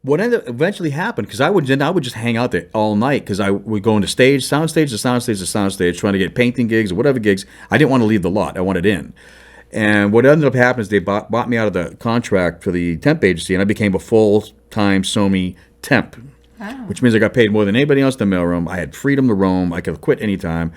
what ended eventually happened, because I would just hang out there all night, because I would go into soundstage to soundstage to soundstage, trying to get painting gigs or whatever gigs. I didn't want to leave the lot. I wanted in. And what ended up happening is they bought me out of the contract for the temp agency, and I became a full-time SOMI temp, which means I got paid more than anybody else in the mailroom. I had freedom to roam. I could quit anytime,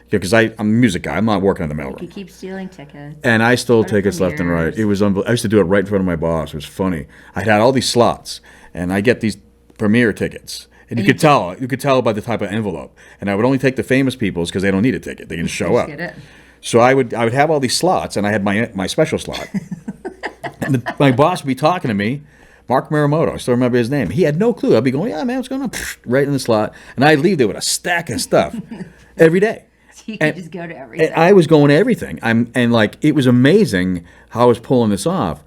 because I'm a music guy. I'm not working in the mailroom. You keep stealing tickets. And I stole tickets left and right. It was I used to do it right in front of my boss. It was funny. I had all these slots, and I get these premiere tickets. And you could tell by the type of envelope. And I would only take the famous people's, because they don't need a ticket. They can just show up. Get it. So I would have all these slots, and I had my special slot. And my boss would be talking to me, Mark Maramoto. I still remember his name. He had no clue. I'd be going, yeah, man, what's going on? Right in the slot. And I'd leave there with a stack of stuff every day. So you could just go to everything. And I was going to everything. It was amazing how I was pulling this off.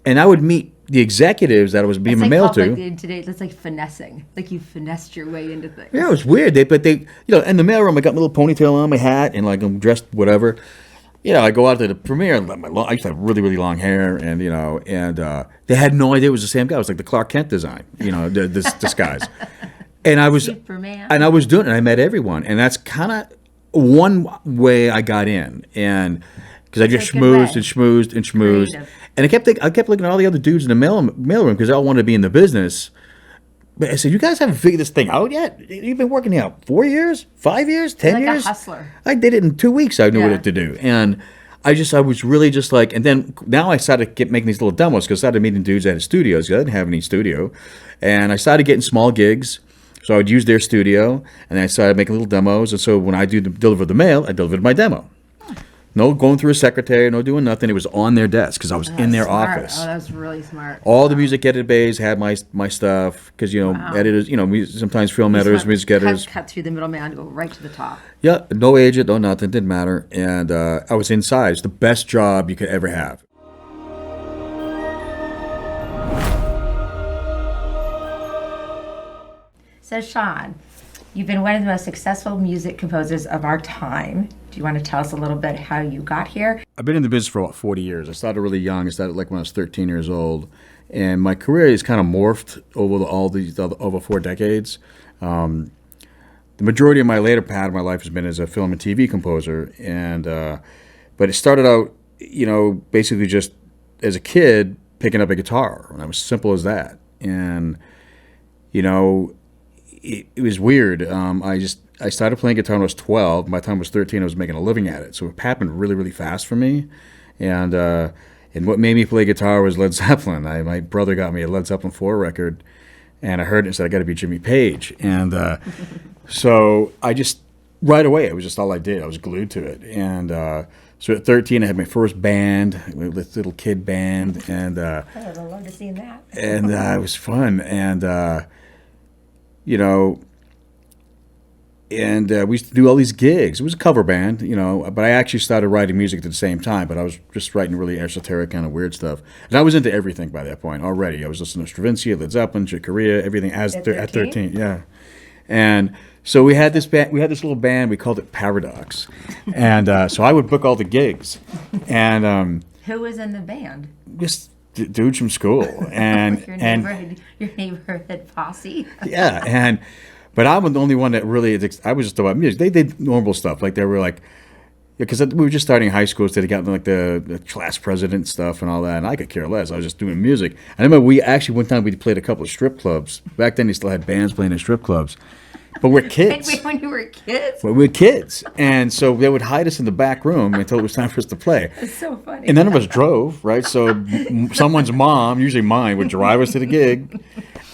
And I would meet the executives that I was being mailed to. Today, that's like finessing. Like you finessed your way into things. Yeah, it was weird. In the mailroom, I got my little ponytail on, my hat, and like I'm dressed whatever. I go out to the premiere, and I used to have really, really long hair, and they had no idea it was the same guy. It was like the Clark Kent design, this disguise. And I was Superman. And I was doing it, and I met everyone, and that's kind of one way I got in, and because I just schmoozed and schmoozed and schmoozed. Creative. And I kept looking at all the other dudes in the mailroom, because they all wanted to be in the business. But I said, you guys haven't figured this thing out yet? You've been working here 4 years, 5 years, 10 like years? A hustler. I did it in 2 weeks. I knew what to do. And I was really just like, and then now I started making these little demos, because I started meeting dudes that had studios, because I didn't have any studio. And I started getting small gigs. So I would use their studio, and then I started making little demos. And so when I deliver the mail, I delivered my demo. No going through a secretary, no doing nothing. It was on their desk, because I was in their office. Oh, that was really smart. All the music edit bays had my stuff, because editors, sometimes film editors, music editors. Cut through the middleman, go right to the top. Yeah, no agent, no nothing, didn't matter. And I was inside. It's the best job you could ever have. So Shawn, you've been one of the most successful music composers of our time. Do you want to tell us a little bit how you got here? I've been in the business for about 40 years. I started really young. I started like when I was 13 years old. And my career has kind of morphed over 4 decades. The majority of my later part of my life has been as a film and TV composer. But it started out, basically just as a kid picking up a guitar. And it was simple as that. And, it was weird. I started playing guitar when I was 12. By the time I was 13, I was making a living at it. So it happened really, really fast for me. And what made me play guitar was Led Zeppelin. My brother got me a Led Zeppelin 4 record, and I heard it and said, I got to be Jimmy Page. And so I just, right away, it was just all I did. I was glued to it. And so at 13, I had my first band, this little kid band. And I would have loved to see that. And it was fun. And, we used to do all these gigs. It was a cover band, but I actually started writing music at the same time, but I was just writing really esoteric kind of weird stuff. And I was into everything by that point already. I was listening to Stravinsky, Led Zeppelin, Chick Corea, everything at 13. Yeah. And so we had this little band, we called it Paradox. And so I would book all the gigs. And who was in the band? Just dudes from school. And your neighborhood posse. Yeah, but I'm the only one that really, I was just about music. They did normal stuff. Like they were like, because we were just starting high school, so they got like the class president stuff and all that, and I could care less. I was just doing music. I remember one time we played a couple of strip clubs. Back then they still had bands playing in strip clubs. But we're kids. Wait, when you were kids? Well, we were kids. And so they would hide us in the back room until it was time for us to play. It's so funny. And none of us drove, right? So someone's mom, usually mine, would drive us to the gig.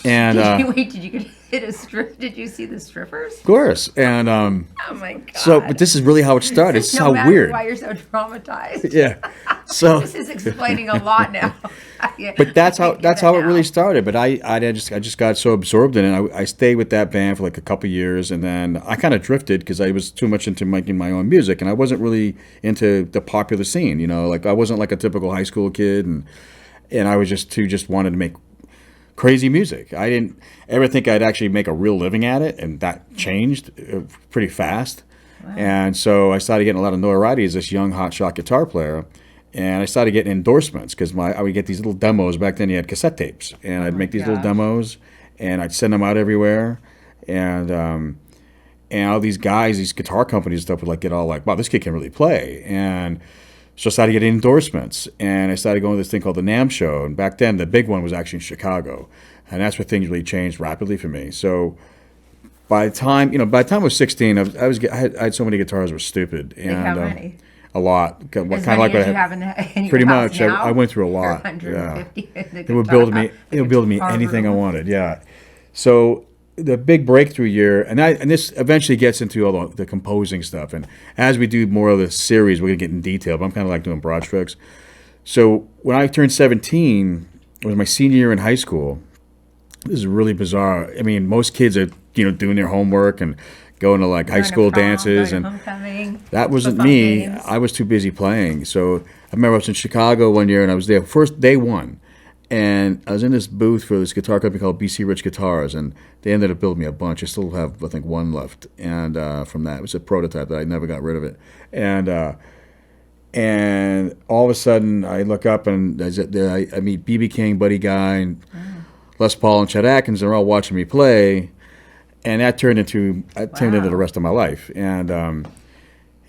And did you get hit a strip? Did you see the strippers? Of course. And oh my God. So, but this is really how it started. This is how weird. Why you're so traumatized? Yeah. So this is explaining a lot now. But that's how it really started. But I just got so absorbed in it. I stayed with that band for like a couple years, and then I kind of drifted because I was too much into making my own music, and I wasn't really into the popular scene. Like I wasn't like a typical high school kid, and I was just wanted to make crazy music. I didn't ever think I'd actually make a real living at it, and that changed pretty fast. Wow. And so I started getting a lot of notoriety as this young hotshot guitar player. And I started getting endorsements because I would get these little demos. Back then you had cassette tapes, and I'd make these little gosh. demos, and I'd send them out everywhere. And all these guys, these guitar companies and stuff would like get all like, wow, this kid can really play. And so I started getting endorsements, and I started going to this thing called the NAMM show. And back then, the big one was actually in Chicago, and that's where things really changed rapidly for me. So by the time I was 16, I had so many guitars that were stupid, Like how and many? a lot. As Kind of many like as what you I have in your pretty house much. now? I went through a Or lot. 150 in the It would guitar- build me guitar anything I room. wanted. Yeah. So the big breakthrough year, and this eventually gets into all the composing stuff. And as we do more of the series, we're gonna get in detail. But I'm kind of like doing broad strokes. So when I turned 17, it was my senior year in high school. This is really bizarre. I mean, most kids are doing their homework and going to like high Going to school prom, dances, going and to homecoming, that wasn't football me. games. I was too busy playing. So I remember I was in Chicago one year, and I was there first day one, and I was in this booth for this guitar company called BC Rich Guitars, and they ended up building me a bunch. I still have, I think, one left, and from that, it was a prototype that I never got rid of it, and all of a sudden I look up and I meet BB King, Buddy Guy, and Les Paul and Chet Atkins. They're all watching me play, and that turned into the rest of my life. And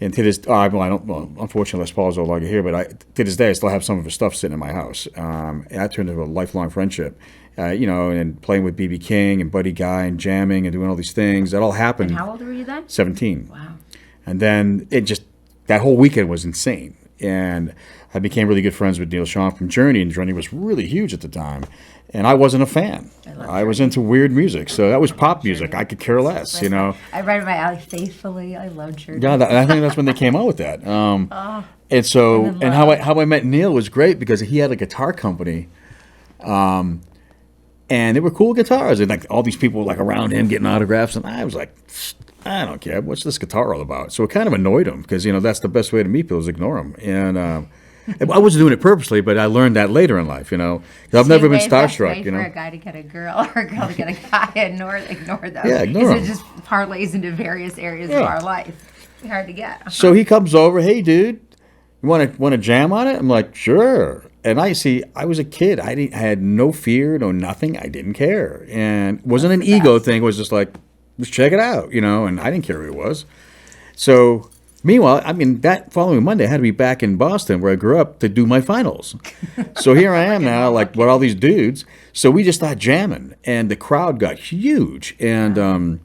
to this, unfortunately, Les Paul is no longer here, but to this day, I still have some of his stuff sitting in my house. And that turned into a lifelong friendship, and playing with BB King and Buddy Guy and jamming and doing all these things. That all happened. And how old were you then? 17. Wow. And then that whole weekend was insane. And I became really good friends with Shawn from Journey, and Journey was really huge at the time. And I wasn't a fan. I was into weird music, so that was pop music. I could care less, I read my alley faithfully. I love Journey. Yeah, I think that's when they came out with that. And so, I'm in and love. how I met Neil was great because he had a guitar company, and they were cool guitars, and like all these people like around him getting autographs, and I was like, I don't care. What's this guitar all about? So it kind of annoyed him because that's the best way to meet people is ignore them. And I wasn't doing it purposely, but I learned that later in life. 'Cause I've never been starstruck. For a guy to get a girl or a girl to get a guy, ignore them. Yeah, ignore It them. just parlays into various areas of Yeah. our life. Hard to get. So he comes over, hey dude, you want to jam on it? I'm like, sure. And I was a kid. I had no fear, no nothing. I didn't care, and it wasn't an ego thing. It was just like, let's check it out, and I didn't care who it was. So meanwhile, that following Monday, I had to be back in Boston where I grew up to do my finals. So here I am now, like with all these dudes. So we just started jamming, and the crowd got huge. And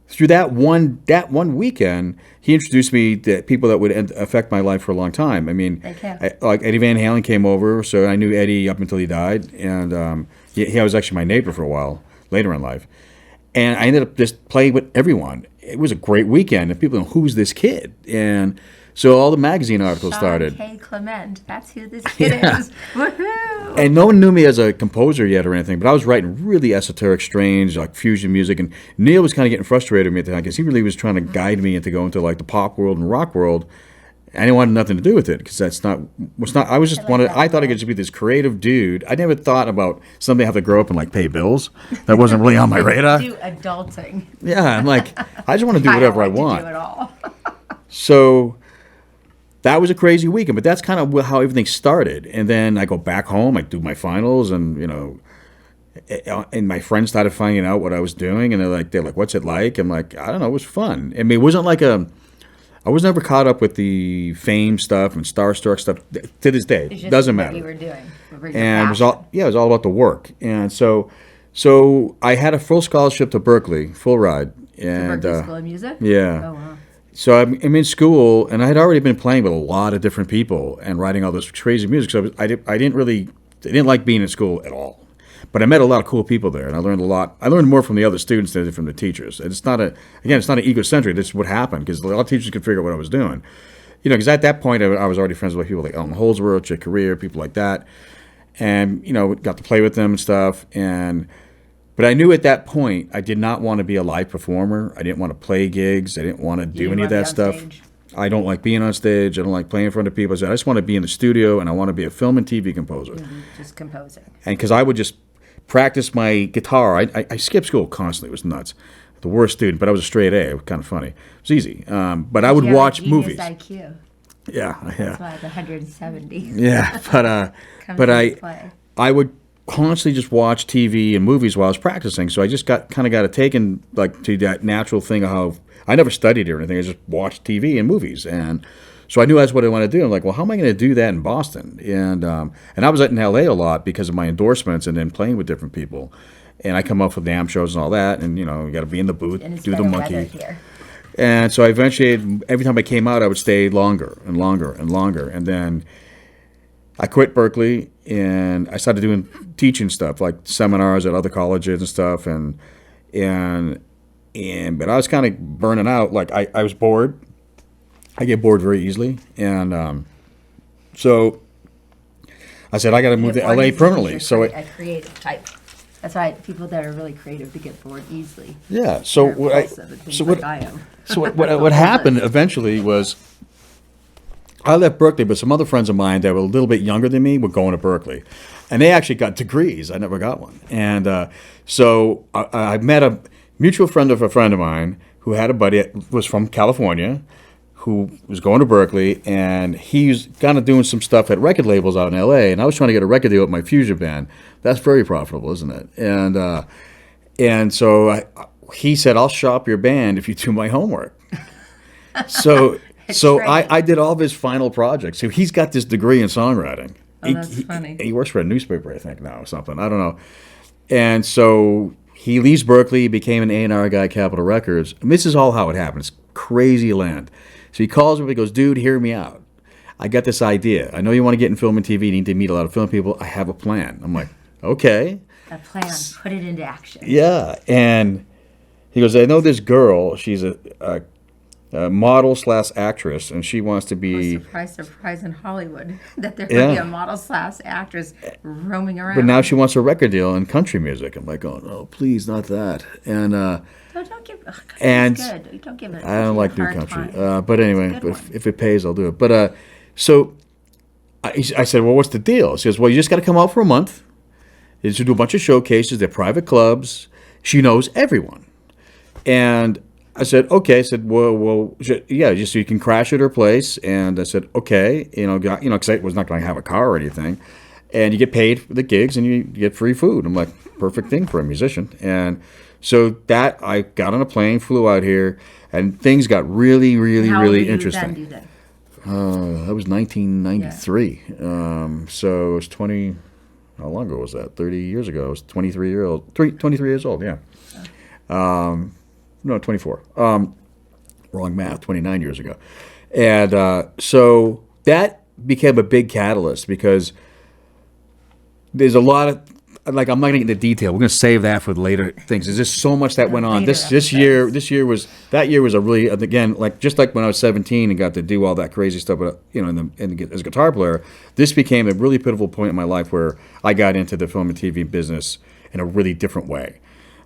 through that one weekend, he introduced me to people that would affect my life for a long time. I mean, like Eddie Van Halen came over, so I knew Eddie up until he died, and he was actually my neighbor for a while later in life. And I ended up just playing with everyone. It was a great weekend, and people know, who's this kid? And so all the magazine articles started. Shawn Clement, that's who this kid is. Woohoo! And no one knew me as a composer yet or anything, but I was writing really esoteric, strange, like fusion music. And Neil was kind of getting frustrated with me at the time because he really was trying to guide me into going to like the pop world and rock world. I didn't want nothing to do with it because I thought I could just be this creative dude. I never thought about someday I have to grow up and like pay bills. That wasn't really on my radar. Do adulting. Yeah, I'm like, I just want to do whatever I want. To do it all. So that was a crazy weekend, but that's kind of how everything started. And then I go back home, I do my finals, and and my friends started finding out what I was doing, and they're like, "What's it like?" I'm like, "I don't know, it was fun." I mean, it wasn't like I was never caught up with the fame stuff and starstruck stuff. To this day, It's just doesn't what matter. you were doing. And it was all about the work. And so I had a full scholarship to Berklee, full ride. And Berklee School of Music? yeah. Oh, wow. So I'm in school, and I had already been playing with a lot of different people and writing all this crazy music. So I didn't like being in school at all. But I met a lot of cool people there, and I learned a lot. I learned more from the other students than I did from the teachers. And it's not an egocentric. This is what happened because a lot of teachers could figure out what I was doing. Because at that point I was already friends with people like Elton Holdsworth, Chick Corea, people like that, and got to play with them and stuff. But I knew at that point I did not want to be a live performer. I didn't want to play gigs. I didn't want to do any of that stuff. Stage. I don't like being on stage. I don't like playing in front of people. I said, I just want to be in the studio, and I want to be a film and TV composer. Just composing. And because I would just practice my guitar. I skipped school constantly. It was nuts. The worst student, but I was a straight A. It was kind of funny. It was easy. But I would You have a watch genius movies. IQ. Yeah, That's yeah, why the 170 yeah. comes But into play. I would constantly just watch TV and movies while I was practicing. So I just got it taken like to that natural thing of how I never studied or anything. I just watched TV and movies, and so I knew that's what I wanted to do. I'm like, well, how am I going to do that in Boston? And I was in LA a lot because of my endorsements and then playing with different people. And I come up with NAMM shows and all that, and you got to be in the booth, And it's do the better weather monkey. here. And so I eventually, every time I came out, I would stay longer and longer and longer. And then I quit Berklee and I started doing teaching stuff like seminars at other colleges and stuff. But I was kind of burning out. Like I was bored. I get bored very easily. And so I said, I got to move to Get bored LA easily permanently. because So you're it, a creative type. That's why people that are really creative they get bored easily. yeah. So They're what I, impulsive and things so like what, I am. so what happened eventually was I left Berkeley, but some other friends of mine that were a little bit younger than me were going to Berkeley, and they actually got degrees. I never got one, and so I met a mutual friend of a friend of mine who had a buddy that was from California, who was going to Berkeley, and he's kind of doing some stuff at record labels out in L.A. And I was trying to get a record deal with my fusion band. That's very profitable, isn't it? And so he said, "I'll shop your band if you do my homework." So so Great. I did all of his final projects. So he's got this degree in songwriting. Oh, that's funny. He works for a newspaper, I think, now or something. I don't know. And so he leaves Berkeley, became an A&R guy at Capitol Records. And this is all how it happened. It's crazy land. So he calls me, he goes, "Dude, hear me out. I got this idea. I know you want to get in film and TV. You need to meet a lot of film people. I have a plan." I'm like, "Okay." A plan, put it into action. Yeah. And he goes, "I know this girl. She's a model slash actress, and she wants to Oh, be, surprise, surprise in Hollywood that there would be Yeah. a model slash actress roaming around. but now she wants a record deal in country music." I'm like, "Oh no, please, not that." And Don't give. Oh, country's And good. Don't give it. I don't like new hard country, time. but anyway, good but one. if it pays, I'll do it. But so I said, "Well, what's the deal?" She goes, "Well, you just got to come out for a month. You just do a bunch of showcases. They're private clubs. She knows everyone." And I said, "Okay." I said, yeah, just so you can crash at her place." And I said, "Okay," because I was not going to have a car or anything. And you get paid for the gigs, and you get free food. I'm like, perfect thing for a musician. And so that I got on a plane, flew out here, and things got really, really, How old were really you interesting. Then, do then? That was 1993. So it was 20. How long ago was that? 30 years ago. I was 23 years old. Yeah. No, 24. Wrong math. 29 years ago. And so that became a big catalyst because there's a lot of, like, I'm not going to get into detail. We're going to save that for later things. There's just so much that went on. Later This year was a really, again, like just like when I was 17 and got to do all that crazy stuff, as a guitar player, this became a really pivotal point in my life where I got into the film and TV business in a really different way.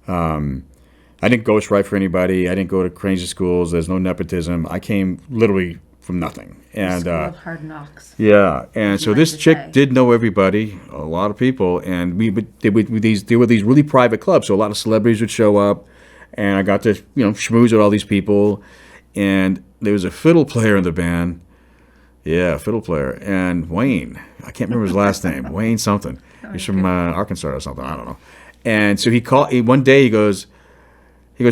I didn't ghostwrite for anybody. I didn't go to crazy schools. There's no nepotism. I came literally from nothing. And School of Hard Knocks. yeah, and so like this to chick say. did know everybody, a lot of people, and there were these really private clubs, so a lot of celebrities would show up, and I got to schmooze with all these people, and there was a fiddle player in the band, yeah, fiddle player, and Wayne, I can't remember his last name, Wayne something, he's from Arkansas or something, I don't know, and so one day he goes,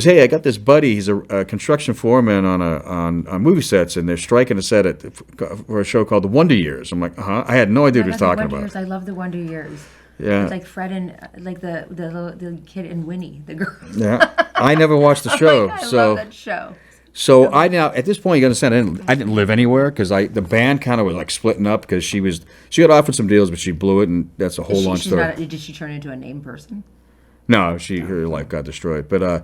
"Hey, I got this buddy. He's a construction foreman on movie sets, and they're striking a set for a show called The Wonder Years." I'm like, I had no idea what he was talking about. I love the Wonder Years. Yeah. It's like Fred and like the kid and Winnie, the girl. Yeah, I never watched the show, Like, I so love that show. so I now at this point you got to understand I didn't live anywhere because the band kind of was like splitting up because she got offered some deals but she blew it and that's a whole long story. Did she turn into a name person? No, her life got destroyed. But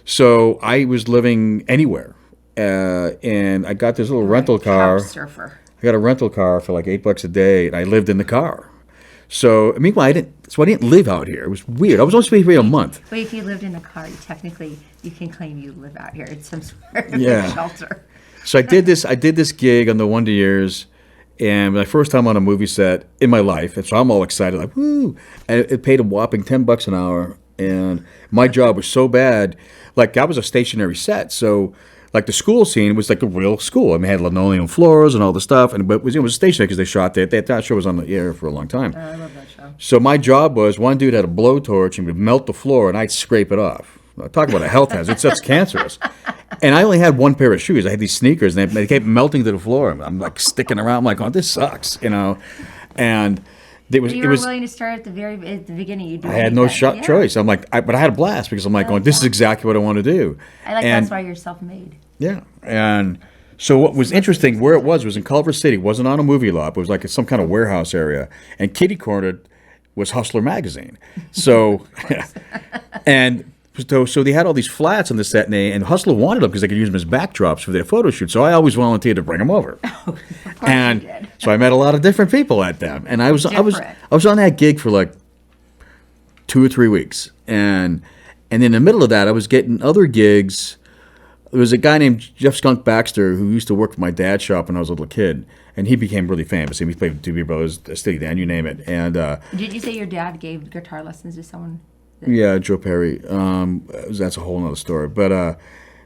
so I was living anywhere, and I got this little rental car. Couch surfer. I got a rental car for like $8 a day, and I lived in the car. So meanwhile, I didn't live out here. It was weird. I was only supposed to be here a month. But if you lived in a car, technically you can claim you live out here. It's some sort of Yeah. shelter. So I did this gig on the Wonder Years, and my first time on a movie set in my life, and so I'm all excited, like woo! And it paid a whopping $10 an hour, and my job was so bad, like that was a stationary set, so like the school scene was like a real school. I mean, it had linoleum floors and all the stuff, but it was stationary because they shot that. That show was on the air for a long time. I love that show. So my job was, one dude had a blowtorch and would melt the floor, and I'd scrape it off. Talk about a health hazard. That's cancerous. And I only had one pair of shoes. I had these sneakers, and they kept melting to the floor. I'm like sticking around. I'm like, oh, this sucks, And You were willing to start at the beginning. You I had no choice. I'm like, but I had a blast because I'm like, this is exactly what I want to do. I like that's why you're self-made. Yeah, and so what was interesting, where it was in Culver City. It wasn't on a movie lot. It was like some kind of warehouse area, and kitty cornered was Hustler magazine. So, and so they had all these flats on the set, and Hustler wanted them because they could use them as backdrops for their photo shoot. So I always volunteered to bring them over. And so I met a lot of different people at them, and I was on that gig for like 2 or 3 weeks, and in the middle of that, I was getting other gigs. There was a guy named Jeff Skunk Baxter who used to work for my dad's shop when I was a little kid, and he became really famous. He played with Doobie Brothers, Steely Dan, you name it. And did you say your dad gave guitar lessons to someone? Yeah, Joe Perry. That's a whole other story. But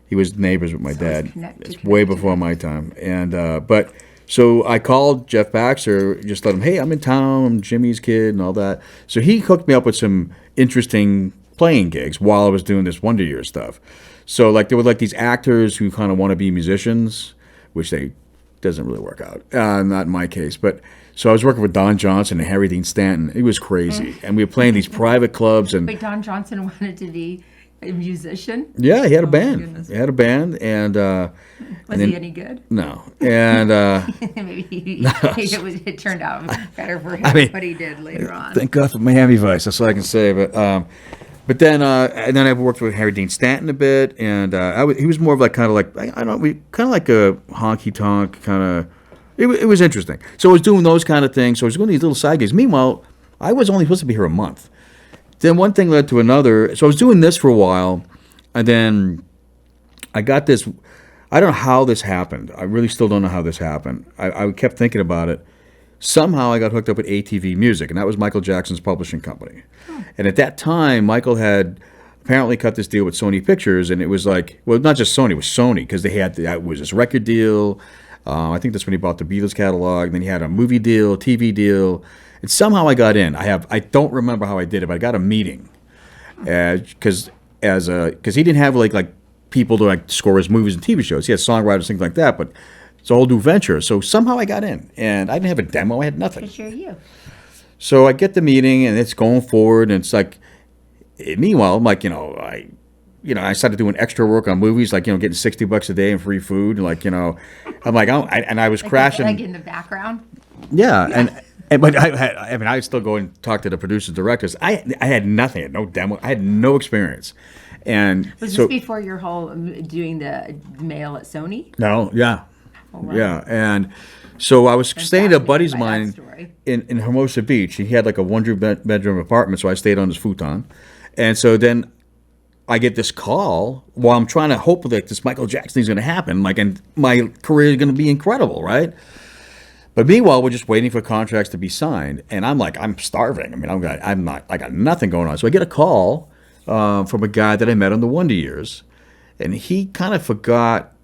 he was neighbors with my dad. It's way before my time. And but so I called Jeff Baxter, just let him, hey, I'm in town. I'm Jimmy's kid and all that. So he hooked me up with some interesting playing gigs while I was doing this Wonder Years stuff. So like there were like these actors who kind of want to be musicians, which doesn't really work out. Not in my case, but. So I was working with Don Johnson and Harry Dean Stanton. It was crazy. And we were playing these private clubs. And wait, Don Johnson wanted to be a musician? Yeah, he had a band. He had a band. And was he any good? No. And maybe it turned out better for him, but he did later on. Thank God for Miami Vice. That's all I can say. But then I worked with Harry Dean Stanton a bit, and he was more of like kind of like a honky tonk kind of. It was interesting. So I was doing those kind of things. So I was doing these little side gigs. Meanwhile, I was only supposed to be here a month. Then one thing led to another. So I was doing this for a while, and then I got this. I don't know how this happened. I really still don't know how this happened. I kept thinking about it. Somehow I got hooked up with ATV Music, and that was Michael Jackson's publishing company. And at that time, Michael had apparently cut this deal with Sony Pictures, and it was like, well, not just Sony, it was Sony, because it was this record deal. I think that's when he bought the Beatles catalog. Then he had a movie deal, TV deal, and somehow I got in. I don't remember how I did it, but I got a meeting because he didn't have like people to like score his movies and TV shows. He had songwriters, things like that, but it's a whole new venture. So somehow I got in, and I didn't have a demo. I had nothing. Sure, you. So I get the meeting, and it's going forward, and it's like. Meanwhile, I'm like, I started doing extra work on movies, like, getting $60 a day and free food. Like, I'm like, and I was crashing. Like in the background? Yeah. But I would still go and talk to the producers, directors. I had nothing. I had no demo. I had no experience. And was this before your whole doing the mail at Sony? No, yeah. Oh, wow. Yeah. And so I was staying at a buddy's of mine in Hermosa Beach. He had like a one-bedroom apartment, so I stayed on his futon. And so then I get this call while I'm trying to hope that this Michael Jackson thing's going to happen, like, and my career is going to be incredible, right? But meanwhile, we're just waiting for contracts to be signed, and I'm starving. I mean, I got nothing going on. So I get a call from a guy that I met on the Wonder Years, and he kind of forgot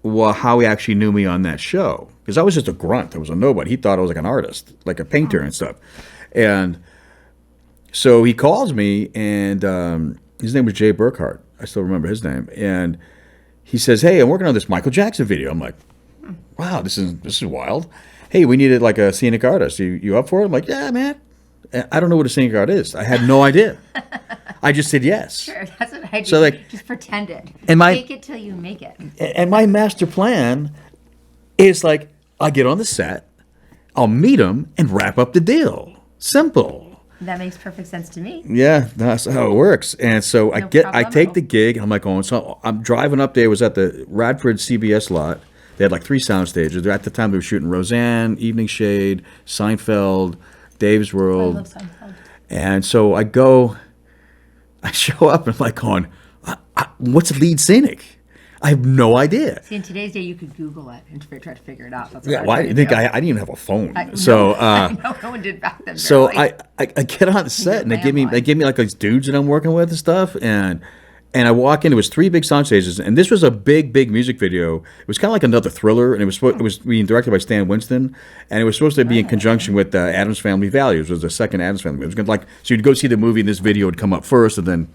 how he actually knew me on that show, because I was just a grunt. I was a nobody. He thought I was like an artist, like a painter and stuff, and. So he calls me, and his name was Jay Burkhart. I still remember his name. And he says, hey, I'm working on this Michael Jackson video. I'm like, wow, this is wild. Hey, we needed like a scenic artist. You up for it? I'm like, yeah, man. I don't know what a scenic artist is. I had no idea. I just said yes. Sure, that's what I do. So just pretend it. Fake it till you make it. And my master plan is like, I get on the set, I'll meet him, and wrap up the deal. Simple. That makes perfect sense to me. Yeah, that's how it works. And so I take the gig, and I'm like, so I'm driving up there. It was at the Radford CBS lot. They had like 3 sound stages. At the time, they were shooting Roseanne, Evening Shade, Seinfeld, Dave's World. I love Seinfeld. And so I show up, and I'm like going, what's lead scenic? I have no idea. See, in today's day, you could Google it and try to figure it out. That's why do you think I didn't even have a phone? No one did back then. So I get on the set, and they give me like these dudes that I'm working with and stuff, and And I walk in. There was 3 big sound stages, and this was a big music video. It was kind of like another Thriller, and it was being directed by Stan Winston, and it was supposed to be in conjunction with Addams Family Values. Was the second Addams Family. It was gonna, like, so you'd go see the movie, and this video would come up first, and then.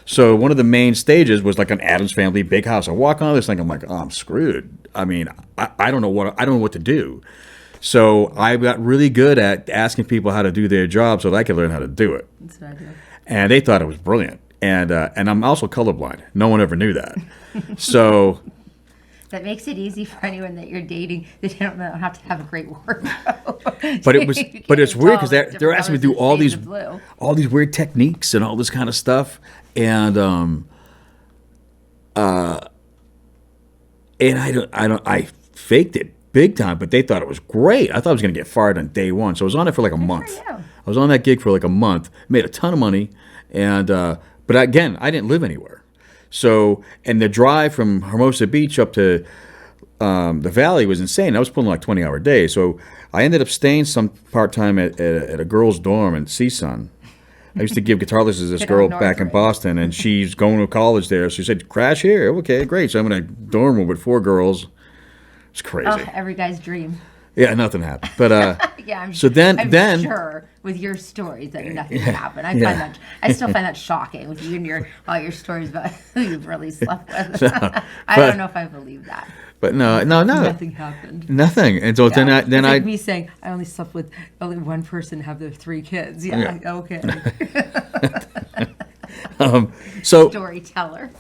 So one of the main stages was like an Addams Family big house. I walk on this thing, I'm like, oh, I'm screwed. I mean, I don't know what to do. So I got really good at asking people how to do their job so that I could learn how to do it. That's what I do. And they thought it was brilliant. And I'm also colorblind. No one ever knew that. So that makes it easy for anyone that you're dating that you don't have to have a great wardrobe. but it's weird because they're asking me to do all these weird techniques and all this kind of stuff. And I faked it big time, but they thought it was great. I thought I was going to get fired on day one. So I was on it for like a month. I was on that gig for like a month, made a ton of money. And, but again, I didn't live anywhere. So, and the drive from Hermosa Beach up to the Valley was insane. I was pulling like 20-hour days. So I ended up staying some part-time at a girl's dorm in CSUN. I used to give guitar lessons to this girl back in Boston, and she's going to college there. So she said, crash here. Okay, great. So I'm in a dorm room with 4 girls. It's crazy. Oh, every guy's dream. Yeah, nothing happened. But yeah, I'm sure with your stories that nothing happened. I still find that shocking with you and all your stories about who you've really slept with. I don't know if I believe that. But no. Nothing happened. Nothing. And so then it's like me saying I only slept with only one person, have their 3 kids. Yeah. Okay. Storyteller.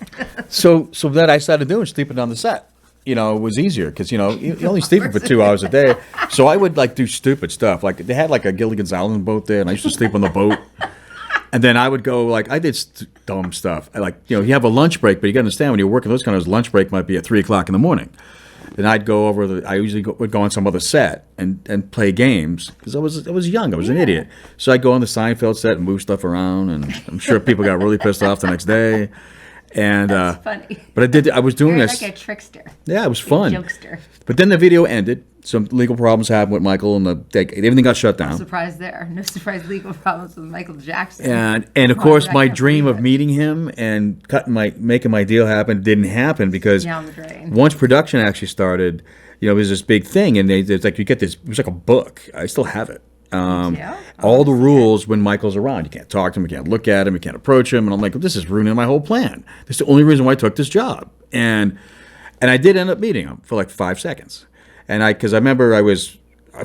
so then I started doing sleeping on the set. You know, it was easier because, you only sleeping for 2 hours a day. So I would like do stupid stuff. Like they had like a Gilligan's Island boat there, and I used to sleep on the boat. And then I would go, like, I did dumb stuff. You have a lunch break, but you got to understand when you're working those kind of lunch break might be at 3 o'clock in the morning. Then I'd go over I usually would go on some other set and play games because I was young. I was an idiot. So I'd go on the Seinfeld set and move stuff around, and I'm sure people got really pissed off the next day. And that's funny. But I was doing You're this like a trickster. Yeah, it was fun. Jokester. But then the video ended. Some legal problems happened with Michael, and everything got shut down. No surprise there. No surprise legal problems with Michael Jackson. And of course, my dream of meeting him and making my deal happen didn't happen because down the drain. Once production actually started, it was this big thing, and it's like you get this. It was like a book. I still have it. All the rules when Michael's around. You can't talk to him, you can't look at him, you can't approach him. And I'm like, this is ruining my whole plan. That's the only reason why I took this job. And I did end up meeting him for like 5 seconds. And because I remember I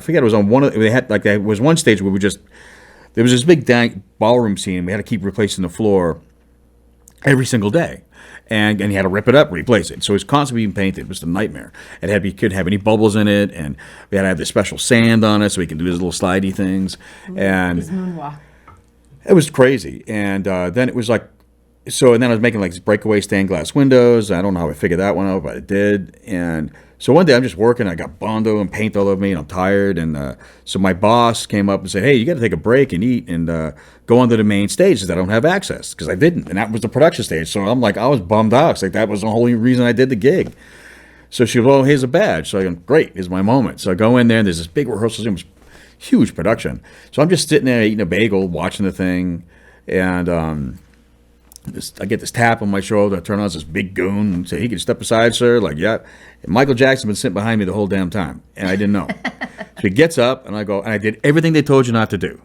forget, it was on there was one stage where there was this big dank ballroom scene. We had to keep replacing the floor every single day. And you had to rip it up, replace it. So it was constantly being painted. It was a nightmare. Couldn't have any bubbles in it, and we had to have this special sand on it so we could do these little slidey things. And his moonwalk. It was crazy. And then it was like, and then I was making like these breakaway stained glass windows. I don't know how I figured that one out, but I did. And so one day I'm just working. I got Bondo and paint all over me, and I'm tired. And so my boss came up and said, "Hey, you got to take a break and eat and go onto the main stage because I don't have access," because I didn't, and that was the production stage. So I'm like, I was bummed out. It's like that was the whole reason I did the gig. So she goes, "Oh, here's a badge." So I go, "Great, here's my moment." So I go in there, and there's this big rehearsal room, huge production. So I'm just sitting there eating a bagel, watching the thing, and I get this tap on my shoulder. I turn on, this big goon and say, "He can step aside, sir." Like, yeah. And Michael Jackson been sitting behind me the whole damn time, and I didn't know. So he gets up, and I go, and I did everything they told you not to do.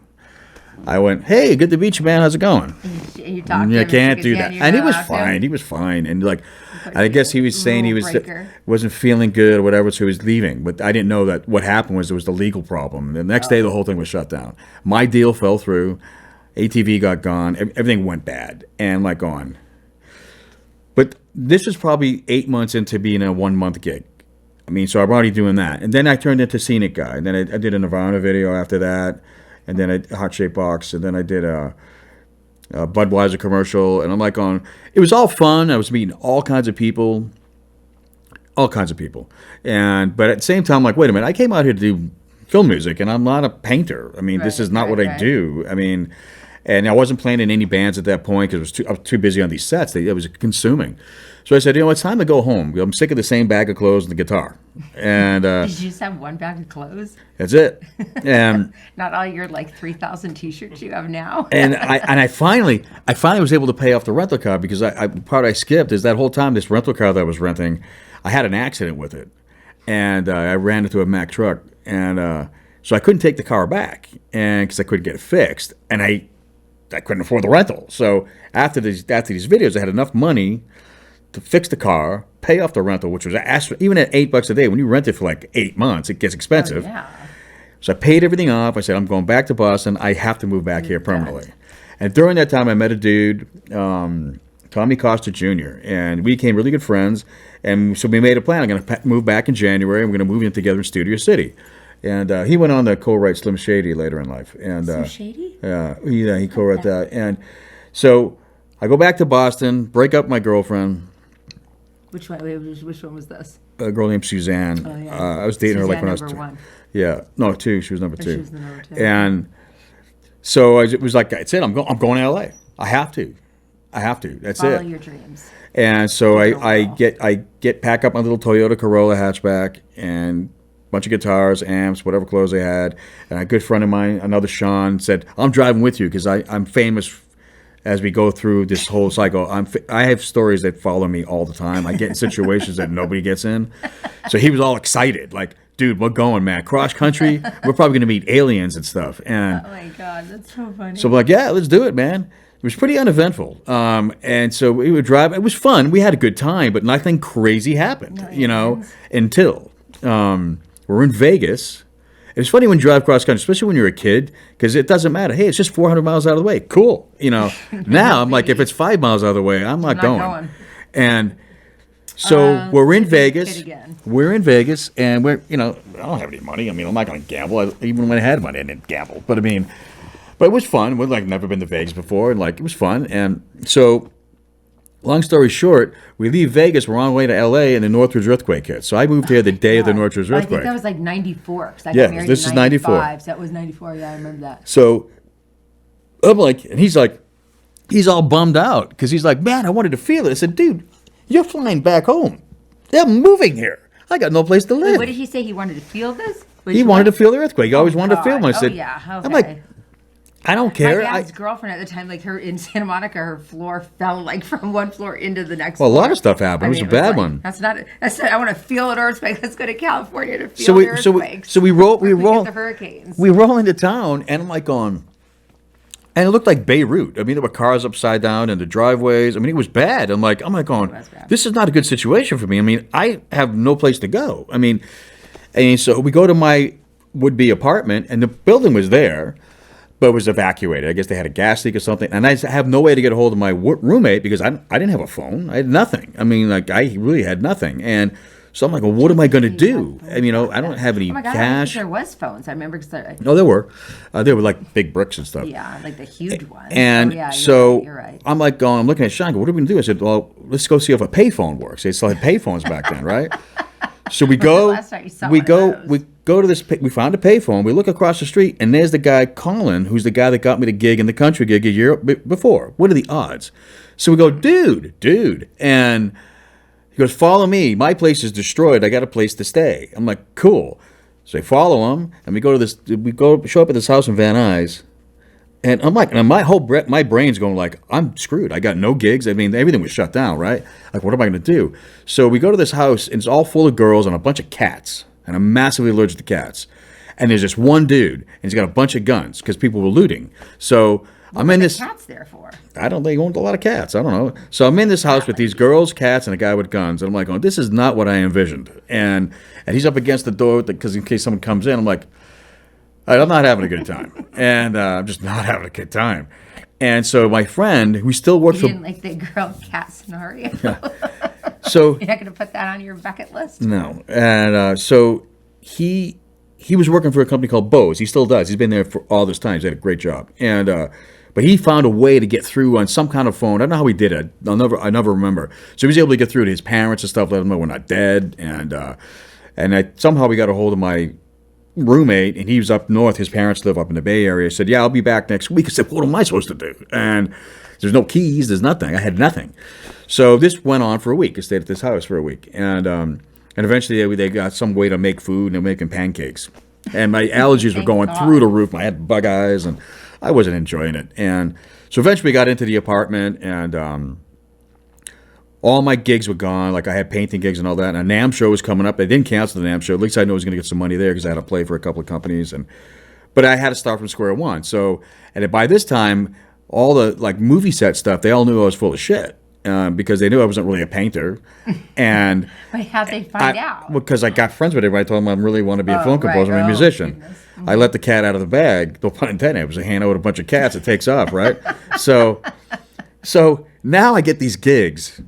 I went, "Hey, good to meet you, man. How's it going?" You talked to him. You can't do that. And he was fine. He was fine. And I guess he was saying he wasn't feeling good or whatever, so he was leaving. But I didn't know that what happened was there was the legal problem. And the next day, the whole thing was shut down. My deal fell through. ATV got gone. Everything went bad. And like on. But this was probably 8 months into being a 1 month gig. I mean, so I'm already doing that. And then I turned into Scenic Guy. And then I did a Nirvana video after that. And then a Hot Shape Box. And then I did a Budweiser commercial. And I'm like it was all fun. I was meeting all kinds of people. But at the same time, I'm like, wait a minute, I came out here to do film music, and I'm not a painter. I mean, this is not what I do. I mean, And I wasn't playing in any bands at that point because I was too busy on these sets. It was consuming. So I said, it's time to go home. I'm sick of the same bag of clothes and the guitar. And Did you just have one bag of clothes? that's it. And Not all your like 3,000 T-shirts you have now. and I finally was able to pay off the rental car because part I skipped is that whole time this rental car that I was renting, I had an accident with it, and I ran into a Mack truck, and so I couldn't take the car back, and because I couldn't get it fixed, and I couldn't afford the rental. So after these videos, I had enough money to fix the car, pay off the rental, which was even at $8 a day. When you rent it for like 8 months, it gets expensive. Oh, yeah. So I paid everything off. I said, I'm going back to Boston. I have to move back here permanently. And during that time, I met a dude, Tommy Costa Jr., and we became really good friends. And so we made a plan. I'm going to move back in January, and we're going to move in together in Studio City. And he went on to co-write Slim Shady later in life. And Slim Shady? Yeah, he co-wrote that. And so I go back to Boston, break up my girlfriend. Which one was this? A girl named Suzanne. Oh, yeah. I was dating her like when I was number one. Yeah, no, 2. She was number 2. She was the number 2. And so it was like, that's it. I'm going to LA. I have to. That's Follow it. your dreams. And so I pack up my little Toyota Corolla hatchback and a bunch of guitars, amps, whatever clothes I had. And a good friend of mine, another Shawn, said, I'm driving with you because I'm famous. As we go through this whole cycle, I have stories that follow me all the time. I get in situations that nobody gets in. So he was all excited, like, dude, we're going, man. Cross country, we're probably going to meet aliens and stuff. And oh, my God, that's so funny. so I'm like, yeah, let's do it, man. It was pretty uneventful. And so we would drive. It was fun. We had a good time, but nothing crazy happened, until we're in Vegas. It's funny when you drive cross country, especially when you're a kid, because it doesn't matter. Hey, it's just 400 miles out of the way. Cool. Now I'm like, if it's 5 miles out of the way, I'm not going. And so we're in Vegas. We're in Vegas, and I don't have any money. I mean, I'm not going to gamble. Even when I had money, I didn't gamble. But it was fun. We'd never been to Vegas before, and it was fun. And so, long story short, we leave Vegas. We're on our way to L.A., and the Northridge earthquake hits. So I moved here the day of the Northridge earthquake. I think that was like 94. Yeah, this is 94. So that was 94. Yeah, I remember that. So I'm like, and he's all bummed out because he's like, man, I wanted to feel it. I said, dude, you're flying back home. They're moving here. I got no place to live. Wait, what did he say? He wanted to feel this? He wanted to feel the earthquake. He always wanted to feel one. I said, yeah. Okay. I'm like, I don't care. My dad's girlfriend at the time, her in Santa Monica, her floor fell from one floor into the next. Well, floor. a lot of stuff happened. It was a bad one. That's not. I said I want to feel an earthquake. Let's go to California to feel the earthquakes. So we roll the hurricanes. We roll into town, and I'm like going, and it looked like Beirut. I mean, there were cars upside down in the driveways. I mean, it was bad. I'm like going, this is not a good situation for me. I mean, I have no place to go. I mean, and so we go to my would-be apartment, and the building was there, but it was evacuated. I guess they had a gas leak or something. And I have no way to get a hold of my roommate because I didn't have a phone. I had nothing. I mean, I really had nothing. And so I'm like, well, what am I going to do? I mean, I don't have any cash. There was phones. I remember. No, there were. They were like big bricks and stuff. Yeah, like the huge ones. And you're right. I'm like I'm looking at Shawn. What are we going to do? I said, well, let's go see if a payphone works. They still had payphones back then, right? So we go to this. We found a payphone. We look across the street, and there's the guy Colin, who's the guy that got me the gig in the country gig a year before. What are the odds? So we go, dude, and he goes, follow me. My place is destroyed. I got a place to stay. I'm like, cool. So I follow him, and we go to this. Show up at this house in Van Nuys. And I'm like, and my brain's going like, I'm screwed. I got no gigs. I mean, everything was shut down, right? Like, what am I going to do? So we go to this house, and it's all full of girls and a bunch of cats. And I'm massively allergic to cats. And there's just one dude, and he's got a bunch of guns because people were looting. So I'm in this. What are cats there for? I don't think he owned a lot of cats. I don't know. So I'm in this house with these girls, cats, and a guy with guns. And I'm like, oh, this is not what I envisioned. And he's up against the door because in case someone comes in, I'm like, all right, I'm not having a good time. And I'm just not having a good time. And so my friend, who still works for... You didn't like the girl-cat scenario? So you're not going to put that on your bucket list? No. And so he was working for a company called Bose. He still does. He's been there for all this time. He's had a great job. And but he found a way to get through on some kind of phone. I don't know how he did it. I never remember. So he was able to get through to his parents and stuff, let them know we're not dead. And somehow we got a hold of my roommate, and he was up north. His parents live up in the Bay Area. He said, "Yeah, I'll be back next week." I said, "What am I supposed to do?" And there's no keys. There's nothing. I had nothing. So this went on for a week. I stayed at this house for a week, and eventually they got some way to make food, and they're making pancakes. And my allergies were going through the roof. I had bug eyes, and I wasn't enjoying it. And so eventually we got into the apartment, and all my gigs were gone. Like I had painting gigs and all that. And a NAMM show was coming up. They didn't cancel the NAMM show. At least I knew I was going to get some money there because I had to play for a couple of companies. But I had to start from square one. So, and by this time, all the like movie set stuff, they all knew I was full of shit. Because they knew I wasn't really a painter, and But how'd they find out? Because I got friends with everybody. I told them I really want to be a film composer and a musician. I let the cat out of the bag. No pun intended. It was a hand out with a bunch of cats. It takes off, right? So now I get these gigs.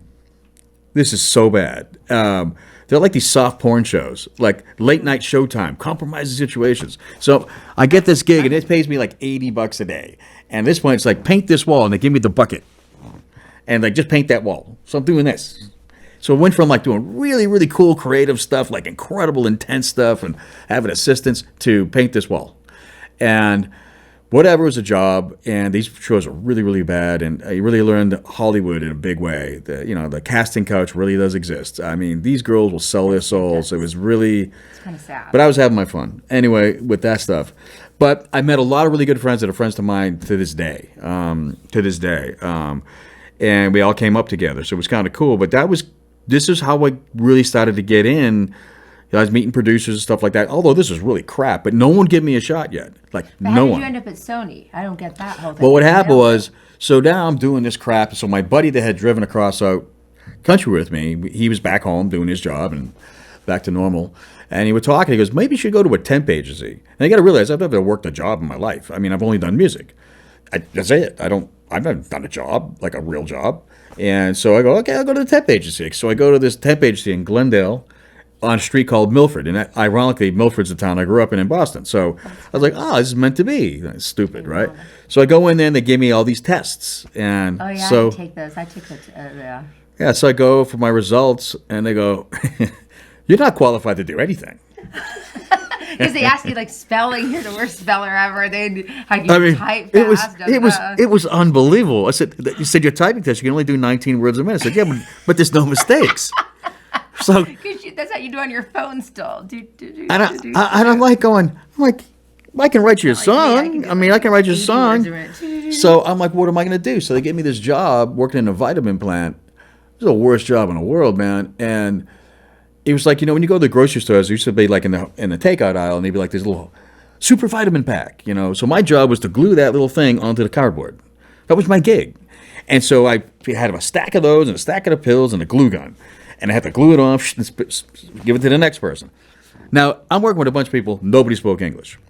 This is so bad. They're like these soft porn shows, like late night Showtime, compromising situations. So I get this gig, and it pays me like $80 a day. And at this point, it's like paint this wall, and they give me the bucket. And like, just paint that wall. So I'm doing this. So it went from like doing really, really cool creative stuff, like incredible intense stuff and having assistants, to paint this wall. And whatever was a job, and these shows are really, really bad. And I really learned Hollywood in a big way. The casting couch really does exist. I mean, these girls will sell their souls. It was really... It's kind of sad. But I was having my fun. Anyway, with that stuff. But I met a lot of really good friends that are friends to mine to this day. And we all came up together, so it was kind of cool. But this is how I really started to get in. I was meeting producers and stuff like that. Although this was really crap, but no one gave me a shot yet. Like But no how did one. you end up at Sony? I don't get that whole thing. Well, what happened was, so now I'm doing this crap. So my buddy that had driven across out country with me, he was back home doing his job and back to normal. And he was talking. He goes, "Maybe you should go to a temp agency." And I got to realize I've never worked a job in my life. I mean, I've only done music. That's it. I've never done a job, like a real job. And so I go, okay, I'll go to the temp agency. So I go to this temp agency in Glendale on a street called Milford. And ironically, Milford's the town I grew up in Boston. So I was like, oh, this is meant to be. That's stupid, right? So I go in there and they give me all these tests. And Oh, yeah, so, I take those. I took those. Yeah. yeah, so I go for my results and they go, you're not qualified to do anything. Because they ask you like spelling, you're the worst speller ever. They how you type fast. It was unbelievable. I said, "You said your typing test, you can only do 19 words a minute." I said, "Yeah, but there's no mistakes." So that's how you do on your phone still. and I'm like going, I can write you a song. I can write you a song. So I'm like, what am I going to do? So they gave me this job working in a vitamin plant. It was the worst job in the world, man. And it was like, when you go to the grocery stores, there used to be like in the takeout aisle, and they'd be like this little super vitamin pack, So my job was to glue that little thing onto the cardboard. That was my gig. And so I had a stack of those and a stack of the pills and a glue gun. And I had to glue it off and give it to the next person. Now, I'm working with a bunch of people. Nobody spoke English.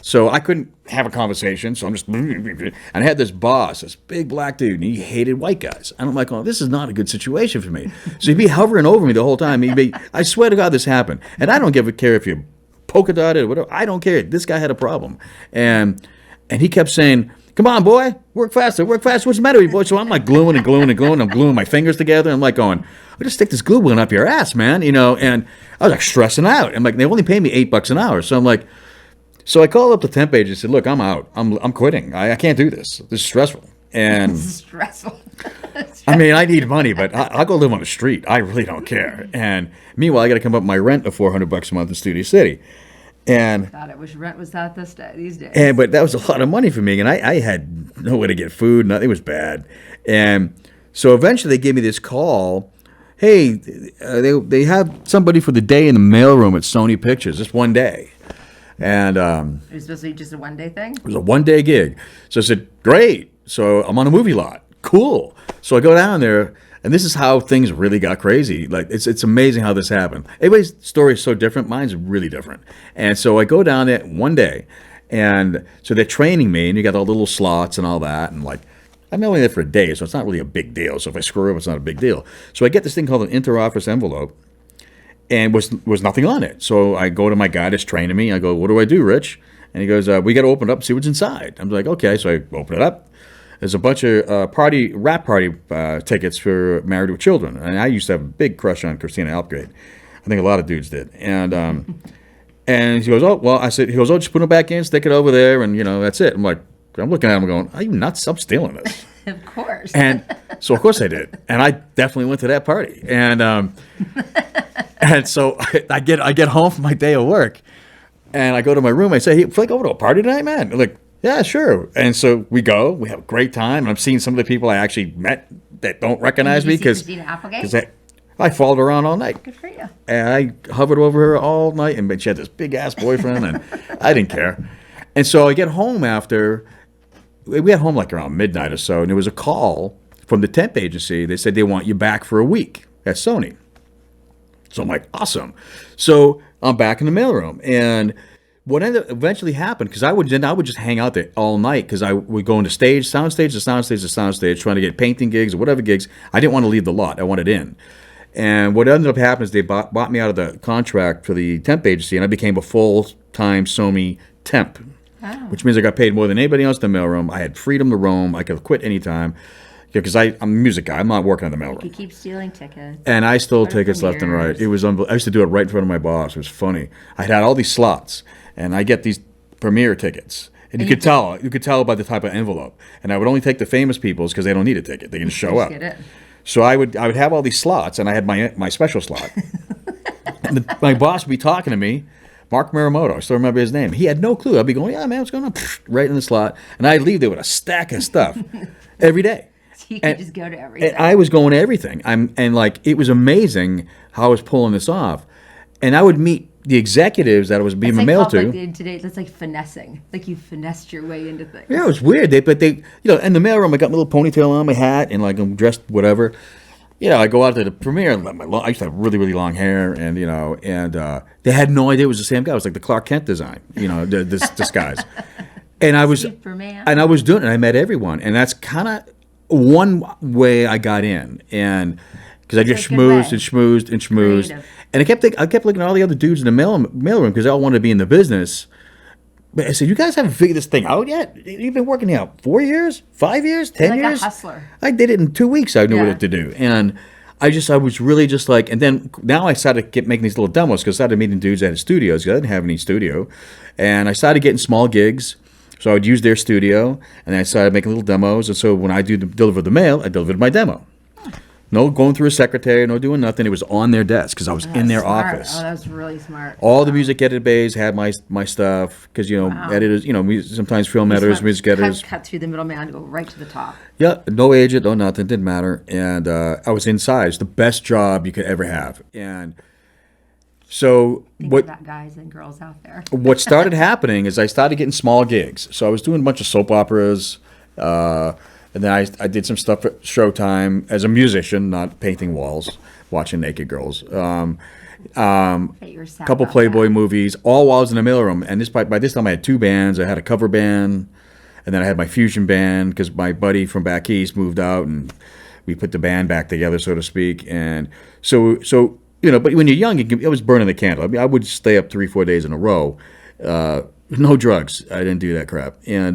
So I couldn't have a conversation. So I'm just... And I had this boss, this big black dude, and he hated white guys. And I'm like, oh, this is not a good situation for me. So he'd be hovering over me the whole time. I swear to God this happened. And I don't care if you polka dotted or whatever. I don't care. This guy had a problem. And he kept saying, "Come on, boy, work faster, work faster. What's the matter with you, boy?" So I'm like gluing and gluing and gluing. I'm gluing my fingers together. I'm like going, "I'll just stick this glue gun up your ass, man." And I was like stressing out. I'm like, they only pay me $8 an hour. So I'm like, so I called up the temp agent and said, "Look, I'm out. I'm quitting. I can't do this. This is stressful." And This is stressful. I need money, but I'll go live on the street. I really don't care. And meanwhile, I got to come up with my rent of $400 a month in Studio City. And God, I wish rent was that these days. but that was a lot of money for me, and I had nowhere to get food. Nothing was bad. And so eventually they gave me this call. Hey, they have somebody for the day in the mailroom at Sony Pictures, just one day. And It was supposed to be just a one-day thing? it was a one-day gig. So I said, great. So I'm on a movie lot. Cool. So I go down there, and this is how things really got crazy. Like, it's amazing how this happened. Everybody's story is so different. Mine's really different. And so I go down there one day, and so they're training me, and you got all the little slots and all that, and like, I'm only there for a day, so it's not really a big deal. So if I screw up, it's not a big deal. So I get this thing called an inter-office envelope, and was nothing on it. So I go to my guy that's training me. I go, "What do I do, Rich?" And he goes, "We got to open it up and see what's inside." I'm like, "Okay." So I open it up. There's a bunch of rap party tickets for Married with Children. And I used to have a big crush on Christina Applegate. I think a lot of dudes did. And And he goes, oh, well, he goes, oh, just put it back in, stick it over there, and, that's it. I'm looking at him going, are you nuts? I'm stealing this. Of course. And so, of course, I did. And I definitely went to that party. And so I get home from my day of work, and I go to my room. I say, hey, feel like over to a party tonight, man? They're like, yeah, sure. And so we go. We have a great time. And I'm seeing some of the people I actually met that don't recognize me because I followed her around all night. Good for you. And I hovered over her all night, and she had this big-ass boyfriend, and I didn't care. And so I get home after. We got home like around midnight or so, and there was a call from the temp agency. They said they want you back for a week at Sony. So I'm like, awesome. So I'm back in the mailroom, and what eventually happened, because I would just hang out there all night, because I would go into soundstage to soundstage, trying to get painting gigs or whatever gigs. I didn't want to leave the lot. I wanted in. And what ended up happening is they bought me out of the contract for the temp agency, and I became a full-time Sony temp. Wow. Which means I got paid more than anybody else in the mailroom. I had freedom to roam. I could quit anytime. Because I'm a music guy. I'm not working in the mailroom. You keep stealing tickets. And I stole tickets left and right. It was unbelievable. I used to do it right in front of my boss. It was funny. I had all these slots, and I get these premiere tickets. And you could tell by the type of envelope. And I would only take the famous people's because they don't need a ticket. They can just show up. Get it. So I would have all these slots, and I had my special slot. And my boss would be talking to me. Mark Maramoto, I still remember his name. He had no clue. I'd be going, yeah, man, what's going on? Right in the slot. And I'd leave there with a stack of stuff every day. So you could just go to everything. And I was going to everything. It was amazing how I was pulling this off. And I would meet the executives that I was being mailed to. Today, that's like finessing. Like you finessed your way into things. Yeah, it was weird. In the mailroom, I got my little ponytail on, my hat, and I'm dressed whatever. I go out to the premiere, and I used to have really, really long hair, and they had no idea it was the same guy. It was like the Clark Kent design, this disguise. And I was Superman. And I was doing it, and I met everyone, and that's kind of one way I got in, and because I just schmoozed and schmoozed and schmoozed, creative. And I kept looking at all the other dudes in the mailroom because they all wanted to be in the business. But I said, you guys haven't figured this thing out yet? You've been working here 4 years, 5 years, 10 years? Like a hustler. I did it in 2 weeks. I knew what to do. And I was really just like, and then now I started making these little demos because I started meeting dudes that had studios because I didn't have any studio. And I started getting small gigs. So I would use their studio, and then I started making little demos. And so when I deliver the mail, I delivered my demo. No going through a secretary, no doing nothing. It was on their desk because I was in their office. Oh, that was really smart. All the music edit bays had my stuff because editors, sometimes film editors, music editors. Cut through the middleman to go right to the top. Yeah, no agent, no nothing, didn't matter. And I was inside. It's the best job you could ever have. And so Think about guys and girls out there. What started happening is I started getting small gigs. So I was doing a bunch of soap operas. And then I did some stuff at Showtime as a musician, not painting walls, watching naked girls. A couple Playboy movies, all while I was in the mailroom. And by this time I had 2 bands. I had a cover band, and then I had my fusion band because my buddy from back east moved out, and we put the band back together, so to speak. And so but when you're young, it was burning the candle. I mean, I would stay up 3-4 days in a row. No drugs. I didn't do that crap. And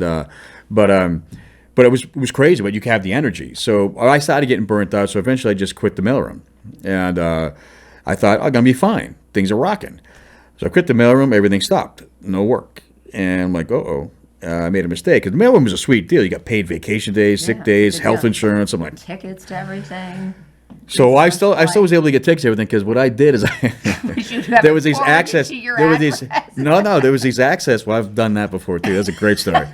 but it was crazy, but you could have the energy. So I started getting burnt out, so eventually I just quit the mailroom. And I thought, I'm going to be fine. Things are rocking. So I quit the mailroom, everything stopped. No work. And I'm like, I made a mistake. Because the mailroom was a sweet deal. You got paid vacation days, sick days, health insurance. I'm like, tickets to everything. So I still was able to get tickets to everything because what I did is there was these access. There were these there was these access. Well, I've done that before too. That's a great story.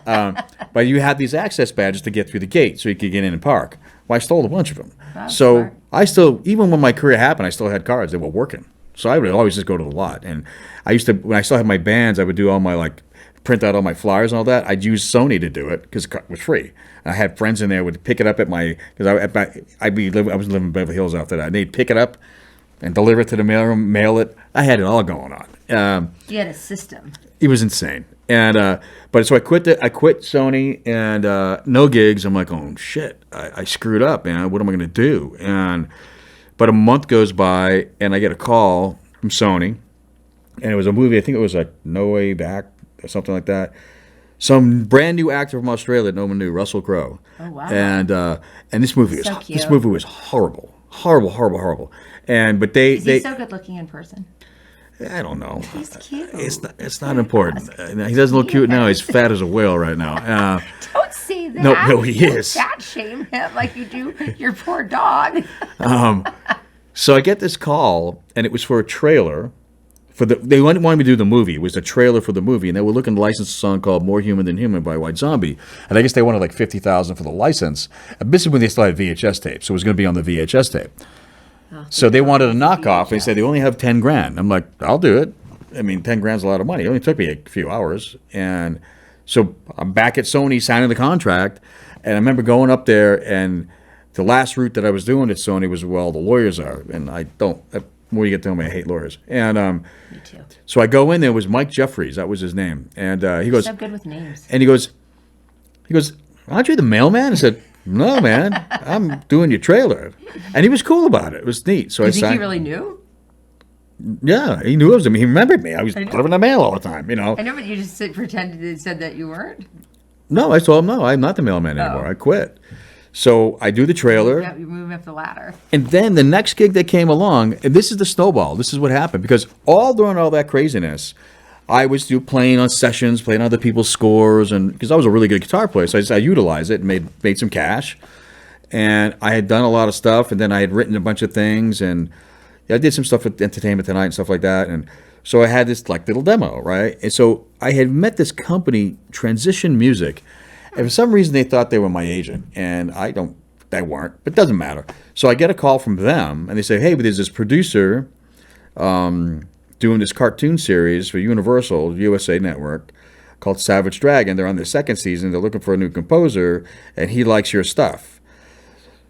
But you had these access badges to get through the gate so you could get in and park. Well, I stole a bunch of them. That's so smart. I still, even when my career happened, I still had cards that were working. So I would always just go to the lot. And I used to, when I still had my bands, I would do all my print out all my flyers and all that. I'd use Sony to do it because it was free. And I had friends in there would pick it up at because I was living in Beverly Hills after that. And they'd pick it up and deliver it to the mailroom, mail it. I had it all going on. You had a system. It was insane. And but so I quit Sony and no gigs. I'm like, oh shit, I screwed up, man. What am I going to do? But a month goes by and I get a call from Sony, and it was a movie. I think it was like No Way Back or something like that. Some brand new actor from Australia that no one knew, Russell Crowe. Oh wow! And this movie was horrible. And but is he so good looking in person? I don't know. He's cute. It's not important. He doesn't look cute now. He's fat as a whale right now. Don't say that. No, he Don't is. fat shame him like you do your poor dog. So I get this call, and it was for a trailer. They wanted me to do the movie. It was a trailer for the movie, and they were looking to license a song called "More Human Than Human" by White Zombie. And I guess they wanted like $50,000 for the license. And this is when they still had VHS tapes, so it was going to be on the VHS tape. So they wanted a knockoff. They said they only have $10,000. I'm like, I'll do it. I mean, $10,000's a lot of money. It only took me a few hours, and so I'm back at Sony signing the contract. And I remember going up there, and the last route that I was doing at Sony was where all the lawyers are, and I don't. More you get to know me, I hate lawyers. And Me too. so I go in there. It was Mike Jeffries. That was his name. And he goes, So good with names. and he goes, aren't you the mailman? I said, no, man, I'm doing your trailer. And he was cool about it. It was neat. So You I think signed. he really knew? Yeah, he knew it was me. He remembered me. I was delivering the mail all the time. I know, but you just pretended and said that you weren't. No, I told him, no, I'm not the mailman anymore. I quit. So I do the trailer. Yeah, you're moving up the ladder. And then the next gig that came along, and this is the snowball. This is what happened. Because during all that craziness, I was playing on sessions, playing other people's scores, and because I was a really good guitar player, so I utilized it and made some cash. And I had done a lot of stuff, and then I had written a bunch of things, and I did some stuff with Entertainment Tonight and stuff like that. And so I had this like little demo, right? And so I had met this company, Transition Music. And for some reason, they thought they were my agent, and they weren't, but it doesn't matter. So I get a call from them, and they say, hey, but there's this producer doing this cartoon series for Universal, USA Network, called Savage Dragon. They're on their second season. They're looking for a new composer, and he likes your stuff.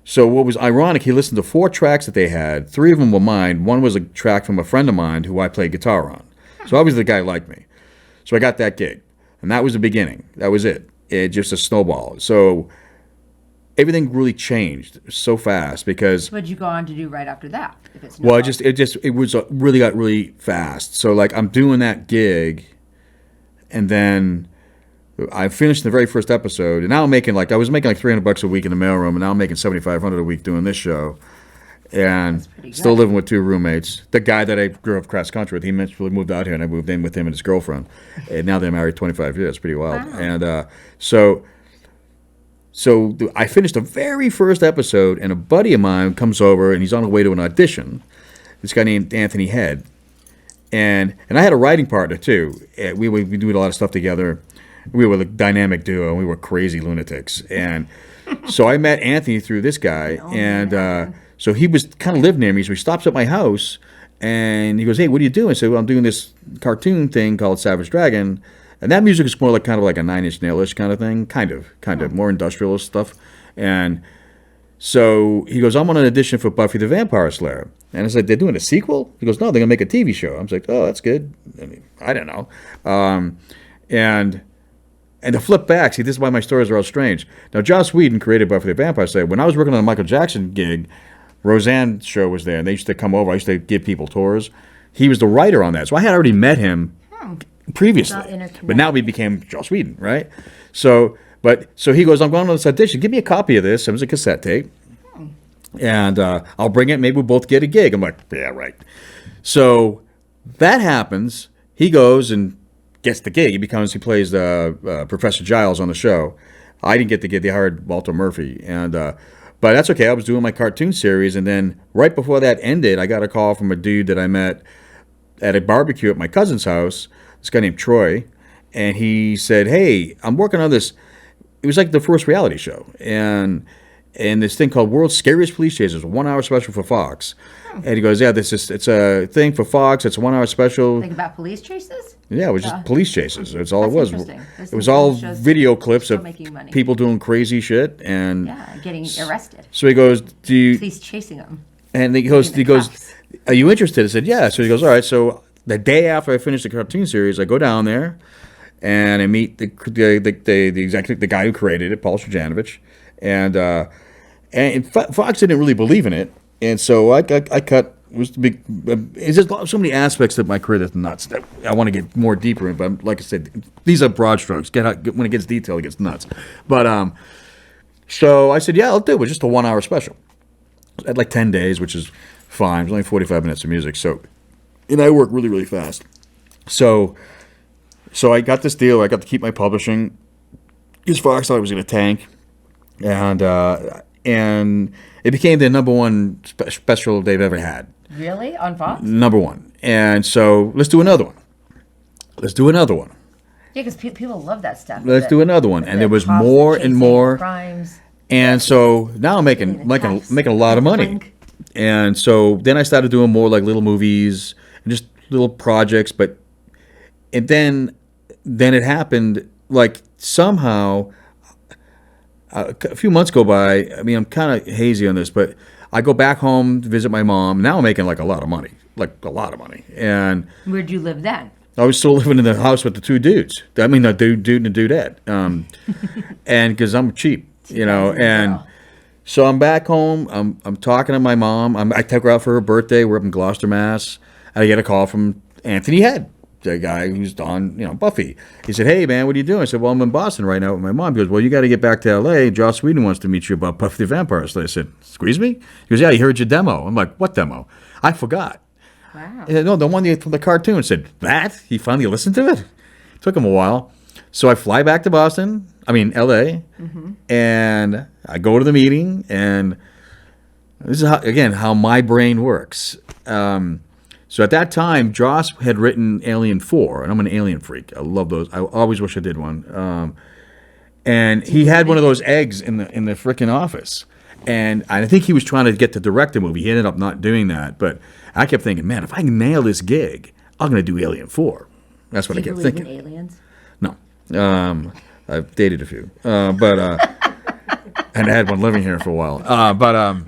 So what was ironic, he listened to 4 tracks that they had. 3 of them were mine. One was a track from a friend of mine who I played guitar on. So obviously the guy liked me. So I got that gig, and that was the beginning. That was it. Just a snowball. So everything really changed so fast because. What did you go on to do right after that? If it's Well, it really got really fast. So like I'm doing that gig, and then I finished the very first episode, and now I was making like $300 a week in the mailroom, and now I'm making $7,500 a week doing this show. And still living with 2 roommates. The guy that I grew up cross country with, he eventually moved out here, and I moved in with him and his girlfriend. And now they're married 25 years. Pretty wild. Wow. And so I finished the very first episode, and a buddy of mine comes over, and he's on the way to an audition. This guy named Anthony Head. And I had a writing partner, too. We do a lot of stuff together. We were a dynamic duo, and we were crazy lunatics. And so I met Anthony through this guy, and so he was kind of lived near me. So he stops at my house, and he goes, "Hey, what are you doing?" I said, "Well, I'm doing this cartoon thing called Savage Dragon, and that music is more like kind of like a Nine Inch Nail-ish kind of thing, kind of more industrialist stuff." And so he goes, "I'm on an audition for Buffy the Vampire Slayer," and I said, "They're doing a sequel?" He goes, "No, they're gonna make a TV show." I was like, "Oh, that's good." I mean, I don't know, And to flip back, see, this is why my stories are all strange. Now, Joss Whedon created Buffy the Vampire Slayer. When I was working on a Michael Jackson gig, Roseanne's show was there, and they used to come over. I used to give people tours. He was the writer on that. So I had already met him previously. But now we became Joss Whedon, right? So he goes, "I'm going on this audition. Give me a copy of this." It was a cassette tape. And I'll bring it. Maybe we'll both get a gig. I'm like, yeah, right. So that happens. He goes and gets the gig. He plays Professor Giles on the show. I didn't get the gig. They hired Walter Murphy, but that's okay. I was doing my cartoon series, and then right before that ended, I got a call from a dude that I met at a barbecue at my cousin's house. This guy named Troy, and he said, "Hey, I'm working on this." It was like the first reality show, and this thing called World's Scariest Police Chasers, a 1-hour special for Fox. And he goes, "Yeah, it's a thing for Fox. It's a 1-hour special." Think about police chases? Yeah, it was just police chases. That's all it was. It was It all shows video clips still of making money. people doing crazy shit, and Getting arrested. so he goes, "Do you?" Police chasing them. And he goes, cuffs. "Are you interested?" I said, "Yeah." So he goes, "All right." So the day after I finished the cartoon series, I go down there, and I meet the executive, the guy who created it, Paul Strzanovic, and Fox didn't really believe in it, and so I cut. Was the big. It's just so many aspects of my career that's nuts that I want to get more deeper in. But like I said, these are broad strokes. When it gets detailed, it gets nuts. But so I said, "Yeah, I'll do it." Just a 1-hour special. I had like 10 days, which is fine. It was only 45 minutes of music. So and I work really, really fast. So I got this deal. I got to keep my publishing. Because Fox thought it was going to tank, and it became the number one special they've ever had. Really? On Fox? Number one. And so let's do another one. Let's do another one. Yeah, because people love that stuff. Let's do another one. And there was cops more and chasing more. Crimes. And so now I'm making a lot of money. And so then I started doing more like little movies and just little projects. And then it happened, like somehow a few months go by. I mean, I'm kind of hazy on this, but I go back home to visit my mom. Now I'm making like a lot of money. And where'd you live then? I was still living in the house with the two dudes. I mean, the dude and the dudette. And because I'm cheap, and so I'm back home. I'm talking to my mom. I took her out for her birthday. We're up in Gloucester, Mass. I get a call from Anthony Head, the guy who's on, Buffy. He said, "Hey, man, what are you doing?" I said, "Well, I'm in Boston right now with my mom." He goes, "Well, you got to get back to L.A. Joss Whedon wants to meet you about Buffy the Vampire Slayer." I said, "Excuse me?" He goes, "Yeah, he heard your demo." I'm like, "What demo?" I forgot. Wow. He said, "No, the one from the cartoon." I said, "That? He finally listened to it?" Took him a while. So I fly back to L.A., and I go to the meeting, and this is, how my brain works. So at that time, Joss had written Alien 4, and I'm an Alien freak. I love those. I always wish I did one. And he had one of those eggs in the freaking office. And I think he was trying to get to direct a movie. He ended up not doing that. But I kept thinking, man, if I can nail this gig, I'm going to do Alien 4. That's what I kept thinking. Do you believe in aliens? No. I've dated a few. And I had one living here for a while. I'm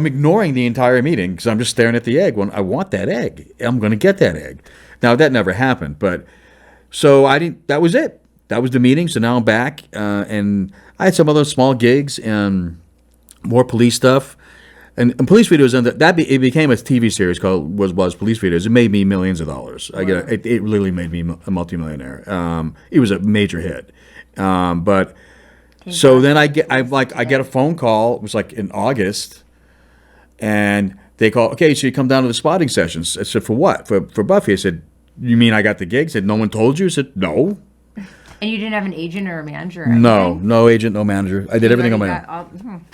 ignoring the entire meeting because I'm just staring at the egg. When I want that egg, I'm going to get that egg. Now that never happened, but so I didn't. That was it. That was the meeting. So now I'm back, and I had some other small gigs and more police stuff, and police videos. And it became a TV series called was Police Videos. It made me millions of dollars. Wow. It literally made me a multimillionaire. It was a major hit, but. So then I get a phone call. It was like in August, and they call. "Okay, so you come down to the spotting sessions." I said, "For what? For Buffy?" I said, "You mean I got the gig?" I said, "No one told you?" I said, "No." And you didn't have an agent or a manager? Or no agent, no manager. I did everything on my own.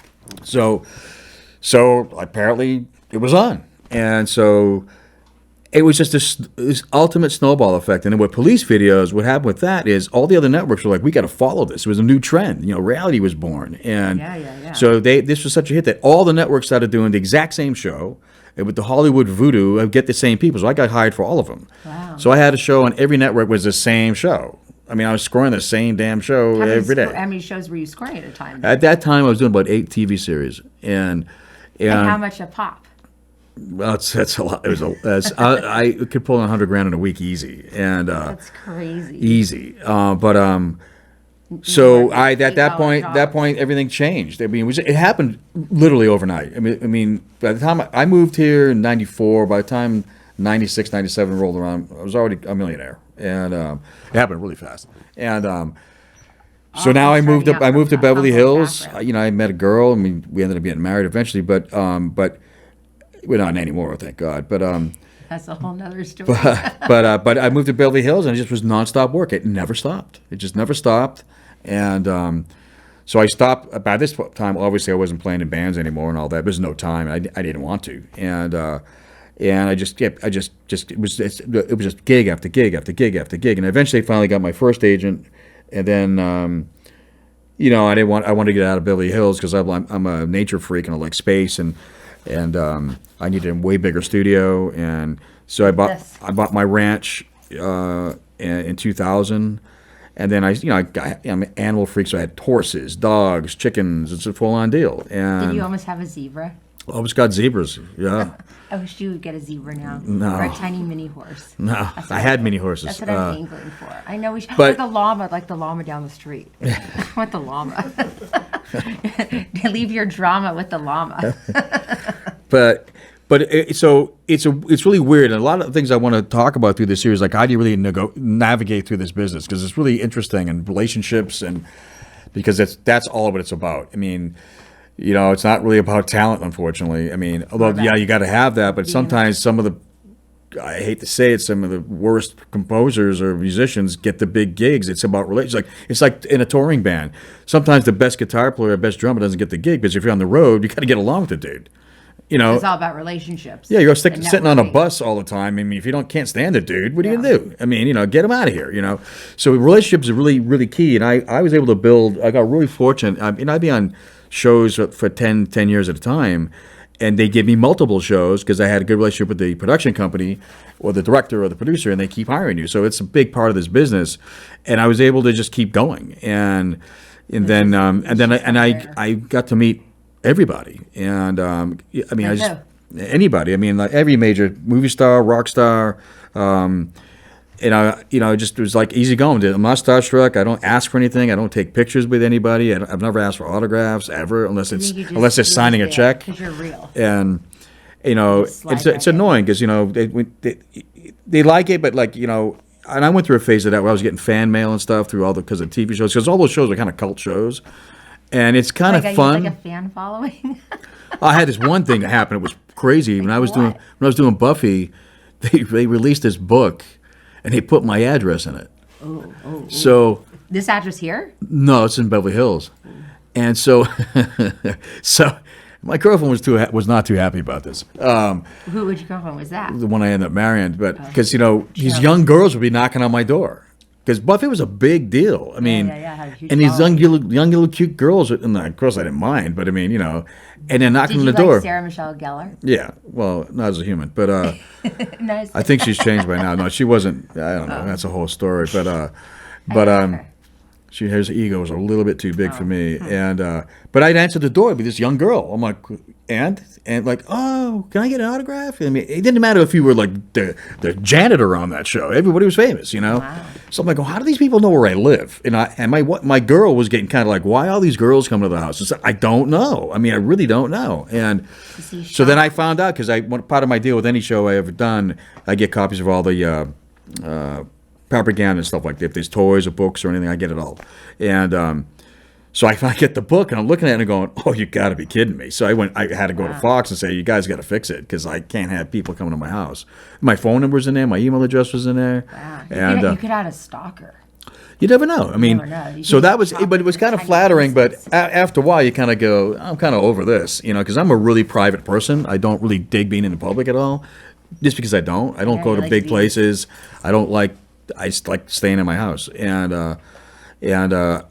So apparently it was on, and so it was just this ultimate snowball effect. And then with police videos, what happened with that is all the other networks were like, "We got to follow this." It was a new trend. Reality was born. And so this was such a hit that all the networks started doing the exact same show. And with the Hollywood voodoo, I get the same people. So I got hired for all of them. Wow. So I had a show on every network was the same show. I mean, I was scoring the same damn show every day. How many shows were you scoring at a time? At that time, I was doing about 8 TV series. And how much a pop? Well, that's a lot. I could pull in $100,000 in a week easy, and that's crazy. Easy. So at that point, everything changed. I mean, it happened literally overnight. I mean, by the time I moved here in '94, by the time '96, '97 rolled around, I was already a millionaire, and it happened really fast. And so now I moved to Beverly Hills. I met a girl. I mean, we ended up getting married eventually, but we're not anymore, thank God. But that's a whole nother story. but I moved to Beverly Hills, and it just was nonstop work. It never stopped. It just never stopped. And so I stopped. By this time, obviously, I wasn't playing in bands anymore and all that. There was no time. I didn't want to. And I just it was just gig after gig after gig after gig. And eventually, finally got my first agent. And then I wanted to get out of Beverly Hills because I'm a nature freak and I like space and I needed a way bigger studio, and so I bought my ranch in 2000, and then I'm an animal freak, so I had horses, dogs, chickens. It's a full-on deal. And did you almost have a zebra? I almost got zebras. Yeah. I wish you would get a zebra now. No. Or a tiny mini horse. No, I had mini horses. That's what I'm angling for. I know we should. But the llama, like the llama down the street. I want the llama. Leave your drama with the llama. So it's really weird, and a lot of things I want to talk about through this series, like how do you really navigate through this business, because it's really interesting, and relationships, and because that's all of what it's about. I mean, it's not really about talent, unfortunately. I mean, although yeah, you got to have that, but sometimes some of the I hate to say it, some of the worst composers or musicians get the big gigs. It's about relationships. It's like in a touring band. Sometimes the best guitar player, best drummer doesn't get the gig because if you're on the road, you got to get along with the dude. It's all about relationships. Yeah, you're sitting on a bus all the time. I mean, if you can't stand the dude, what are you gonna do? I mean, get him out of here. So relationships are really, really key. And I was able to build. I got really fortunate. I'd be on shows for 10 years at a time. And they give me multiple shows because I had a good relationship with the production company or the director or the producer, and they keep hiring you. So it's a big part of this business. And I was able to just keep going. Then I got to meet everybody. And anybody. I mean, like every major movie star, rock star. Just it was like easy going. I'm not starstruck. I don't ask for anything. I don't take pictures with anybody. I've never asked for autographs ever, unless it's signing a check. Because you're real. And it's annoying because they like it, but and I went through a phase of that where I was getting fan mail and stuff because of TV shows, because all those shows are kind of cult shows, and it's kind of fun. Like a fan following. I had this one thing that happened. It was crazy when I was doing Buffy. They released this book. And they put my address in it. Oh. So this address here? No, it's in Beverly Hills. And so my girlfriend was not too happy about this. Who was your girlfriend? Was that? The one I ended up marrying. But because these young girls would be knocking on my door. Because Buffy was a big deal. I mean, and these young little cute girls, and of course I didn't mind, but I mean, and they're knocking on the door. Like Sarah Michelle Gellar? Yeah, well, not as a human, but nice. I think she's changed by now. No, she wasn't. I don't know. That's a whole story, but her ego was a little bit too big for me, and but I'd answer the door, it'd be this young girl. I'm like, and like, oh, can I get an autograph? I mean, it didn't matter if you were like the janitor on that show. Everybody was famous, Wow. So I'm like, well, how do these people know where I live? And my girl was getting kind of like, why are all these girls coming to the house? I don't know. I mean, I really don't know. And so then I found out, because part of my deal with any show I ever done, I get copies of all the propaganda and stuff like that. If there's toys or books or anything, I get it all. And so I get the book, and I'm looking at it and going, oh, you got to be kidding me. So I had to go to Fox and say, you guys got to fix it, because I can't have people coming to my house. My phone number's in there. My email address was in there. Wow. And you could add a stalker. You never know. I mean, so that was, but it was kind of flattering. But after a while, you kind of go, I'm kind of over this, because I'm a really private person. I don't really dig being in the public at all, just because I don't. I don't go to big places. I just like staying in my house. Or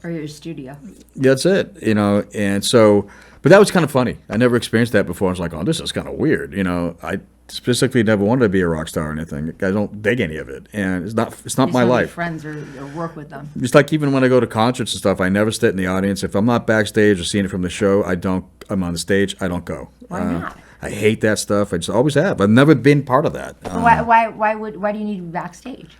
your studio. That's it, and so, but that was kind of funny. I never experienced that before. I was like, oh, this is kind of weird, I specifically never wanted to be a rock star or anything. I don't dig any of it, and it's not my life. Friends or work with them. Just like even when I go to concerts and stuff, I never sit in the audience. If I'm not backstage or seeing it from the show, I'm on the stage. I don't go. Why not? I hate that stuff. I just always have. I've never been part of that. Why do you need to be backstage?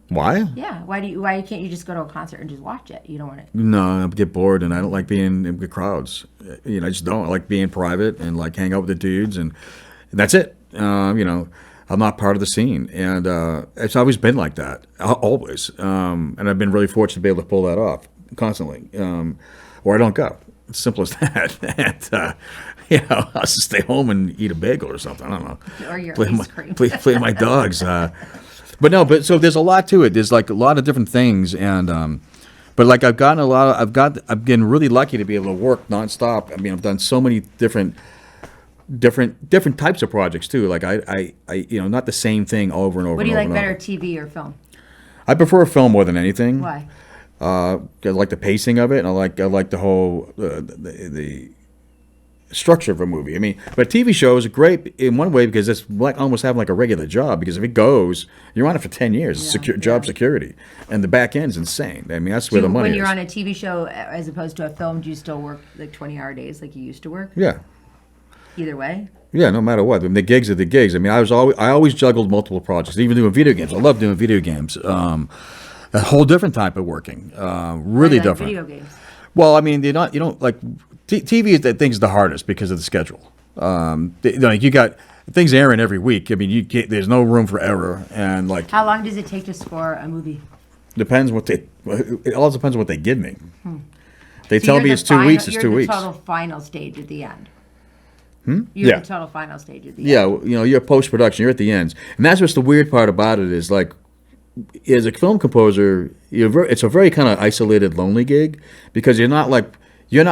Why? Yeah. Why can't you just go to a concert and just watch it? You don't want to. No, I get bored, and I don't like being in the crowds. I just don't. I like being private and like hang out with the dudes, and that's it. I'm not part of the scene, and it's always been like that, always. And I've been really fortunate to be able to pull that off constantly, or I don't go. It's simple as that. And I'll just stay home and eat a bagel or something. I don't know. Or your ice cream. Play my dogs. But so there's a lot to it. There's like a lot of different things, and but like I've been really lucky to be able to work nonstop. I mean, I've done so many different types of projects too. Like I not the same thing over and over. What do you like better, TV or film? I prefer film more than anything. Why? I like the pacing of it, and I like the whole the structure of a movie. I mean, but TV shows are great in one way because it's like almost having like a regular job, because if it goes, you're on it for 10 years. It's job security, and the back end's insane. I mean, that's where the money is. When you're on a TV show as opposed to a film, do you still work like 20-hour days like you used to work? Yeah. Either way? Yeah, no matter what. I mean, the gigs are the gigs. I mean, I always juggled multiple projects, even doing video games. I love doing video games. A whole different type of working. Really different. Video games. Well, I mean, you don't like TV is the hardest because of the schedule. You got things airing every week. I mean, there's no room for error, and like. How long does it take to score a movie? It all depends on what they give me. They tell me it's 2 weeks. It's 2 weeks. You're the total final stage at the end. Yeah. The total final stage at the Yeah, end. you're post-production. You're at the ends. And that's what's the weird part about it is, like, as a film composer, it's a very kind of isolated, lonely gig because you're not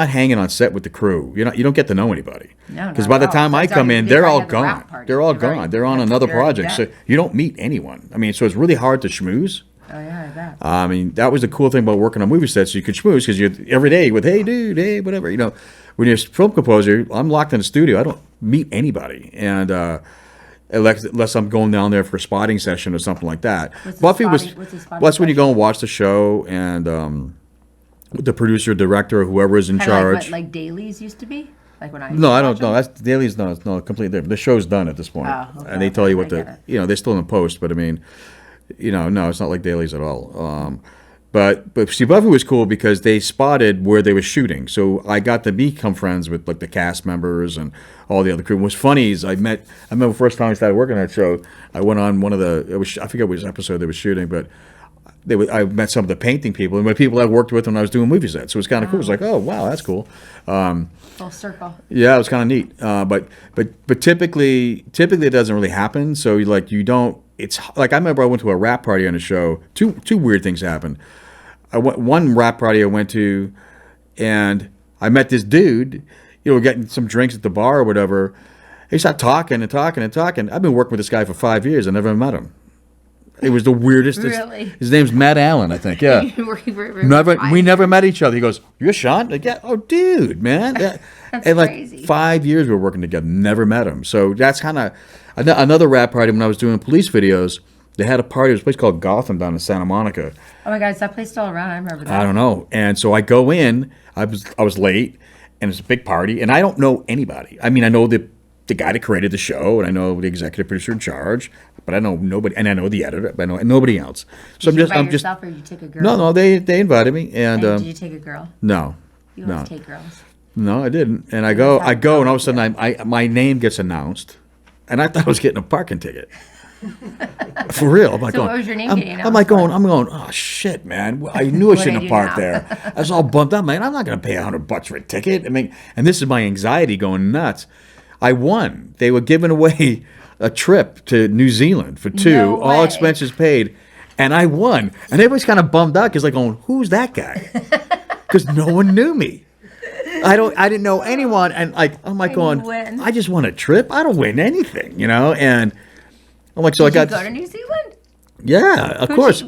hanging on set with the crew. You don't get to know anybody. No, because by the time I come in, they're all gone. They're all gone. They're on another project, so you don't meet anyone. I mean, so it's really hard to schmooze. Oh yeah, I bet. I mean, that was the cool thing about working on movie sets. You could schmooze because you're every day with, hey, dude, hey, whatever. When you're a film composer, I'm locked in the studio. I don't meet anybody, and unless I'm going down there for a spotting session or something like that. What's a That's when you go and watch the show, and the producer, director, or whoever is in charge. Like dailies used to be. Like when I No, I don't know. That's dailies. No, completely different. The show's done at this point, okay, and they tell you what I they're still in post. But I mean, no, it's not like dailies at all. But see, Buffy was cool because they spotted where they were shooting, so I got to become friends with like the cast members and all the other crew. What's funny is I remember the first time I started working on that show, I went on one of I forget which episode they were shooting, but I met some of the painting people and people I worked with when I was doing movie sets. So it was kind of cool. It was like, oh wow, that's cool. Full circle. Yeah, it was kind of neat. But typically it doesn't really happen. So you don't. It's like I remember I went to a rap party on a show. Two weird things happened. One rap party I went to, and I met this dude. We're getting some drinks at the bar or whatever. He started talking and talking and talking. I've been working with this guy for 5 years. I never met him. It was the weirdest. Really? His name's Matt Allen, I think. Yeah. We never met each other. He goes, "You're Shawn?" Like, yeah. Oh, dude, man. Yeah. That's and crazy. 5 years we were working together. Never met him. So that's kind of another rap party. When I was doing police videos, they had a party. It was a place called Gotham down in Santa Monica. Oh my God, is that place still around? I remember that. I don't know. And so I go in. I was late, and it's a big party, and I don't know anybody. I mean, I know the guy that created the show, and I know the executive producer in charge, but I know nobody, and I know the editor, but I know nobody else. So Did you invite yourself, or you took a girl? No, they invited me, and did you take a girl? No, You always take girls. no, I didn't. And I go, and all of a sudden, my name gets announced, and I thought I was getting a parking ticket. For real, I'm like, So what was your name getting announced? I'm going. Oh shit, man! I knew I shouldn't have parked there. I was all bummed up, man. I'm not going to pay $100 for a ticket. I mean, and this is my anxiety going nuts. I won. They were giving away a trip to New Zealand for two, No all way. expenses paid, and I won. And everybody's kind of bummed out because like going, who's that guy? Because no one knew me. I didn't know anyone, and like I'm like going, win. I just won a trip. I don't win anything, And I'm like, so Did I you got go to New Zealand? yeah, of course.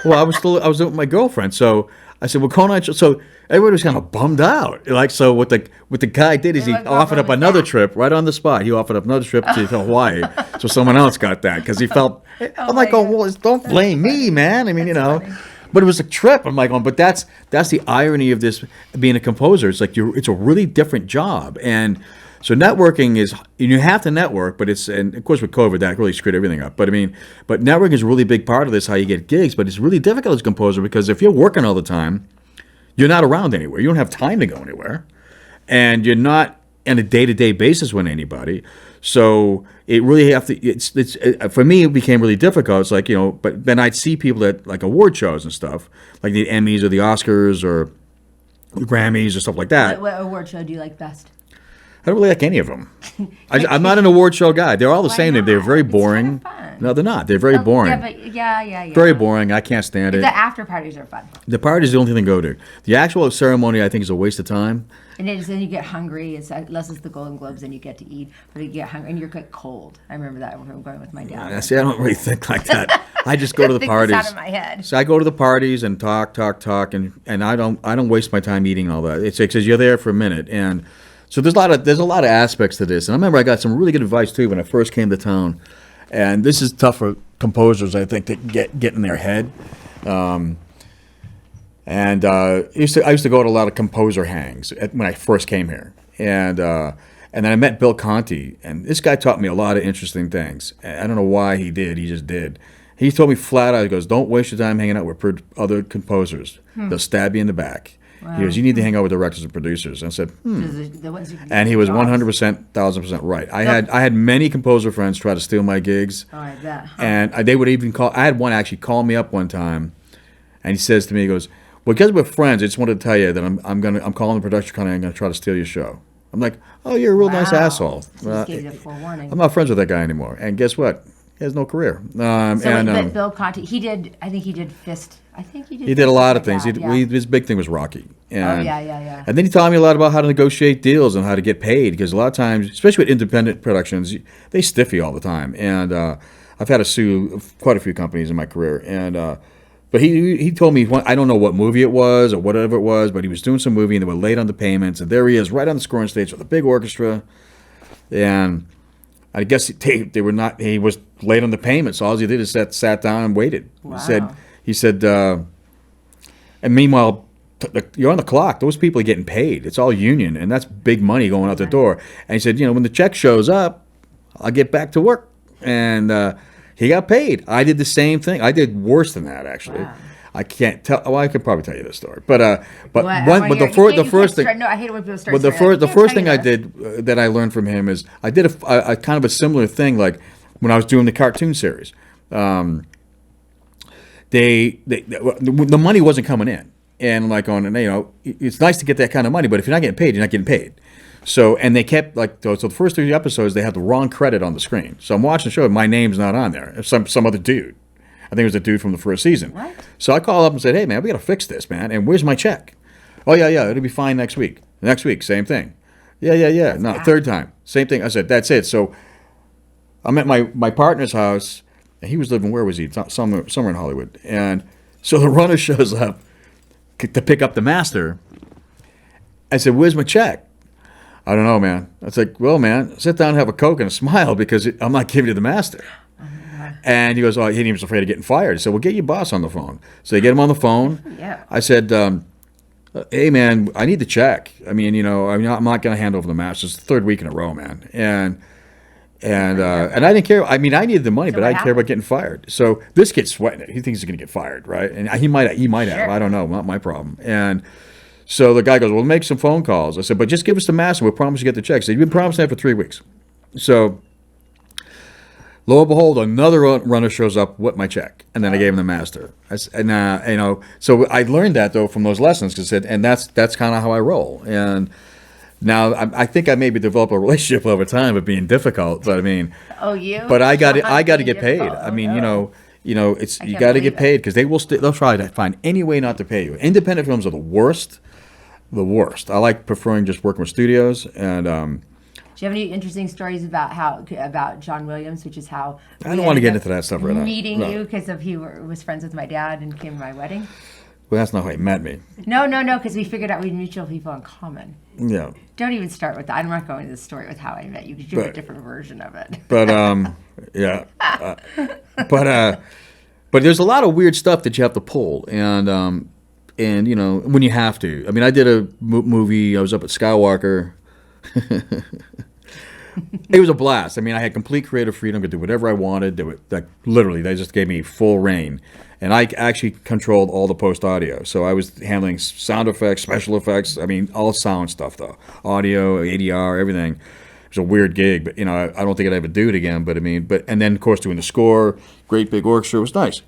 Well, I was with my girlfriend, so I said, "Well, Conan." So everybody was kind of bummed out. Like, so what the guy did is he Your offered up girlfriend was another back. trip right on the spot. He offered up another trip to Hawaii, so someone else got that because he felt. I'm like, my oh, well, don't blame me, man. I mean, funny. But it was a trip. I'm like, but that's the irony of this being a composer. It's like it's a really different job, and so networking is you have to network, but and of course with COVID that really screwed everything up. But I mean, but networking is a really big part of this, how you get gigs. But it's really difficult as a composer because if you're working all the time, you're not around anywhere. You don't have time to go anywhere, and you're not on a day-to-day basis with anybody. So it really for me it became really difficult. It's like but then I'd see people at like award shows and stuff, like the Emmys or the Oscars or the Grammys or stuff like that. What award show do you like best? I don't really like any of them. I'm not an award show guy. They're all the Why same. not? They're very It's boring. kind of fun. No, they're not. They're very boring. Yeah, but yeah. Very boring. I can't stand it. The after parties are fun. The party is the only thing to go to. The actual ceremony, I think, is a waste of time. And then you get hungry. Unless it's the Golden Globes, then you get to eat. But you get hungry, and you're like cold. I remember that when we were going with my dad. See, I don't really think like that. I just go to the Think this parties. out of my head. So I go to the parties and talk, and I don't waste my time eating all that. It's because you're there for a minute, and so there's a lot of aspects to this. And I remember I got some really good advice too when I first came to town, and this is tough for composers, I think, to get in their head. I used to go to a lot of composer hangs when I first came here, and then I met Bill Conti, and this guy taught me a lot of interesting things. I don't know why he did; he just did. He told me flat out, he goes, "Don't waste your time hanging out with other composers. They'll stab you in the back." Wow. He goes, "You need to hang out with directors and producers." And I said, The ones who can And get he was jobs. 100%, 1,000% right. I had many composer friends try to steal my gigs. Oh, I bet. Huh. And they would even call. I had one actually call me up one time, and he says to me, he goes, Well, because we're friends, I just wanted to tell you that I'm calling the production company. I'm gonna try to steal your show. I'm like, oh, you're a real nice Wow. asshole. So just gave you the forewarning. I'm not friends with that guy anymore. And guess what? He has no career. But Bill Conti, I think he did Fist. I think he did. He did a Fist lot with of things. my dad, His big thing was Rocky. And, yeah. And then he taught me a lot about how to negotiate deals and how to get paid. Because a lot of times, especially with independent productions, they stiff you all the time. And I've had to sue quite a few companies in my career. And but he told me, I don't know what movie it was or whatever it was, but he was doing some movie and they were late on the payments. And there he is, right on the scoring stage with a big orchestra. And I guess they were not. He was late on the payment, so all he did is sat down and waited. Wow. He said, and meanwhile, you're on the clock. Those people are getting paid. It's all union, and that's big money going out the door. And he said, when the check shows up, I'll get back to work. And he got paid. I did the same thing. I did worse than that, actually. Wow. I can't tell. Well, I could probably tell you this story, but the first thing. No, I hate it when people start. But the first thing I did that I learned from him is I did a kind of a similar thing, like when I was doing the cartoon series. The money wasn't coming in, and it's nice to get that kind of money, but if you're not getting paid, you're not getting paid. So and they kept so the first 3 episodes they had the wrong credit on the screen. So I'm watching the show, and my name's not on there. It's some other dude. I think it was a dude from the first season. What? So I called up and said, hey, man, we got to fix this, man. And where's my check? Oh, yeah, it'll be fine next week. Next week, same thing. Yeah. No, third time, same thing. I said, that's it. So I'm at my partner's house, and he was living, where was he? Somewhere in Hollywood. And so the runner shows up to pick up the master. I said, where's my check? I don't know, man. I was like, well, man, sit down and have a Coke and a smile because I'm not giving you the master. And he goes, oh, he was afraid of getting fired. I said, well, get your boss on the phone. So they get him on the phone. Yeah. I said, hey, man, I need the check. I mean, I'm not going to hand over the match. It's the third week in a row, man. And I didn't care. I mean, I needed the money, but I didn't care about getting fired. So this kid's sweating it. He thinks he's going to get fired, right? And he might have. I don't know. Not my problem. And so the guy goes, well, make some phone calls. I said, but just give us the master. We'll promise you get the check. So you've been promising that for 3 weeks. So lo and behold, another runner shows up with my check, and then I gave him the master. So I learned that though from those lessons, and that's kind of how I roll. And now I think I maybe developed a relationship over time of being difficult, but I mean, But I got to get paid. I mean, you got to get paid because they'll try to find any way not to pay you. Independent films are the worst. I like preferring just working with studios and. Do you have any interesting stories about John Williams, which is how I don't want to get into that stuff right now. Meeting you because he was friends with my dad and came to my wedding. Well, that's not how he met me. No, because we figured out we had mutual people in common. Yeah. Don't even start with that. I'm not going to the story with how I met you because you have a different version of it. But yeah. But there's a lot of weird stuff that you have to pull, and when you have to. I mean, I did a movie. I was up at Skywalker. It was a blast. I mean, I had complete creative freedom to do whatever I wanted. Literally, they just gave me full reign. And I actually controlled all the post-audio. So I was handling sound effects, special effects. I mean, all sound stuff, though. Audio, ADR, everything. It was a weird gig, but, I don't think I'd ever do it again. And then, of course, doing the score, great big orchestra. It was nice.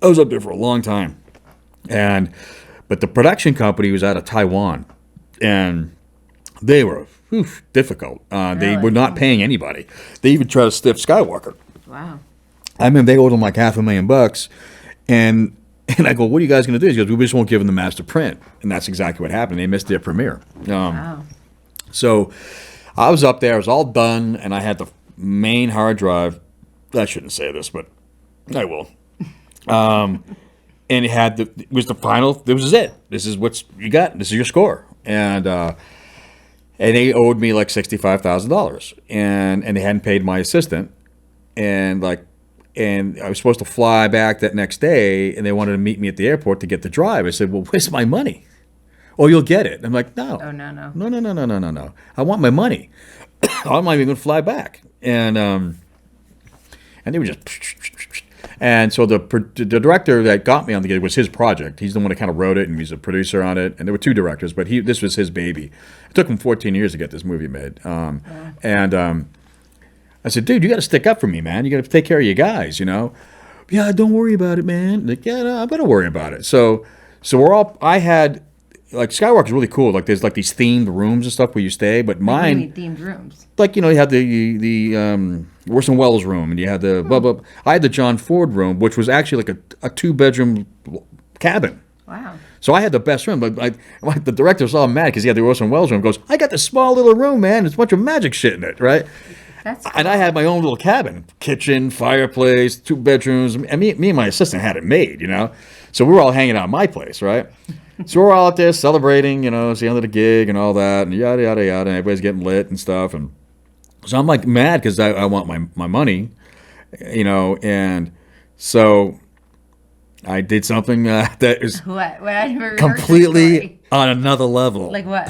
I was up there for a long time. But the production company was out of Taiwan. And they were difficult. They were not paying anybody. They even tried to stiff Skywalker. Wow. I remember they owed him like $500,000, and I go, "What are you guys going to do?" He goes, "We just won't give them the master print," and that's exactly what happened. They missed their premiere. Wow. So I was up there. I was all done, and I had the main hard drive. I shouldn't say this, but I will. And it was the final. This was it. This is what you got. This is your score, and they owed me like $65,000, and they hadn't paid my assistant, and I was supposed to fly back that next day, and they wanted to meet me at the airport to get the drive. I said, "Well, where's my money?" "Oh, you'll get it." I'm like, "No." Oh, no. No. I want my money. I'm not even going to fly back. And they were just. And so the director that got me on the gig was his project. He's the one that kind of wrote it, and he's a producer on it. And there were 2 directors, but this was his baby. It took him 14 years to get this movie made. I said, "Dude, you got to stick up for me, man. You got to take care of your guys, Yeah, don't worry about it, man." Like, yeah, no, I'm going to worry about it. So So we're all. I had like Skywalker's really cool. Like there's like these themed rooms and stuff where you stay. But What do you mean mine, themed rooms? like you had the Orson Welles room, and you had the blah blah. I had the John Ford room, which was actually like a 2-bedroom cabin. Wow. So I had the best room, but like the director was all mad because he had the Orson Welles room. Goes, I got this small little room, man. There's a bunch of magic shit in it, right? That's cool. And I had my own little cabin, kitchen, fireplace, 2 bedrooms. And me and my assistant had it made, So we were all hanging out at my place, right? So we're all out there celebrating, it's the end of the gig and all that, and yada yada yada. And everybody's getting lit and stuff, and so I'm like mad because I want my money, and so. I did something that is What? I never heard completely the story. on another level. Like what?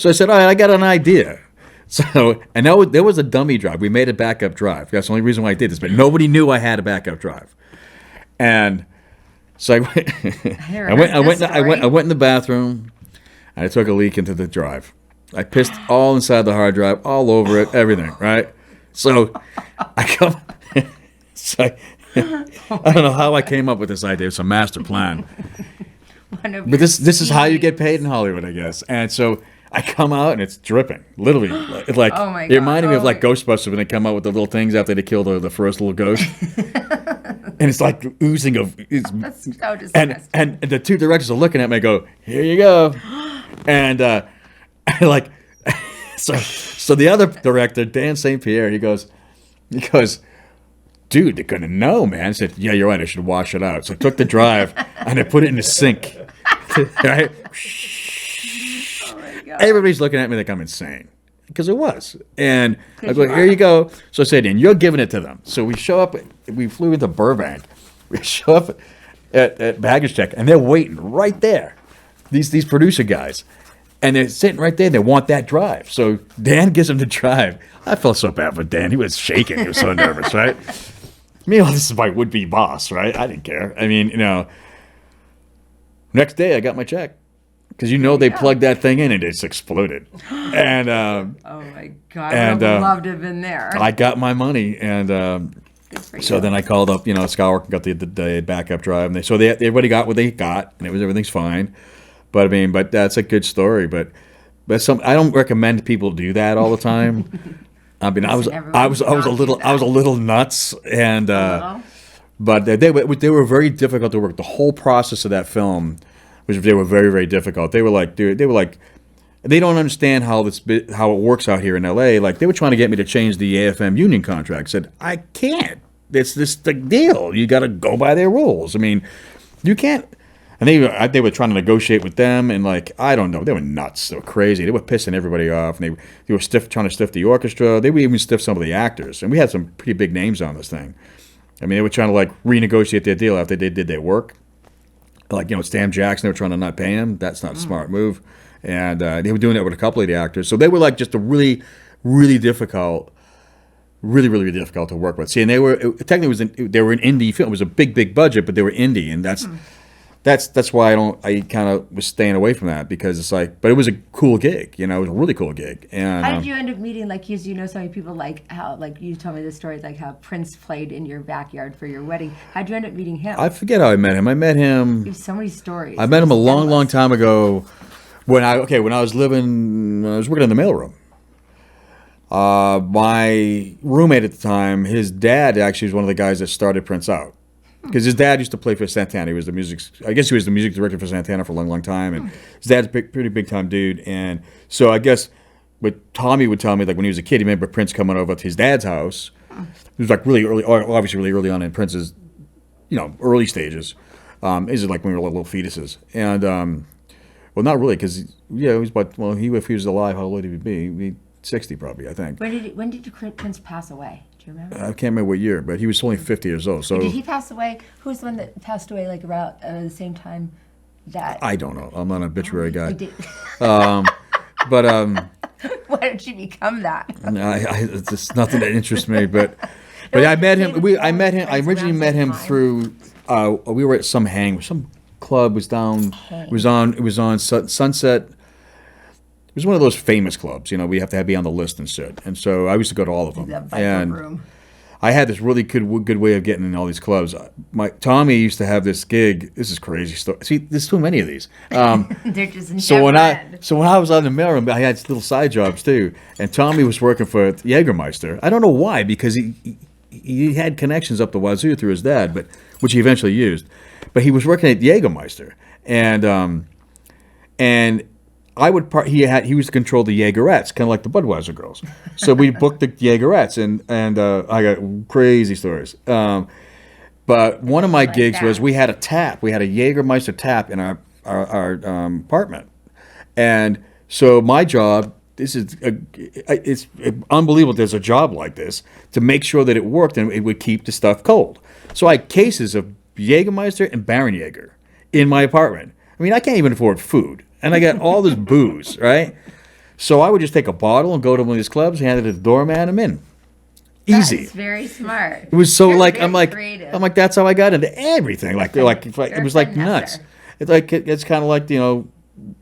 So I said, all right, I got an idea. So, and there was a dummy drive. We made a backup drive. That's the only reason why I did this. But nobody knew I had a backup drive. And so I went in the bathroom, and I took a leak into the drive. I pissed all inside the hard drive, all over it, everything, right? So I come... so I don't know how I came up with this idea. It's a master plan. But this is how you get paid in Hollywood, I guess. And so I come out and it's dripping, literally. Like Oh my it God. reminded me of Oh like Ghostbusters when they come out with the little things after they kill the first little ghost. And it's like oozing of. That's so disgusting. And the 2 directors are looking at me and go, here you go. And like, so the other director, Dan St. Pierre, he goes, dude, they're gonna know, man. I said, yeah, you're right. I should wash it out. So I took the drive and I put it in the sink. Right? Oh my God. Everybody's looking at me like I'm insane because it was. And I go, here you go. So I said, and you're giving it to them. So we show up. We flew into Burbank. We show up at baggage check, and they're waiting right there. These producer guys. And they're sitting right there. They want that drive. So Dan gives them the drive. I felt so bad for Dan. He was shaking. He was so nervous, right? Meanwhile, this is my would-be boss, right? I didn't care. I mean, next day I got my check. Because they plugged that thing in and it's exploded. And oh my God, I would have loved to have been there. I got my money. And so then I called up, Skywalker got the backup drive. And everybody got what they got, and everything's fine. But that's a good story. But I don't recommend people do that all the time. I mean, I was a little nuts, and but they were very difficult to work. The whole process of that film they were very, very difficult. They were like, dude, they don't understand how it works out here in L.A. Like they were trying to get me to change the AFM union contract. I said, I can't. It's this the deal. You got to go by their rules. I mean, you can't. And they were trying to negotiate with them, and like I don't know, they were nuts. They were crazy. They were pissing everybody off, and they were trying to stiff the orchestra. They would even stiff some of the actors, and we had some pretty big names on this thing. I mean, they were trying to like renegotiate their deal after they did their work. Like Sam Jackson, they were trying to not pay him. That's not a smart move, and they were doing that with a couple of the actors. So they were like just a really, really difficult. Really, really, really difficult to work with. See, and they were an indie film. It was a big, big budget, but they were indie, and that's why I kind of was staying away from that because it's like, but it was a cool gig, it was a really cool gig. And how did you end up meeting, like, so many people, like how, like you told me this story, like how Prince played in your backyard for your wedding. How'd you end up meeting him? I forget how I met him. You have so many stories. I met him a long, long time ago when I was working in the mailroom. My roommate at the time, his dad actually was one of the guys that started Prince out. Because his dad used to play for Santana. He was the music director for Santana for a long, long time. And his dad's a pretty big time dude. And so I guess what Tommy would tell me, like when he was a kid, he remember Prince coming over to his dad's house. It was like really early, obviously really early on in Prince's, early stages. Is it like when we were little fetuses? And well, not really, because he was about if he was alive, how old would he be? He'd be 60 probably, I think. When did Prince pass away? Do you remember? I can't remember what year, but he was only 50 years old. So did he pass away? Who's the one that passed away like around the same time that? I don't know. I'm not an obituary guy. But why did you become that? It's just nothing that interests me. But I met him. I originally met him through. We were at some club was down. It was on Sunset. It was one of those famous clubs, we have to be on the list and shit. And so I used to go to all of them. That Viper room. I had this really good way of getting in all these clubs. My Tommy used to have this gig. This is crazy story. See, there's too many of these. They're just So when never end. I was on the mailroom, I had little side jobs too. And Tommy was working for Jägermeister. I don't know why, because he had connections up the wazoo through his dad, but which he eventually used. But he was working at Jägermeister, and I would he was to control the Jaegerettes, kind of like the Budweiser girls. So we booked the Jaegerettes, and I got crazy stories. But one of my Like gigs was that. we had a tap. We had a Jägermeister tap in our apartment, and so my job. It's unbelievable. There's a job like this to make sure that it worked and it would keep the stuff cold. So I had cases of Jägermeister and Baron Jaeger in my apartment. I mean, I can't even afford food, and I got all this booze, right? So I would just take a bottle and go to one of these clubs, hand it to the doorman, I'm in. Easy. That's very smart. It was so You're like very I'm like creative. I'm like that's how I got into everything. It was like finesser. nuts. It's kind of like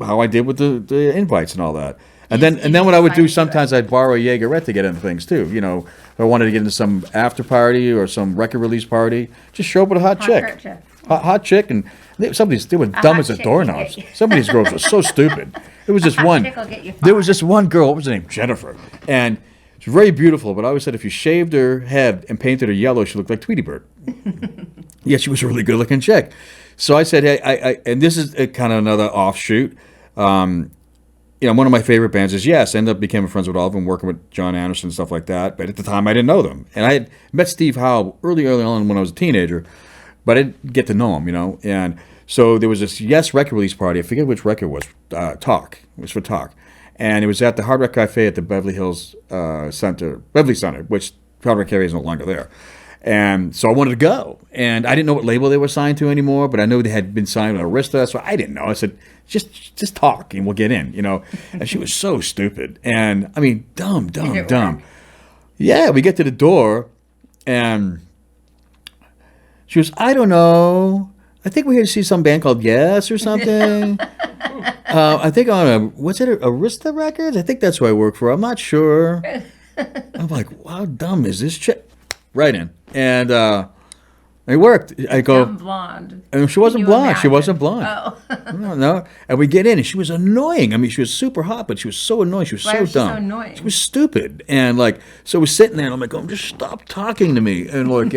how I did with the invites and all that. And then what I would do sometimes I'd borrow a Jaegerette to get into things too. If I wanted to get into some after party or some record release party, just show up with a hot chick, hot chick, and they were dumb hot as a chick doorknobs. will get you. Some of these girls were so stupid. There was just hot one. chick will get you There was far. just one girl. What was her name? Jennifer, and she was very beautiful. But I always said if you shaved her head and painted her yellow, she looked like Tweety Bird. Yeah, she was a really good-looking chick. So I said, hey, and this is kind of another offshoot. One of my favorite bands is Yes. I ended up becoming friends with all of them, working with John Anderson and stuff like that. But at the time, I didn't know them. And I had met Steve Howe early on when I was a teenager, but I didn't get to know him, And so there was this Yes record release party. I forget which record it was. Talk. It was for Talk. And it was at the Hard Rock Cafe at the Beverly Center, which Hard Rock Cafe is no longer there. And so I wanted to go. And I didn't know what label they were signed to anymore, but I knew they had been signed with Arista, so I didn't know. I said, just talk and we'll get in, And she was so stupid. And, I mean, dumb. work? Yeah, we get to the door, and she goes, I don't know. I think we're here to see some band called Yes or something. I think was it Arista Records? I think that's who I work for. I'm not sure. I'm like, how dumb is this chick? Right in. And it worked. I go, Dumb blonde. and she wasn't you blonde. She imagine? wasn't blonde. Oh. No. And we get in, and she was annoying. I mean, she was super hot, but she was so annoying. She was Why so was she so dumb. annoying? She was stupid. And so we're sitting there, and I'm like, just stop talking to me. And look,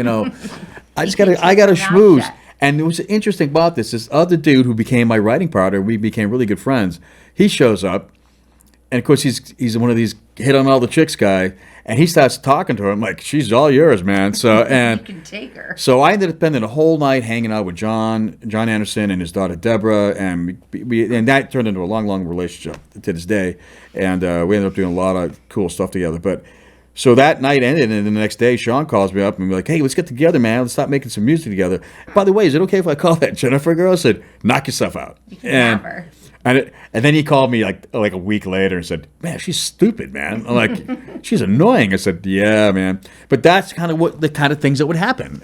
I just I gotta Keep your mouth schmooze. shut. And it was interesting about this other dude who became my writing partner. We became really good friends. He shows up, and of course he's one of these hit on all the chicks guy, and he starts talking to her. I'm like, she's all yours, man. So You and can take her. so I ended up spending a whole night hanging out with John Anderson and his daughter Deborah, and and that turned into a long relationship to this day. And we ended up doing a lot of cool stuff together. But so that night ended, and the next day Shawn calls me up and be like, "Hey, let's get together, man. Let's start making some music together." By the way, is it okay if I call that Jennifer girl? I said, "Knock yourself out." You can have her. And then he called me like a week later and said, "Man, she's stupid, man. I'm like, she's annoying." I said, "Yeah, man." But that's kind of the kind of things that would happen.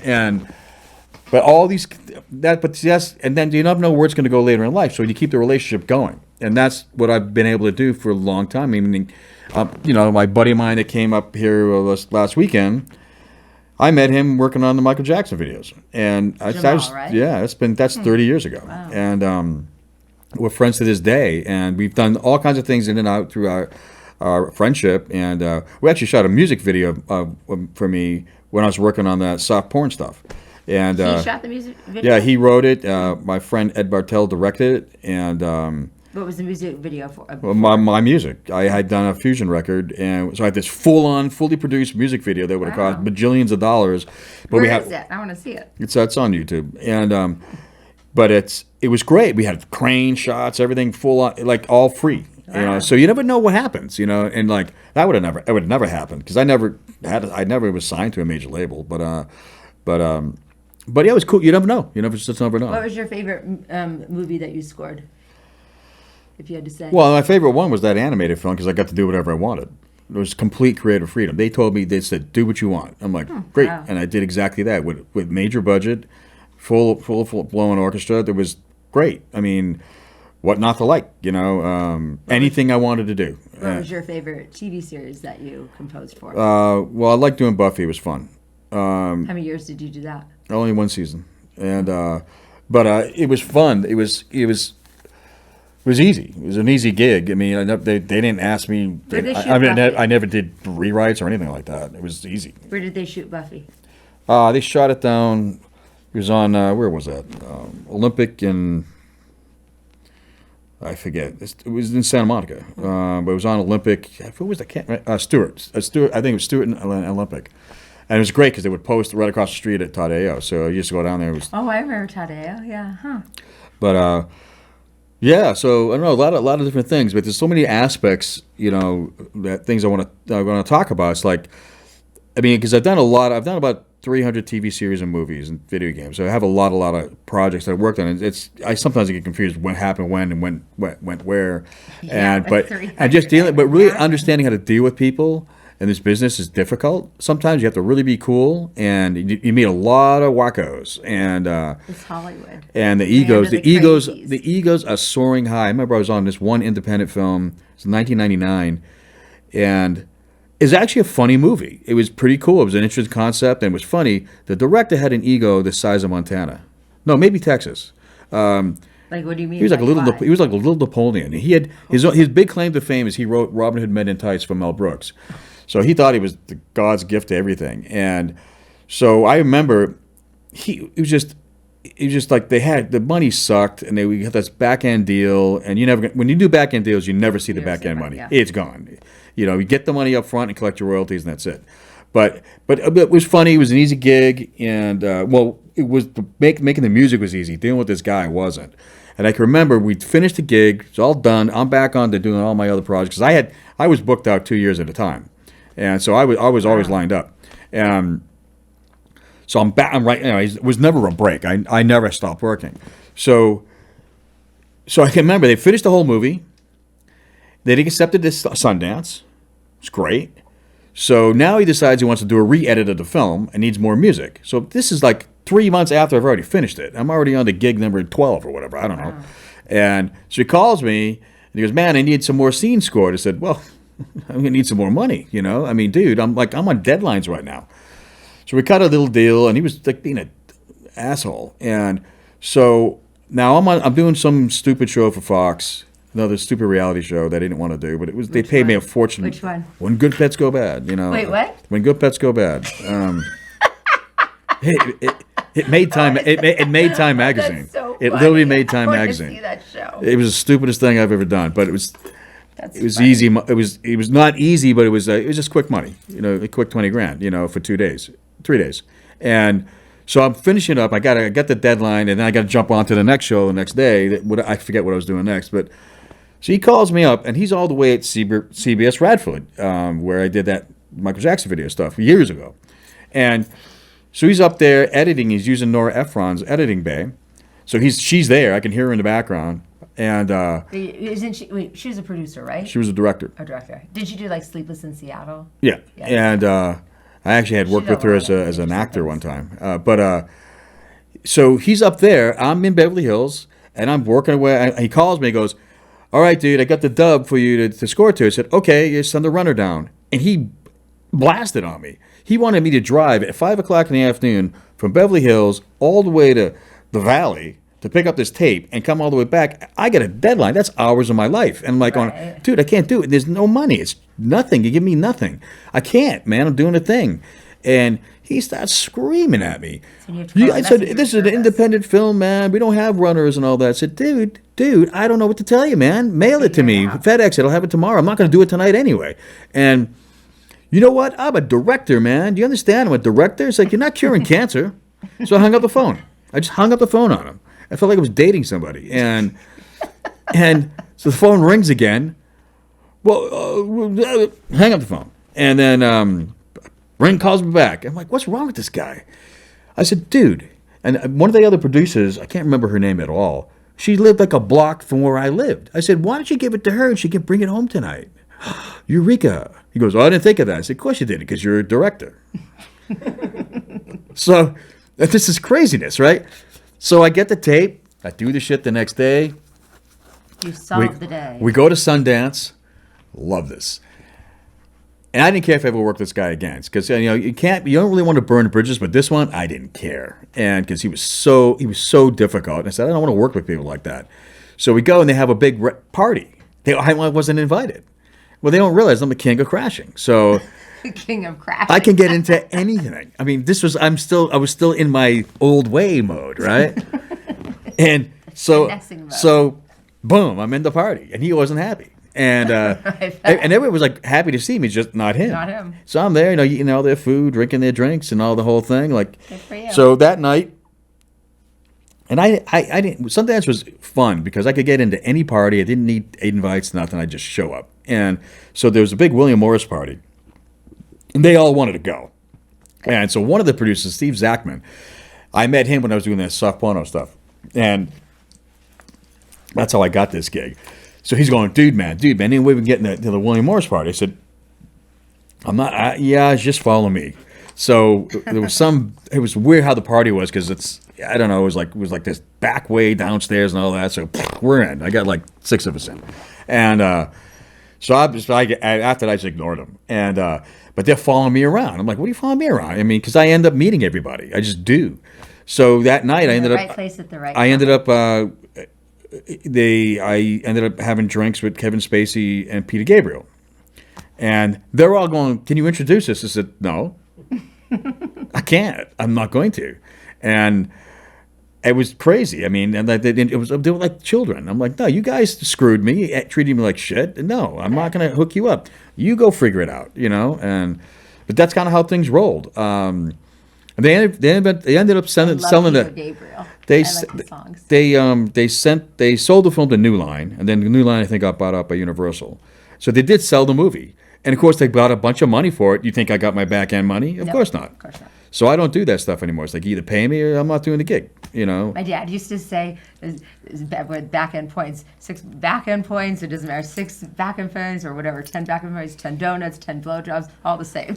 But yes, and then you never know where it's going to go later in life. So you keep the relationship going, and that's what I've been able to do for a long time. I mean, my buddy of mine that came up here last weekend, I met him working on the Michael Jackson videos, and Jamal, right? yeah, that's 30 years ago, Wow. and we're friends to this day, and we've done all kinds of things in and out through our friendship, and we actually shot a music video for me when I was working on that soft porn stuff. And He shot the music video? yeah, he wrote it. My friend Ed Bartel directed it, and What was the music video for? my music. I had done a fusion record, and so I had this fully produced music video that would have cost Wow. bajillions of dollars. But Where we is it? I want to see it. It's on YouTube, and but it was great. We had crane shots, everything full on, like all free. Wow. So you never know what happens, and like that would never happen because I never was signed to a major label, but yeah, it was cool. You never know. You just never know. What was your favorite movie that you scored? If you had to say. Well, my favorite one was that animated film because I got to do whatever I wanted. It was complete creative freedom. They said, do what you want. I'm like, great. Wow. And I did exactly that with major budget, full blown orchestra. That was great. I mean, what not to like, anything I wanted to do. What was your favorite TV series that you composed for? Well, I liked doing Buffy. It was fun. How many years did you do that? Only one season, and but it was fun. It was easy. It was an easy gig. I mean, they didn't ask me. Where did they shoot I mean, Buffy? I never did rewrites or anything like that. It was easy. Where did they shoot Buffy? They shot it down. It was on where was that? Olympic and I forget. It was in Santa Monica, but it was on Olympic. Who was that? Stewart. Stewart. I think it was Stewart and Olympic. And it was great because they would post right across the street at Tadeo. So I used to go down there. It was, Oh, I remember Tadeo. Yeah, huh? but yeah. So I don't know a lot of different things, but there's so many aspects, that things I want to talk about. It's like, I mean, because I've done about 300 TV series and movies and video games. So I have a lot of projects that I worked on. I sometimes get confused what happened when and when went where, Yeah, and just dealing, but really understanding how to deal with people in this business is difficult. Sometimes you have to really be cool, and you meet a lot of wackos, and It's Hollywood. and the egos are soaring high. I remember I was on this one independent film. It's 1999, and it's actually a funny movie. It was pretty cool. It was an interesting concept, and it was funny. The director had an ego the size of Montana. No, maybe Texas. Like, what do you mean? He was like why? he was like a little Napoleon. He had his big claim to fame is he wrote Robin Hood Men in Tights for Mel Brooks. So he thought he was God's gift to everything. And so I remember it was just like the money sucked, and we had this back end deal, and when you do back end deals, you never see the back end money. Yeah. It's gone. You get the money up front and collect your royalties, and that's it. But it was funny. It was an easy gig, and it was making the music was easy. Dealing with this guy wasn't. And I can remember we finished the gig. It's all done. I'm back on to doing all my other projects because I was booked out 2 years at a time, and so I was always lined up. So I'm back. I'm right. It was never a break. I never stopped working. So I can remember they finished the whole movie. They accepted this Sundance. It's great. So now he decides he wants to do a re-edit of the film and needs more music. So this is like 3 months after I've already finished it. I'm already on to gig number 12 or whatever. I don't know. And so he calls me and he goes, "Man, I need some more scenes scored." I said, "Well, I'm gonna need some more money. I mean, dude, I'm on deadlines right now." So we cut a little deal, and he was like being an asshole. And so now I'm doing some stupid show for Fox, another stupid reality show that I didn't want to do, but they paid me a fortune. Which one? When Good Pets Go Bad. Wait, what? When Good Pets Go Bad. It made Time. It made Time magazine. That's so It funny. literally made Time I wanna magazine. See that show. It was the stupidest thing I've ever done, but it was Funny. easy. It was not easy, but it was just quick money. A quick 20 grand. For 2 days, 3 days, and so I'm finishing up. I got the deadline, and then I got to jump on to the next show the next day. I forget what I was doing next, but so he calls me up, and he's all the way at CBS Radford, where I did that Michael Jackson video stuff years ago, and so he's up there editing. He's using Nora Ephron's editing bay, so she's there. I can hear her in the background. And Isn't she? Wait, she was a producer, right? she was a director. A director. Did she do like Sleepless in Seattle? Yeah, Yeah. and I actually had worked did a with her lot as of an actor one time. So he's up there. I'm in Beverly Hills, and I'm working away. He calls me. He goes, "All right, dude, I got the dub for you to score to." I said, "Okay, you send the runner down." And he blasted on me. He wanted me to drive at 5 o'clock in the afternoon from Beverly Hills all the way to the Valley to pick up this tape and come all the way back. I got a deadline. That's hours of my life. And I'm like, Right. dude, I can't do it. There's no money. It's nothing. You give me nothing. I can't, man. I'm doing a thing. And he starts screaming at me. So you have to call I a said, messenger "This is an service." independent film, man. We don't have runners and all that." I said, dude, I don't know what to tell you, man. Mail it to me. FedEx it. I'll have it tomorrow. I'm not going to do it tonight anyway. And you know what? I'm a director, man. Do you understand? I'm a director. It's like, you're not curing cancer. So I hung up the phone. I just hung up the phone on him. I felt like I was dating somebody. And so the phone rings again. Well, hang up the phone. And then Ring calls me back. I'm like, "What's wrong with this guy?" I said, "Dude." And one of the other producers, I can't remember her name at all, she lived like a block from where I lived. I said, "Why don't you give it to her and she can bring it home tonight?" Eureka. He goes, "Oh, I didn't think of that." I said, "Of course you didn't, because you're a director." So this is craziness, right? So I get the tape. I do the shit the next day. You solved the day. We go to Sundance. Love this. And I didn't care if I ever worked this guy again, because you don't really want to burn bridges, but this one I didn't care, and because he was so difficult. And I said, I don't want to work with people like that. So we go and they have a big party. I wasn't invited. Well, they don't realize I'm the king of crashing. So The king of crashing. I can get into anything. I mean, I was still in my old way mode, right? And Finessing mode. so boom, I'm in the party, and he wasn't happy. And and everyone was like happy to see me, just not him. Not him. So I'm there, eating all their food, drinking their drinks, and all the whole thing. Like, Good for you. so that night, and I didn't. Sundance was fun because I could get into any party. I didn't need 8 invites, nothing. I just show up. And so there was a big William Morris party, and they all wanted to go. And so one of the producers, Steve Zachman, I met him when I was doing that soft porno stuff, and that's how I got this gig. So he's going, dude, man, any way we can get to the William Morris party? I said, I'm not, just follow me. So there was it was weird how the party was, because I don't know, it was like this back way downstairs and all that. So we're in. I got like 6 of us in. And after that, I just ignored them. And but they're following me around. I'm like, what are you following me around? I mean, because I end up meeting everybody. I just do. So that night, I ended up. Right place at the right I time. ended up. I ended up having drinks with Kevin Spacey and Peter Gabriel, and they're all going, "Can you introduce us?" I said, "No, I can't. I'm not going to." And it was crazy. I mean, and they were like children. I'm like, "No, you guys screwed me, treating me like shit. No, I'm not going to hook you up. You go figure it out." But that's kind of how things rolled. And they ended up selling Peter the. Gabriel. They I like his songs. they sold the film to New Line, and then the New Line I think got bought up by Universal. So they did sell the movie, and of course they got a bunch of money for it. You think I got my back end money? Of course not. Of course not. So I don't do that stuff anymore. It's like either pay me or I'm not doing the gig. My dad used to say, with back end points, 6 back end points, it doesn't matter, 6 back end points or whatever, 10 back end points, 10 donuts, 10 blowjobs, all the same.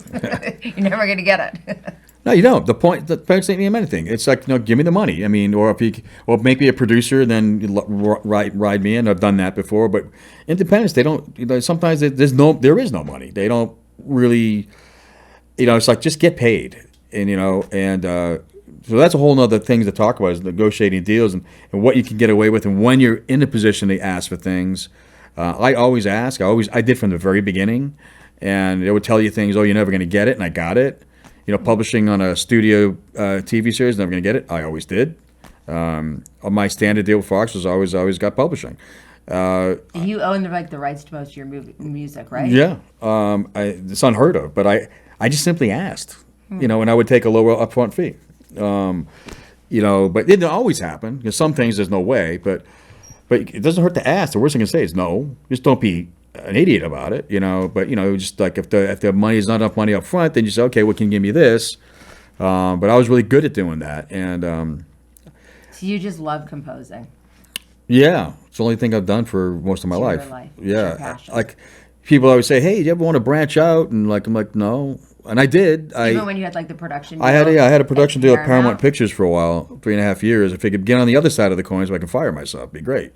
You're never going to get it. No, you don't. The points ain't mean anything. It's like, give me the money. I mean, or make me a producer, then ride me in. I've done that before. But independents, they don't. Sometimes there is no money. They don't really. It's like just get paid, and so that's a whole other thing to talk about, is negotiating deals and what you can get away with, and when you're in a position to ask for things. I always ask. I did from the very beginning, and they would tell you things. Oh, you're never going to get it, and I got it. Publishing on a studio TV series, never going to get it. I always did. On my standard deal with Fox was always got publishing. You own the rights to most of your music, right? Yeah, it's unheard of. But I just simply asked, and I would take a lower upfront fee. But it didn't always happen, because some things there's no way. But it doesn't hurt to ask. The worst thing I can say is no. Just don't be an idiot about it, But just like if the money is not enough money up front, then you say, okay, well, can you give me this? But I was really good at doing that, and so you just love composing. Yeah, it's the only thing I've done for most of my life. It's your passion. Like people always say, hey, do you ever want to branch out? And I'm like, no, and I did. Even when you had like the production deal, I had a production deal at Paramount Paramount Pictures for a while, 3.5 years. If I could get on the other side of the coin so I can fire myself, it'd be great,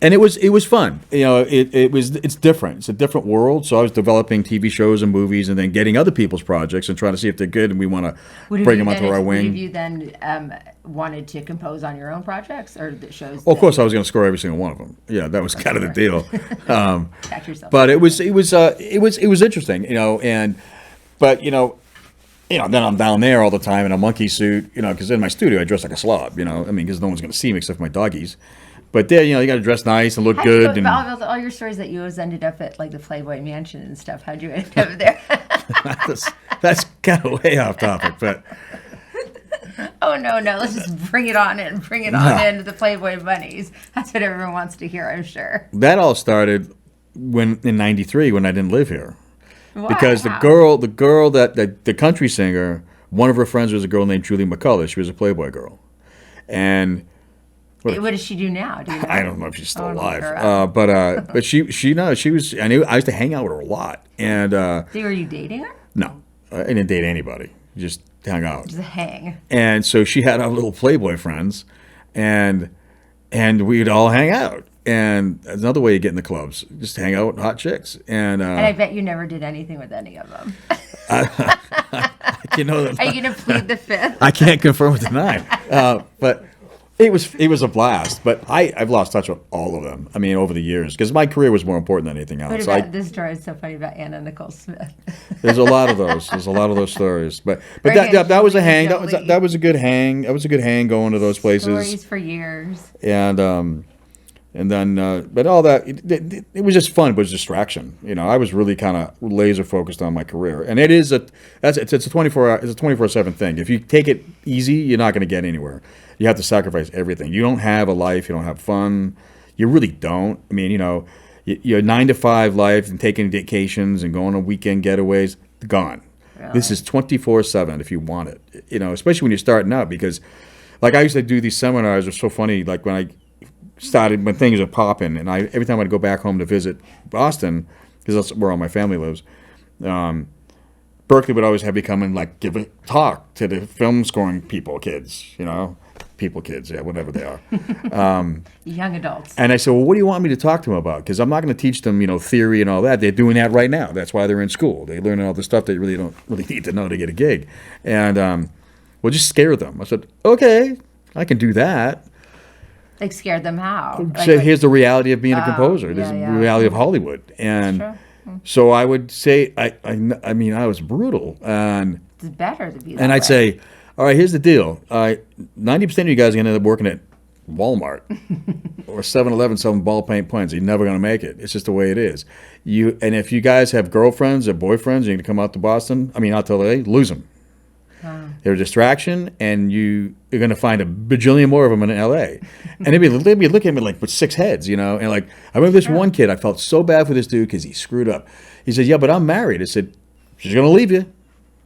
And it was fun. It's different. It's a different world. So I was developing TV shows and movies, and then getting other people's projects and trying to see if they're good, and we want to bring them onto our wing. Would you then wanted to compose on your own projects or the shows? Well, of course, I was going to score every single one of them. Yeah, that was kind of the deal. Check yourself. But it was interesting, but then I'm down there all the time in a monkey suit, because in my studio I dress like a slob, because no one's going to see me except for my doggies. But there, you got to dress nice and look good. And all your stories that you always ended up at like the Playboy Mansion and stuff. How'd you end up there? that's kind of way off topic, but. Oh no! Let's just bring it on in. Bring it on into the Playboy bunnies. That's what everyone wants to hear, I'm sure. That all started in '93 when I didn't live here, because Wow. the girl that the country singer, one of her friends was a girl named Julie McCullough. She was a Playboy girl, and. What does she do now? Do you know? I don't know if she's still alive, her but she was. I used to hang out with her a lot, and. Were you dating her? No, I didn't date anybody. Just hung out. Just a hang. And so she had our little Playboy friends, and we'd all hang out. And another way you get in the clubs, just hang out with hot chicks. And I bet you never did anything with any of them. you know, Are you going to plead the fifth? I can't confirm or deny. But it was a blast. But I've lost touch with all of them. I mean, over the years, because my career was more important than anything else. What about this story is so funny about Anna Nicole Smith? There's a lot of those. There's a lot of those stories. But Right, that was a hang. Jolie. That was a good hang. That was a good hang going to those places. Stories for years. And then, but all that, it was just fun. It was distraction. You know, I was really kind of laser focused on my career. And it's a 24/7 thing. If you take it easy, you're not going to get anywhere. You have to sacrifice everything. You don't have a life. You don't have fun. You really don't. I mean, you know, your 9-to-5 life and taking vacations and going on weekend getaways, gone. Really? This is 24/7 if you want it. You know, especially when you're starting out, because like I used to do these seminars. It was so funny. Like when things are popping, and every time I'd go back home to visit Boston, because that's where all my family lives, Berklee would always have me come and like give a talk to the film scoring kids, you know, kids, yeah, whatever they are. Young adults. And I said, well, what do you want me to talk to them about? Because I'm not going to teach them, you know, theory and all that. They're doing that right now. That's why they're in school. They're learning all the stuff they really don't really need to know to get a gig. And well, just scare them. I said, okay, I can do that. Like scared them how? So here's the reality of being a composer. This is yeah. the reality of Hollywood. And Sure. so I would say, I mean, I was brutal. And It's better to be that and I'd way. say, all right, here's the deal. 90% of you guys are going to end up working at Walmart or 7-Eleven selling ball paint pens. You're never going to make it. It's just the way it is. And if you guys have girlfriends or boyfriends, you're going to come out to Boston, out to LA, lose them. Wow. They're a distraction, and you're going to find a bajillion more of them in L.A. And they'd be looking at me like with 6 heads, you know. And like I remember this one kid, I felt so bad for this dude because he screwed up. He said, "Yeah, but I'm married." I said, "She's going to leave you.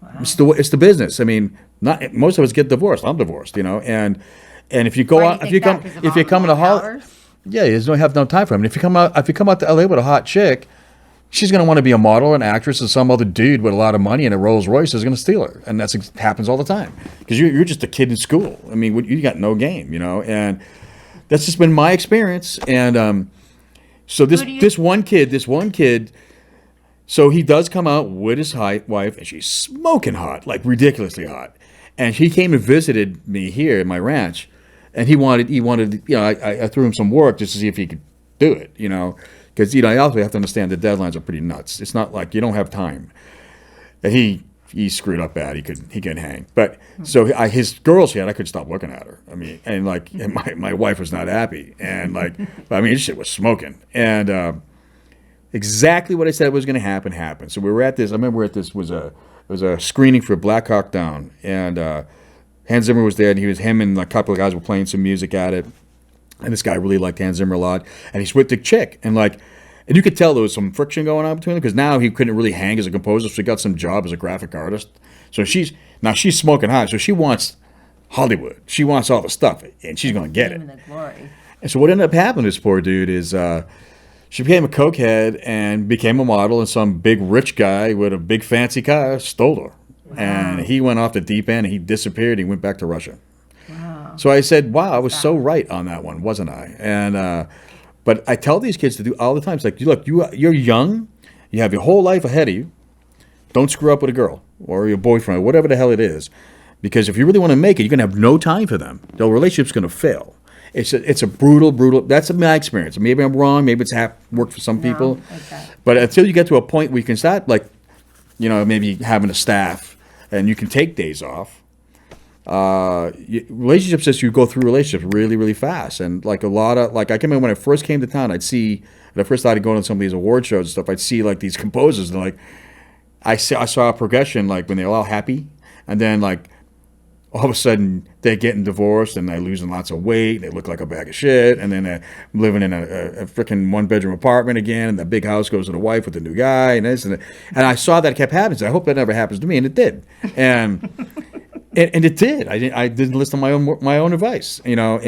Wow. It's the business. I mean, not most of us get divorced. I'm divorced, you know. And if you go Why out, do you think if you're coming to Hollywood, yeah, you don't have no time for him. And if you come out to L.A. with a hot chick, she's going to want to be a model, an actress, and some other dude with a lot of money and a Rolls Royce is going to steal her. And that happens all the time because you're just a kid in school. I mean, you got no game, you know. And that's just been my experience. And so this one kid, so he does come out with his wife, and she's smoking hot, like ridiculously hot. And he came and visited me here at my ranch, and he wanted, you know, I threw him some work just to see if he could do it, you know. Because, you know, you also have to understand the deadlines are pretty nuts. It's not like you don't have time. And he screwed up bad. He couldn't hang. But so his girls I couldn't stop looking at her. I mean, and like and my wife was not happy. And like, I mean, this shit was smoking. And exactly what I said was going to happen happened. So we were at this. I remember it was a screening for Black Hawk Down, and Hans Zimmer was there, and him and a couple of guys were playing some music at it. And this guy really liked Hans Zimmer a lot, and he's with the chick, and you could tell there was some friction going on between them because now he couldn't really hang as a composer, so he got some job as a graphic artist. So she's smoking hot, so she wants Hollywood, she wants all the stuff, and she's going to get it. The glory. And so what ended up happening to this poor dude is she became a cokehead and became a model, and some big rich guy with a big fancy car stole her, and he went off the deep end, and he disappeared. He went back to Russia. So I said, wow, I was so right on that one, wasn't I? And but I tell these kids to do all the time. It's like, look, you're young. You have your whole life ahead of you. Don't screw up with a girl or your boyfriend or whatever the hell it is. Because if you really want to make it, you're going to have no time for them. The relationship's going to fail. It's a brutal, that's my experience. Maybe I'm wrong. Maybe it's worked for some people. Okay. But until you get to a point where you can start, like, you know, maybe having a staff and you can take days off. Relationships, as you go through relationships really, really fast. And like I can remember when I first came to town, when I first started going to some of these award shows and stuff, I'd see like these composers, and like I saw a progression, like when they're all happy, and then like all of a sudden they're getting divorced and they're losing lots of weight, they look like a bag of shit, and then they're living in a freaking 1-bedroom apartment again, and the big house goes to the wife with the new guy, and this and that. And I saw that kept happening. So I hope that never happens to me, and it did. And it did. I didn't listen to my own advice, you know.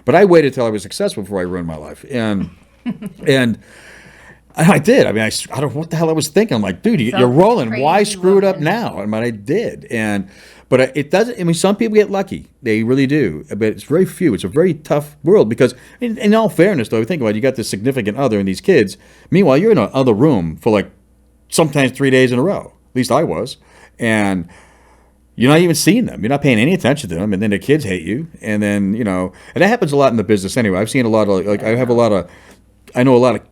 But I waited till I was successful before I ruined my life. And I did. I mean, I don't know what the hell I was thinking. I'm like, dude, So you're rolling. Why crazy screw it up woman. now? I mean, I did. But it doesn't. I mean, some people get lucky. They really do. But it's very few. It's a very tough world because, in all fairness, though, think about it. You got this significant other and these kids. Meanwhile, you're in another room for like sometimes 3 days in a row. At least I was, and you're not even seeing them. You're not paying any attention to them, and then the kids hate you. And then and that happens a lot in the business anyway. I've seen a lot of I know a lot of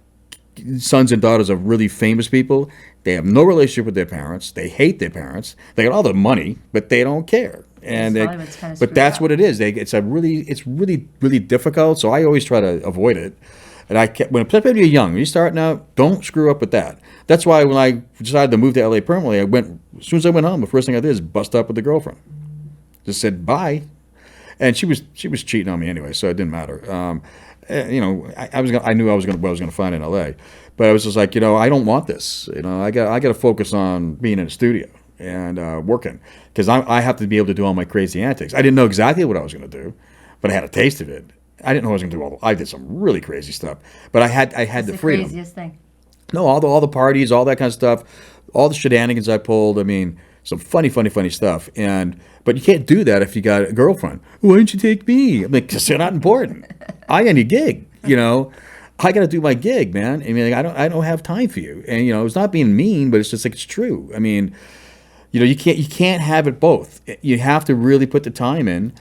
sons and daughters of really famous people. They have no relationship with their parents. They hate their parents. They got all the money, but they don't care. And Hollywood's kinda but screwed that's up. what it is. It's really difficult. So I always try to avoid it. And especially when you're young, when you're starting out, don't screw up with that. That's why when I decided to move to LA permanently, as soon as I went home, the first thing I did is bust up with the girlfriend. Just said bye, and she was cheating on me anyway, so it didn't matter. I knew what I was gonna find in LA, but I was just like, I don't want this. I got to focus on being in a studio and working because I have to be able to do all my crazy antics. I didn't know exactly what I was gonna do, but I had a taste of it. I didn't know I was gonna do all. I did some really crazy stuff, but I had What's the the freedom. craziest thing? No, all the parties, all that kind of stuff, all the shenanigans I pulled. I mean, some funny stuff. But you can't do that if you got a girlfriend. Why didn't you take me? I'm like, because you're not important. I got a gig. I got to do my gig, man. I mean, I don't have time for you. And it's not being mean, but it's just like it's true. I mean, you can't have it both. You have to really put the time in.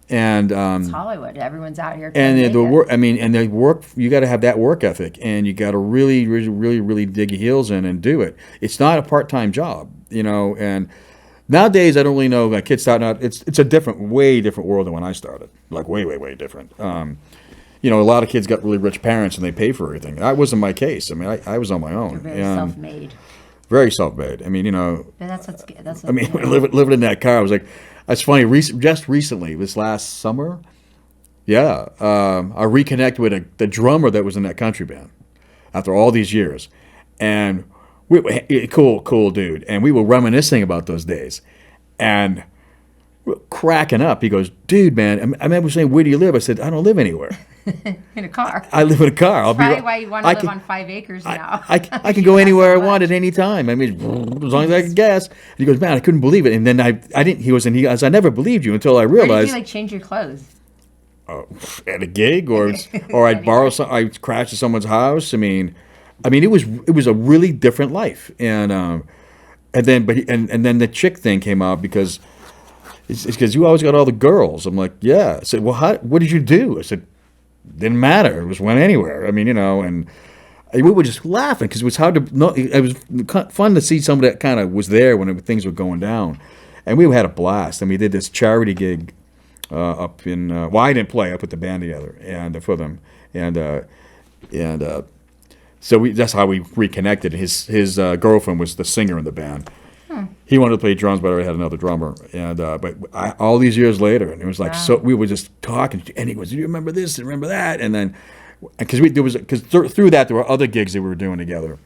And It's Hollywood. Everyone's out here. and trying to the make work. it. I mean, and the work. You got to have that work ethic, and you got to really dig your heels in and do it. It's not a part-time job, And nowadays, I don't really know. Like kids starting out, it's a way different world than when I started. Like way different. A lot of kids got really rich parents and they pay for everything. That wasn't my case. I mean, I was on my own. They're very self-made. Very self-made. I mean, But that's what's. I mean, living in that car, I was like, that's funny. Just recently, this last summer, yeah, I reconnected with the drummer that was in that country band after all these years, and cool dude, and we were reminiscing about those days, and we're cracking up. He goes, dude, man, I remember saying, where do you live? I said, I don't live anywhere. in a car. I live in a car. Probably why you want to live on 5 acres now. I can go anywhere I want at any time. I mean, as long as I can guess. And he goes, man, I couldn't believe it. And then I didn't. He goes, I never believed you until I Where did realized. you change your clothes? At a gig, or I'd borrow some. I crashed at someone's house. I mean, it was a really different life. And then the chick thing came out because it's because you always got all the girls. I'm like, yeah. I said, well, what did you do? I said, didn't matter. It was went anywhere. I mean, and we were just laughing because it was hard to know. It was fun to see somebody that kind of was there when things were going down, and we had a blast. And we did this charity gig up in. Well, I didn't play. I put the band together and for them, and so that's how we reconnected. His girlfriend was the singer in the band. He wanted to play drums, but I already had another drummer. And all these years later, and it was like so we were just talking, and he goes, "Do you remember this and remember that?" And then because through that there were other gigs that we were doing together,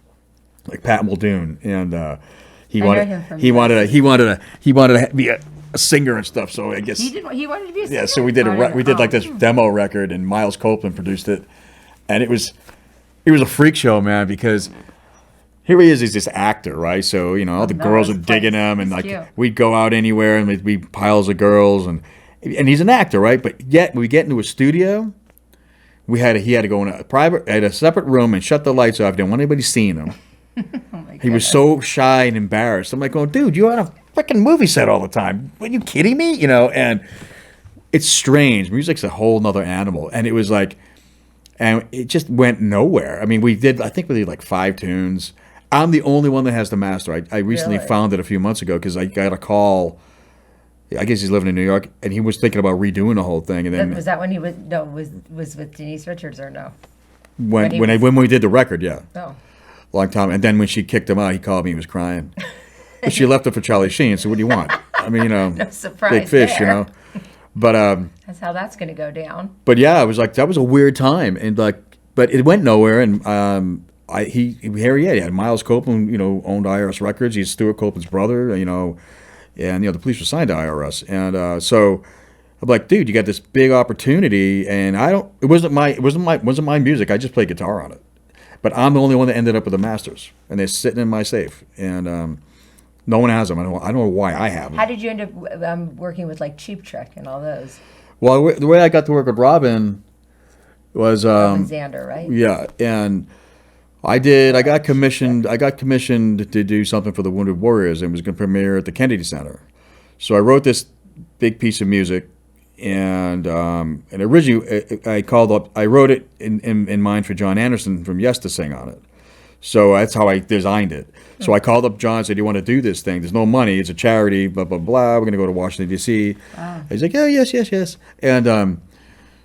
like Pat Muldoon, and he wanted to be a singer and stuff. So I guess he wanted to be a singer. yeah. So we did like this demo record, and Miles Copeland produced it, and it was a freak show, man, because. Here he is, he's this actor, right? So, all the girls are digging him, and we'd go out anywhere, and we'd be piles of girls, and he's an actor, right? But yet, when we get into a studio, he had to go in a separate room and shut the lights off. Didn't want anybody seeing him. He was so shy and embarrassed. I'm like, going, dude, you're on a freaking movie set all the time. Are you kidding me? And it's strange. Music's a whole nother animal, and it was like, and it just went nowhere. I mean, I think we did like 5 tunes. I'm the only one that has the master. I recently found it a few months ago because I got a call. I guess he's living in New York, and he was thinking about redoing the whole thing. And then was that when he was with Denise Richards or no? When we did the record, yeah. Oh. Long time. And then when she kicked him out, he called me. He was crying. But she left it for Charlie Sheen. So what do you want? I mean, no surprise big fish, there. But that's how that's going to go down. But yeah, it was like that was a weird time, and but it went nowhere, and. He had Miles Copeland, owned IRS Records. He's Stuart Copeland's brother, and the police were signed to IRS, and so I'm like, dude, you got this big opportunity, and it wasn't my music. I just played guitar on it, but I'm the only one that ended up with the masters, and they're sitting in my safe, and no one has them. I don't know why I have them. How did you end up working with like Cheap Trick and all those? Well, the way I got to work with Robin was Robin Zander, right? yeah, and I got commissioned to do something for the Wounded Warriors, and it was going to premiere at the Kennedy Center. So I wrote this big piece of music, and originally I wrote it in mind for John Anderson from Yes to sing on it. So that's how I designed it. So I called up John and said, "Do you want to do this thing? There's no money. It's a charity. Blah blah blah. We're going to go to Washington D.C." Wow. He's like, "Oh yes." And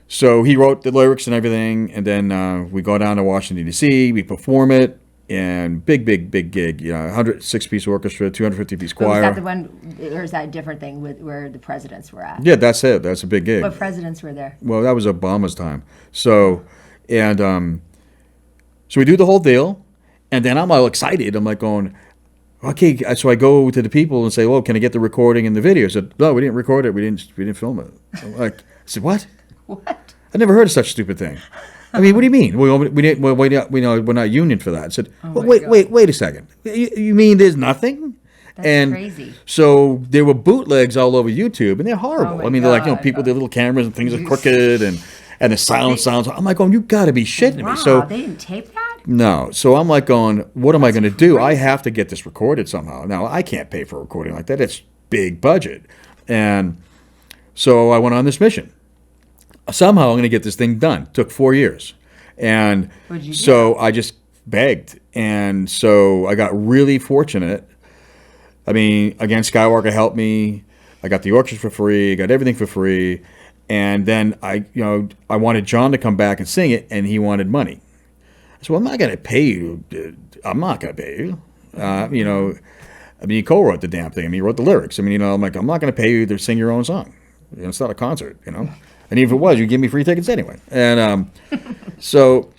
so he wrote the lyrics and everything, and then we go down to Washington D.C. We perform it, and big gig. 106-piece orchestra, 250-piece choir. Was that the one, or is that a different thing with where the presidents were at? Yeah, that's it. That's a big gig. What presidents were there? Well, that was Obama's time. So, and so we do the whole deal, and then I'm all excited. I'm like going, okay. So I go to the people and say, "Well, can I get the recording and the video?" I said, "No, we didn't record it. We didn't film it." I said, "What? What? I never heard of such a stupid thing." I mean, what do you mean? We're not union for that. I said, well, wait a second. You mean there's nothing? That's crazy. So there were bootlegs all over YouTube, and they're horrible. Oh I mean, they're like, people with their little cameras and things are crooked, and the sound sounds. I'm like, you got to be shitting me. So they didn't tape that? no. So I'm like going, what am I going to do? I have to get this recorded somehow. Now, I can't pay for a recording like that. It's big budget. And so I went on this mission. Somehow I'm going to get this thing done. Took 4 years. And so I just begged. And so I got really fortunate. I mean, again, Skywalker helped me. I got the orchestra for free, got everything for free. And then I wanted John to come back and sing it, and he wanted money. I said, well, I'm not going to pay you. I'm not going to pay you. I mean, he co-wrote the damn thing. I mean, he wrote the lyrics. I mean, I'm like, I'm not going to pay you to sing your own song. It's not a concert, And even if it was, you'd give me free tickets anyway. And so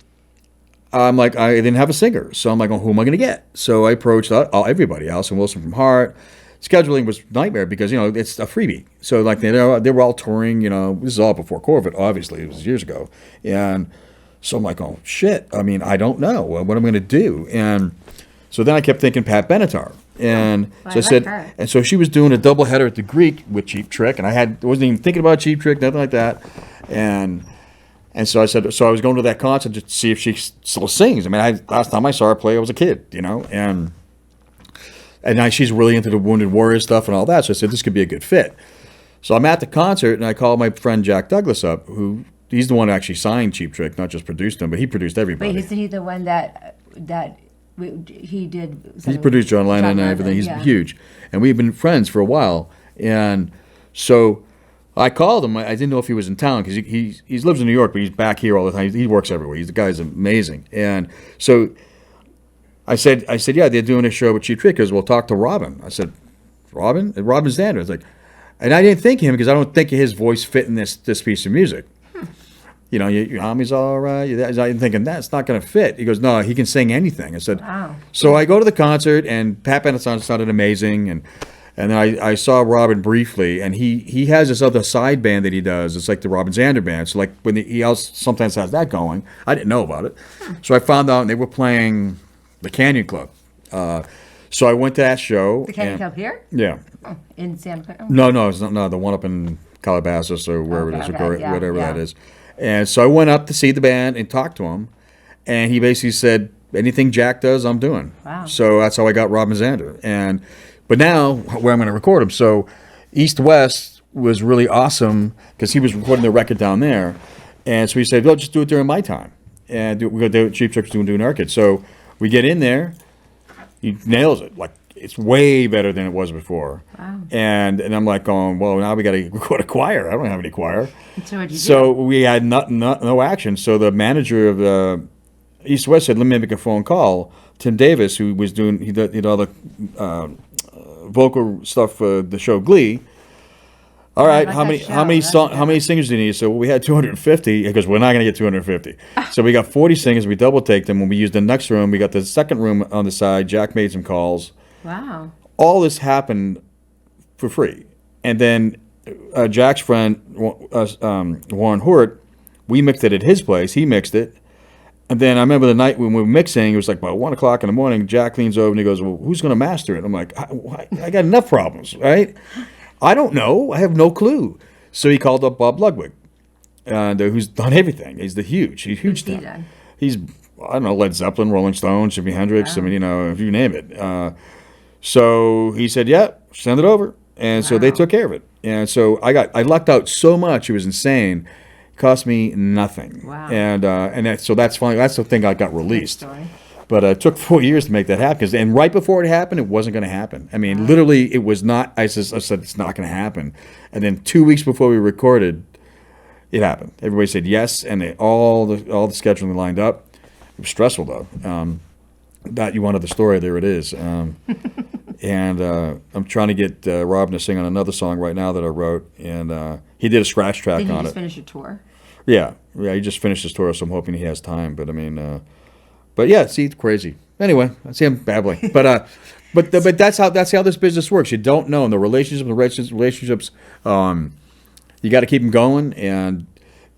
I'm like, I didn't have a singer. So I'm like, well, who am I going to get? So I approached everybody, Allison Wilson from Heart. Scheduling was nightmare because, it's a freebie. So like they were all touring, this is all before COVID, obviously. It was years ago. And so I'm like, oh, shit. I mean, I don't know what I'm going to do. And so then I kept thinking Pat Benatar. And so I said, and so she was doing a doubleheader at the Greek with Cheap Trick, and I wasn't even thinking about Cheap Trick, nothing like that. And so I said, so I was going to that concert to see if she still sings. I mean, last time I saw her play, I was a kid, and now she's really into the Wounded Warrior stuff and all that. So I said, this could be a good fit. So I'm at the concert, and I called my friend Jack Douglas up, he's the one who actually signed Cheap Trick, not just produced him, but he produced everybody. Wait, isn't he the one that he did? He produced John Lennon and everything. He's huge. And we've been friends for a while. And so I called him. I didn't know if he was in town because he lives in New York, but he's back here all the time. He works everywhere. The guy's amazing. And so I said, yeah, they're doing a show with Cheap Trick. He goes, well, talk to Robin. I said, Robin? And Robin Zander. I was like, and I didn't think of him because I don't think his voice fit in this piece of music. Your homies all right. I'm thinking that's not going to fit. He goes, no, he can sing anything. I said, wow. So I go to the concert, and Pat Benatar sounded amazing, and then I saw Robin briefly, and he has this other side band that he does. It's like the Robin Zander band. So like when he also sometimes has that going. I didn't know about it, so I found out they were playing the Canyon Club. So I went to that show. The Canyon Club here? Yeah. Oh, in Santa Clara? No, it's not. The one up in Calabasas or wherever it is, or whatever that is. And so I went up to see the band and talked to him, and he basically said, anything Jack does, I'm doing. Wow. So that's how I got Robin Zander. But now, where I'm going to record him. So East West was really awesome because he was recording the record down there. And so he said, well, just do it during my time. And we go do Cheap Trick's doing our kid. So we get in there, he nails it. Like, it's way better than it was before. Wow. And I'm like going, well, now we got to record a choir. I don't have any choir. So what'd you do? So we had no action. So the manager of East West said, let me make a phone call. Tim Davis, who was doing, he did all the vocal stuff for the show Glee. All right, how many singers do you need? So we had 250 because we're not going to get 250. So we got 40 singers. We double taked them. When we used the next room, we got the second room on the side. Jack made some calls. Wow. All this happened for free. And then Jack's friend, Warren Hort, we mixed it at his place. He mixed it. And then I remember the night when we were mixing, it was like about 1 o'clock in the morning. Jack leans over and he goes, "Well, who's going to master it?" I'm like, I got enough problems, right? I don't know. I have no clue. So he called up Bob Ludwig, and who's done everything. He's he's huge. Who's he done? He's, I don't know, Led Zeppelin, Rolling Stones, Jimi Hendrix. I mean, if you name it. So he said, "Yeah, send it over." And so they took care of it. And so I lucked out so much. It was insane. Cost me nothing. Wow. And so that's finally, that's the thing I got released. Story. But it took 4 years to make that happen. And right before it happened, it wasn't going to happen. I mean, literally, it was not. I said it's not going to happen. And then 2 weeks before we recorded, it happened. Everybody said yes, and all the scheduling lined up. It was stressful though. That you wanted the story, there it is. And I'm trying to get Robin to sing on another song right now that I wrote, and he did a scratch track Did he on just it. finish a tour? Yeah, he just finished his tour, so I'm hoping he has time. But I mean, but yeah, see, it's crazy. Anyway, I see him babbling, but that's how this business works. You don't know, and the relationships, you got to keep them going, and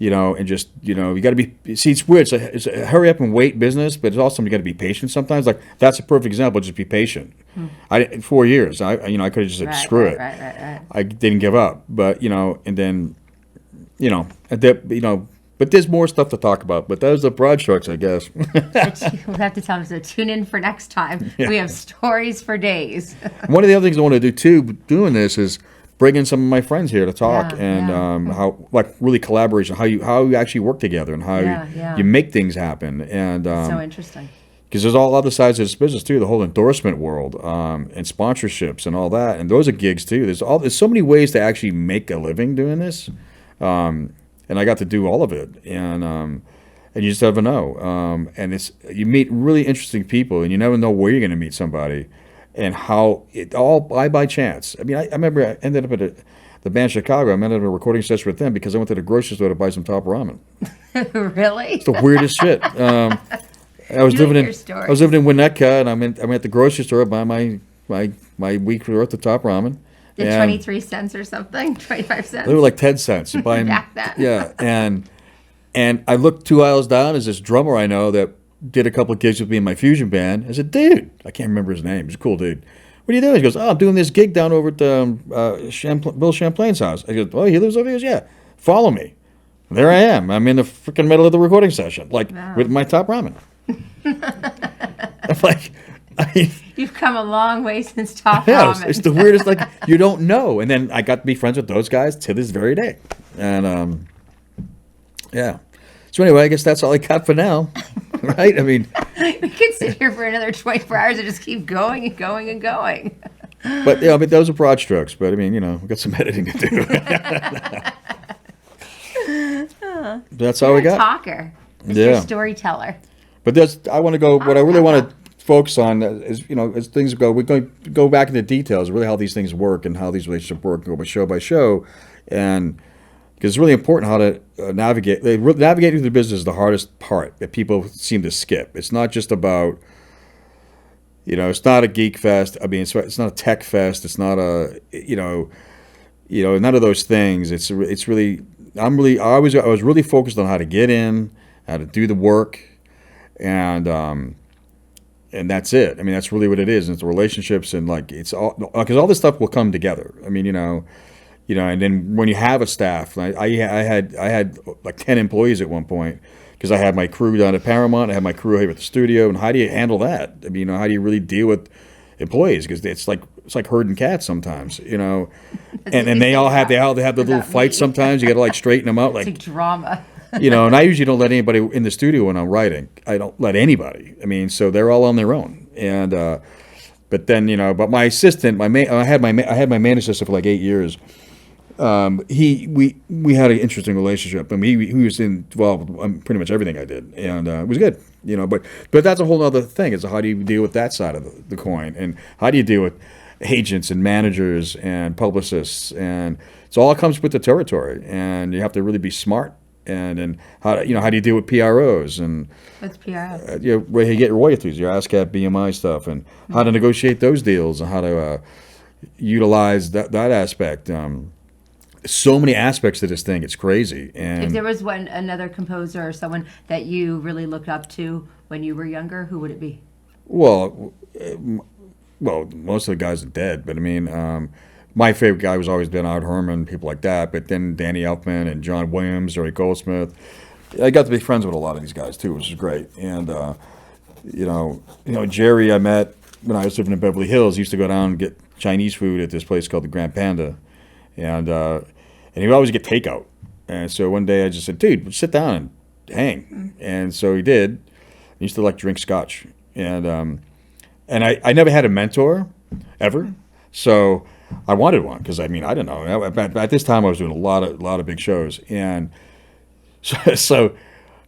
and just you got to be. See, it's weird. It's a hurry up and wait business, but it's also you got to be patient sometimes. Like that's a perfect example. Just be patient. 4 years. I could have just said screw it. Right. I didn't give up, but and then but there's more stuff to talk about. But those are broad strokes, I guess. We'll have to tell them, so tune in for next time. Yeah. We have stories for days. One of the other things I want to do too, doing this, is bring in some of my friends here to talk how really collaboration, how you actually work together, and how you make things happen, and So interesting. because there's all other sides of this business too, the whole endorsement world, and sponsorships and all that, and those are gigs too. There's so many ways to actually make a living doing this, and I got to do all of it, and you just never know, and you meet really interesting people, and you never know where you're going to meet somebody, and how it all by chance. I mean, I remember I ended up at the band Chicago. I ended up at a recording session with them because I went to the grocery store to buy some top ramen. Really? It's the weirdest shit. I was living in Winnetka, and I'm at the grocery store buying my week's worth of top ramen. The 23 cents or something, 25 cents. They were like 10 cents. Back then. Yeah, and I looked 2 aisles down. There's this drummer I know that did a couple of gigs with me in my fusion band. I said, "Dude," I can't remember his name. He's a cool dude. "What are you doing?" He goes, "Oh, I'm doing this gig down over at Bill Champlain's house." I go, "Oh, he lives over here?" He goes, "Yeah, follow me." There I am. I'm in the freaking middle of the recording session, with my top ramen. I'm like, you've come a long way since Top yeah, Ramen. it's the weirdest. You don't know. And then I got to be friends with those guys to this very day. And yeah. So anyway, I guess that's all I got for now, right? I mean, we could sit here for another 24 hours and just keep going and going and going. But but those are broad strokes. But I mean, we've got some editing to do. That's all we got. Talker, Mr. Storyteller. But I want to go. What I really want to focus on is, as things go, we're going to go back into details, really how these things work and how these relationships work, go by show, and because it's really important how to navigate. Navigating through the business is the hardest part that people seem to skip. It's not just about, it's not a geek fest. I mean, it's not a tech fest. It's not a, none of those things. It's really. I was really focused on how to get in, how to do the work, and that's it. I mean, that's really what it is. And it's the relationships, and it's all, because all this stuff will come together. I mean, and then when you have a staff, I had like 10 employees at one point, because I had my crew down at Paramount, I had my crew here at the studio, and how do you handle that? I mean, how do you really deal with employees? Because it's like herding cats sometimes, and they have the little fights sometimes. You got to straighten them out, It's a drama. And I usually don't let anybody in the studio when I'm writing. I don't let anybody. I mean, so they're all on their own. And but then but my assistant, I had my main assistant for like 8 years. We had an interesting relationship. I mean, he was involved with pretty much everything I did, and it was good. But that's a whole other thing. Is how do you deal with that side of the coin, and how do you deal with agents and managers and publicists, and so all comes with the territory, and you have to really be smart. And how do you deal with PROs, and what's PROs? Where you get royalties, your ASCAP, BMI stuff, and how to negotiate those deals, and how to utilize that aspect. so many aspects to this thing. It's crazy. If And there was another composer or someone that you really looked up to when you were younger, who would it be? well, most of the guys are dead, but I mean, my favorite guy was always been Art Herman, people like that. But then Danny Elfman and John Williams, Jerry Goldsmith. I got to be friends with a lot of these guys too, which is great. And Jerry, I met when I was living in Beverly Hills. He used to go down and get Chinese food at this place called the Grand Panda, and he would always get takeout. And so one day I just said, "Dude, sit down and hang." And so he did. He used to like drink scotch, and I never had a mentor ever, so I wanted one because I mean I don't know. At this time I was doing a lot of big shows, and so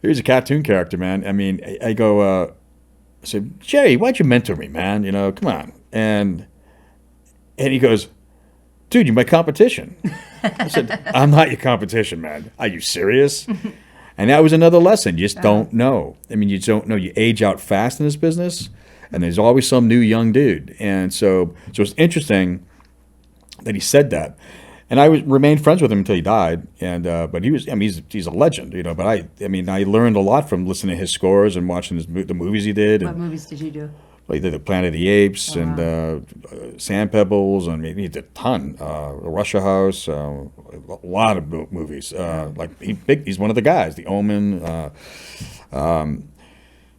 here's a cartoon character, man. I mean I go. I said, "Jerry, why'd you mentor me, man? Come on." And he goes, "Dude, you're my competition." I said, "I'm not your competition, man. Are you serious?" And that was another lesson. You just don't know. I mean, you don't know. You age out fast in this business, and there's always some new young dude. And so it's interesting that he said that. And I remained friends with him until he died. And but he was, I mean, he's a legend, But I mean, I learned a lot from listening to his scores and watching the movies he did. What And, movies did you do? he did the Planet of the Apes Oh, and Sand Pebbles, and he did a ton. Russia House, a lot of movies. He's one of the guys. The Omen.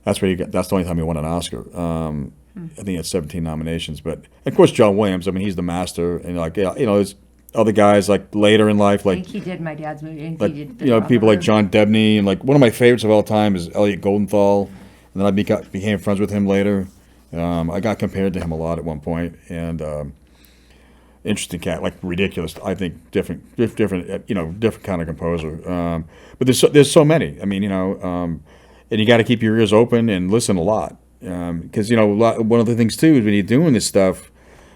That's the only time he won an Oscar. I think he had 17 nominations. But of course, John Williams. I mean, he's the master. And there's other guys like later in life, I like think he did My Dad's Movie. And like he did people like John Debney, and like one of my favorites of all time is Elliot Goldenthal. And then I became friends with him later. I got compared to him a lot at one point, and interesting cat, like ridiculous. I think different, different kind of composer. But there's so many. I mean, and you got to keep your ears open and listen a lot, because one of the things too is when you're doing this stuff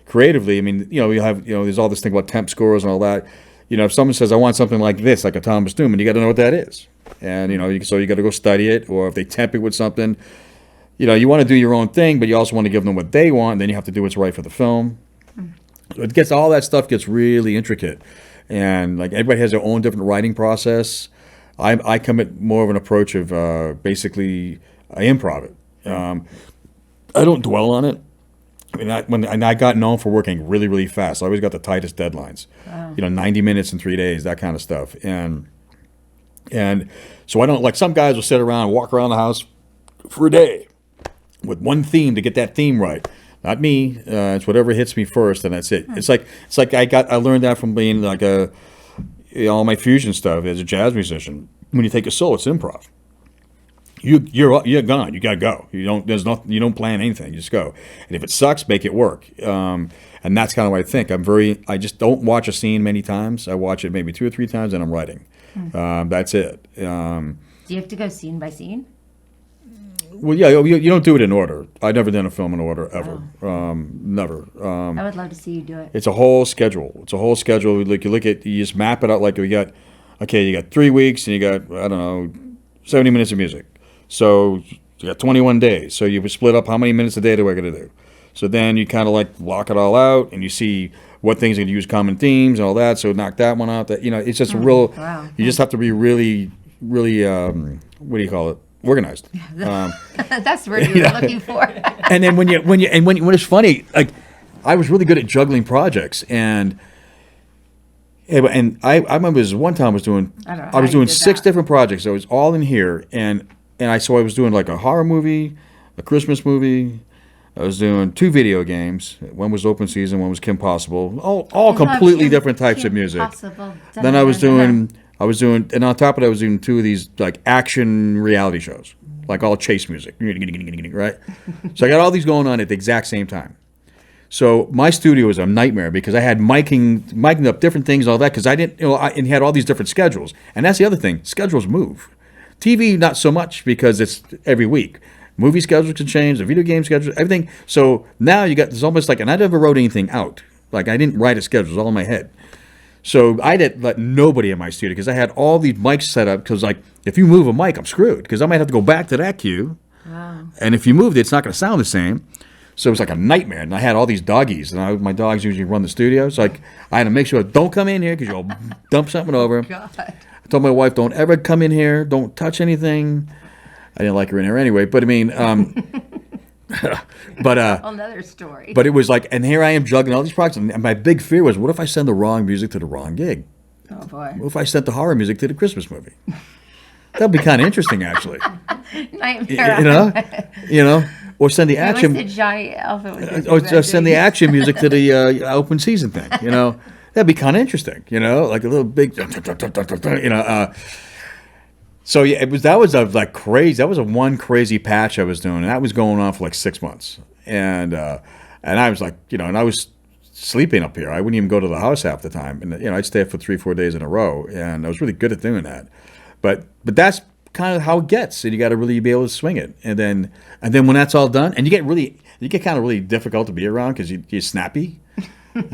creatively. I mean, you have there's all this thing about temp scores and all that. If someone says I want something like this, like a Thomas Newman, you got to know what that is, and so you got to go study it, or if they temp it with something. You want to do your own thing, but you also want to give them what they want. And then you have to do what's right for the film. So all that stuff gets really intricate, and like everybody has their own different writing process. I come at more of an approach of basically I improv it. I don't dwell on it. I mean, I got known for working really, really fast. I always got the tightest deadlines. Wow. 90 minutes in 3 days, that kind of stuff. And so I don't like some guys will sit around and walk around the house for a day with one theme to get that theme right. Not me. It's whatever hits me first, and that's it. It's like I learned that from being like all my fusion stuff as a jazz musician. When you take a solo, it's improv. You're gone. You gotta go. You don't plan anything. You just go. And if it sucks, make it work. And that's kind of what I think. I just don't watch a scene many times. I watch it maybe 2 or 3 times, and I'm writing. That's it. Do you have to go scene by scene? Well, yeah, you don't do it in order. I've never done a film in order ever. Never. I would love to see you do it. It's a whole schedule. Like you just map it out. Like you got 3 weeks, and you got 70 minutes of music. So you got 21 days. So you split up how many minutes a day do I got to do. So then you kind of like lock it all out, and you see what things are going to use common themes and all that. So knock that one out. It's just real. Wow. You just have to be really, really. What do you call it? Organized. That's the word you were looking for. And then when it's funny, like I was really good at juggling projects, and I remember this one time I was doing 6 different projects. So it was all in here, and I was doing like a horror movie, a Christmas movie. I was doing 2 video games. One was Open Season, one was Kim Possible. All completely different types of music. Then I was doing, and on top of that, I was doing 2 of these like action reality shows, like all chase music, right? So I got all these going on at the exact same time. So my studio was a nightmare because I had miking up different things, and all that, because I didn't, and had all these different schedules. And that's the other thing, schedules move. TV, not so much because it's every week. Movie schedules can change, the video game schedules, everything. So now it's almost like, and I never wrote anything out. Like I didn't write a schedule, it was all in my head. So I didn't let nobody in my studio because I had all these mics set up because like if you move a mic, I'm screwed because I might have to go back to that cue. Wow. And if you moved it, it's not going to sound the same. So it was like a nightmare. And I had all these doggies, and my dogs usually run the studio. So I had to make sure, don't come in here because you'll dump something over. God. I told my wife, don't ever come in here. Don't touch anything. I didn't like her in here anyway. But I mean, Another story. but it was like, and here I am juggling all these projects. And my big fear was, what if I send the wrong music to the wrong gig? Oh boy. What if I sent the horror music to the Christmas movie? That'd be kind of interesting, actually. Nightmare. Or send the What's action, the giant elephant? or just send the action music to the open season thing. That'd be kind of interesting. Like a little big, So yeah, that was like crazy. That was a one crazy patch I was doing, and that was going on for like 6 months. And I was like, and I was sleeping up here. I wouldn't even go to the house half the time, and I'd stay up for 3-4 days in a row, and I was really good at doing that. But that's kind of how it gets, and you got to really be able to swing it. And then when that's all done, and you get kind of really difficult to be around because you're snappy.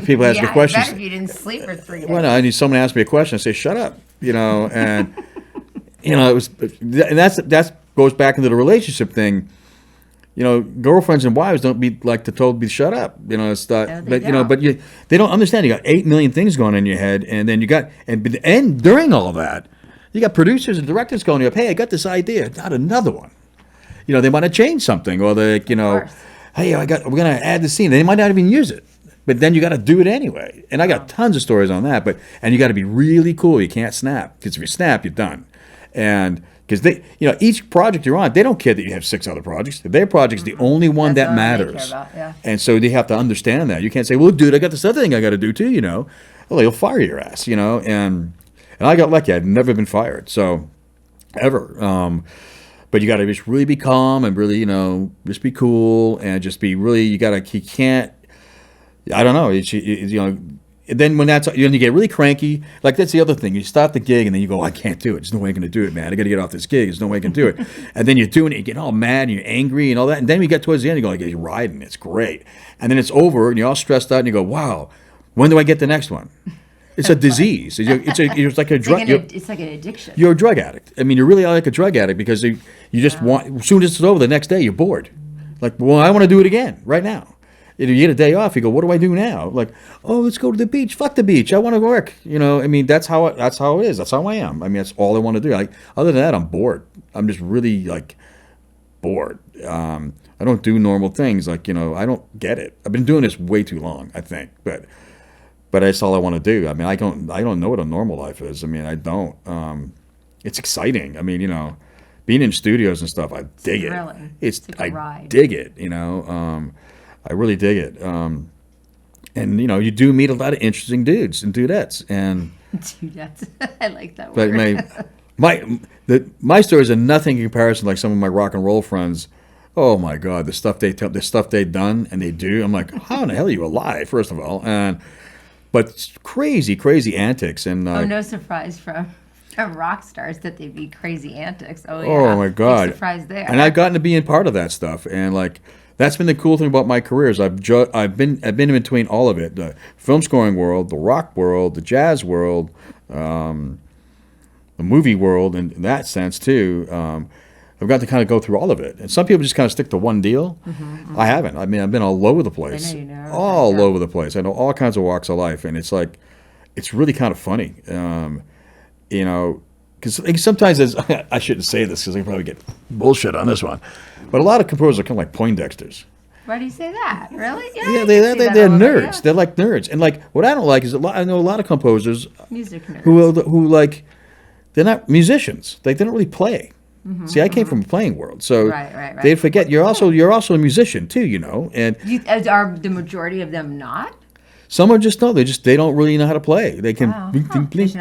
People ask you questions. Better if you didn't sleep for 3 days. Well, no, I need someone to ask me a question. I say, "Shut up," and it was, and that goes back into the relationship thing. Girlfriends and wives don't be like to told to be shut up. It's not, No, but they don't understand. You got 8 million things going on in your head, and then you got and during all of that, you got producers and directors going up. Hey, I got this idea. Not another one. They might have changed something, or hey, we're gonna add the scene. They might not even use it, but then you got to do it anyway. And I got tons of stories on that. And you got to be really cool. You can't snap, because if you snap, you're done. And because each project you're on, they don't care that you have 6 other projects. Their project's the only one That's that all they matters. care about, yeah. And so they have to understand that. You can't say, well, dude, I got this other thing I got to do too, Well, they'll fire your ass, And I got lucky. I've never been fired, so ever. But you got to just really be calm and really, just be cool and just be really, you can't, I don't know. And then when you get really cranky, like that's the other thing. You start the gig and then you go, I can't do it. There's no way I'm going to do it, man. I got to get off this gig. There's no way I can do it. And then you're doing it, you get all mad and you're angry and all that. And then we get towards the end, you go, like, you're riding. It's great. And then it's over and you're all stressed out and you go, wow, when do I get the next one? It's a disease. It's like a drug. It's like an addiction. You're a drug addict. I mean, you're really like a drug addict because you just want, as soon as it's over, the next day you're bored. Like, well, I want to do it again right now. You get a day off, you go, what do I do now? Like, oh, let's go to the beach. Fuck the beach. I want to work. I mean, that's how it is. That's how I am. I mean, that's all I want to do. Like, other than that, I'm bored. I'm just really like bored. I don't do normal things. Like, I don't get it. I've been doing this way too long, I think. But that's all I want to do. I mean, I don't know what a normal life is. I mean, I don't. It's exciting. I mean, being in studios and stuff, I dig it. It's like a ride. Dig it. I really dig it. And you do meet a lot of interesting dudes and dudettes. And dudettes, I like that word. But my stories are nothing in comparison like some of my rock and roll friends. Oh my God, the stuff they've done and they do. I'm like, how in the hell are you alive? First of all, but crazy antics and. No surprise from rock stars that they be crazy antics. Oh yeah. Oh my God. Big surprise there. And I've gotten to be in part of that stuff, and like. That's been the cool thing about my career is I've been in between all of it, the film scoring world, the rock world, the jazz world, the movie world, and in that sense too. I've got to kind of go through all of it. And some people just kind of stick to one deal. Mm-hmm. I haven't. I mean, I've been all over the place. I know you know. All over the place. I know all kinds of walks of life, and it's like, it's really kind of funny, because sometimes I shouldn't say this because I can probably get bullshit on this one. But a lot of composers are kind of like Poindexters. Why do you say that? Really? Yeah, they're nerds. Yeah. They're like nerds. And like what I don't like is I know a lot of composers music nerds who like they're not musicians. Like they don't really play. Mm-hmm, See, I came from a playing world, so right. they forget you're also a musician too, And are the majority of them not? Some are just no. They don't really know how to play. They can,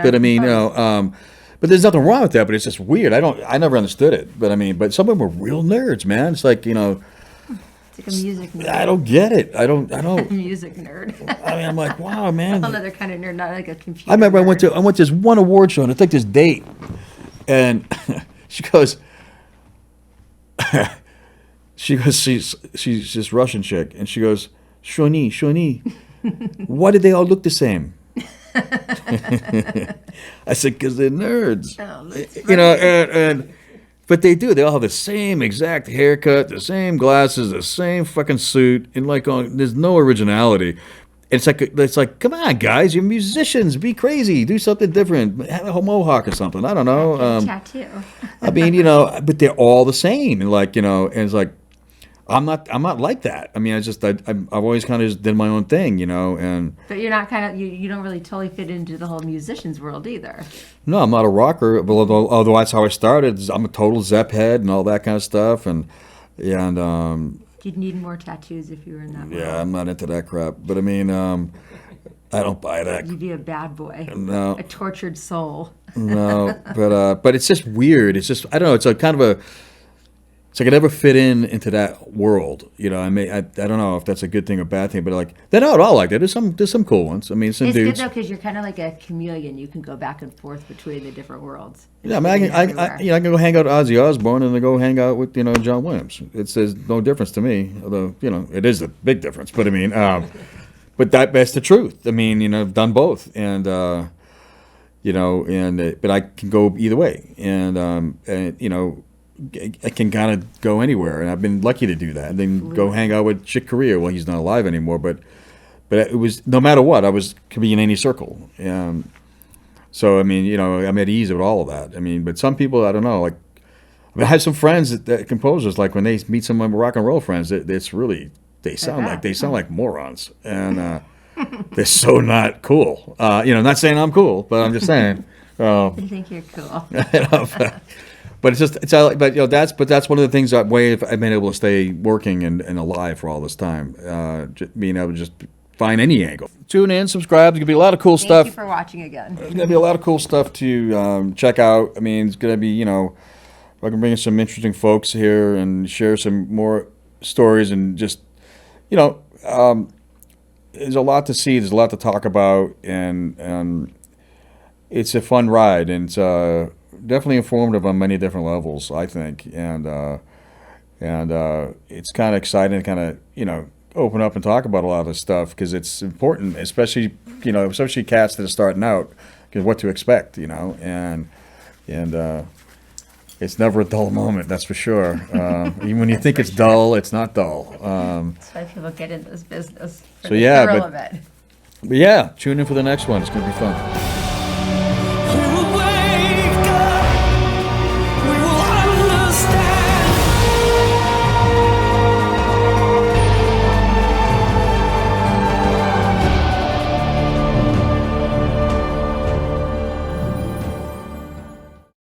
but I mean, But there's nothing wrong with that, but it's just weird. I never understood it. But I mean, but some of them are real nerds, man. It's like, It's like a music nerd. I don't get it. I don't. Music nerd. I mean, I'm like, wow, man. Another kind of nerd, not like a computer. I remember nerd. I went to this one award show and I took this date, and she goes, she's this Russian chick, and she goes, Shawnee, why did they all look the same? I said, because they're nerds. Oh, But they do. They all have the same exact haircut, the same glasses, the same fucking suit, and like, there's no originality. It's like, come on, guys, you're musicians. Be crazy. Do something different. Have a mohawk or something. I don't know. Tattoo. I mean, but they're all the same, and like, and it's like, I'm not like that. I mean, I've always kind of just did my own thing, and But you're not you don't really totally fit into the whole musician's world either. no, I'm not a rocker. But although that's how I started. I'm a total Zepp head and all that kind of stuff, and You'd need more tattoos if you were in that world. yeah, I'm not into that crap. But I mean, I don't buy that. You'd be a bad boy. No. A tortured soul. No, but it's just weird. It's just, I don't know. It's a kind of a. It's like I never fit into that world. I don't know if that's a good thing or bad thing, but like they're not all like that. There's some cool ones. I mean, some It's dudes. good though because you're kind of like a chameleon. You can go back and forth between the different worlds. Yeah, I mean, I can go hang out with Ozzy Osbourne and then go hang out with John Williams. There's no difference to me. Although it is a big difference. But I mean, but that's the truth. I mean, I've done both, and but I can go either way, and I can kind of go anywhere, and I've been lucky to do that. And then go hang out with Chick Corea. Well, he's not alive anymore, but it was no matter what, could be in any circle. So I mean, I'm at ease with all of that. I mean, but some people, I don't know. Like, I have some friends that composers. Like when they meet some of my rock and roll friends, it's really they sound like morons, and they're so not cool. Not saying I'm cool, but I'm just saying. I think you're cool. But that's one of the things I've been able to stay working and alive for all this time. Being able to just find any angle. Tune in, subscribe. There's gonna be a lot of cool stuff. Thank you for watching again. There's gonna be a lot of cool stuff to check out. I mean, it's gonna be I can bring in some interesting folks here and share some more stories and just there's a lot to see. There's a lot to talk about, and it's a fun ride, and it's definitely informative on many different levels, I think, and it's kind of exciting to kind of open up and talk about a lot of this stuff because it's important, especially cats that are starting out, because what to expect, and it's never a dull moment, that's for sure. Even when you think it's dull, it's not dull. That's why people get in this business. But yeah, tune in for the next one. It's going to be fun.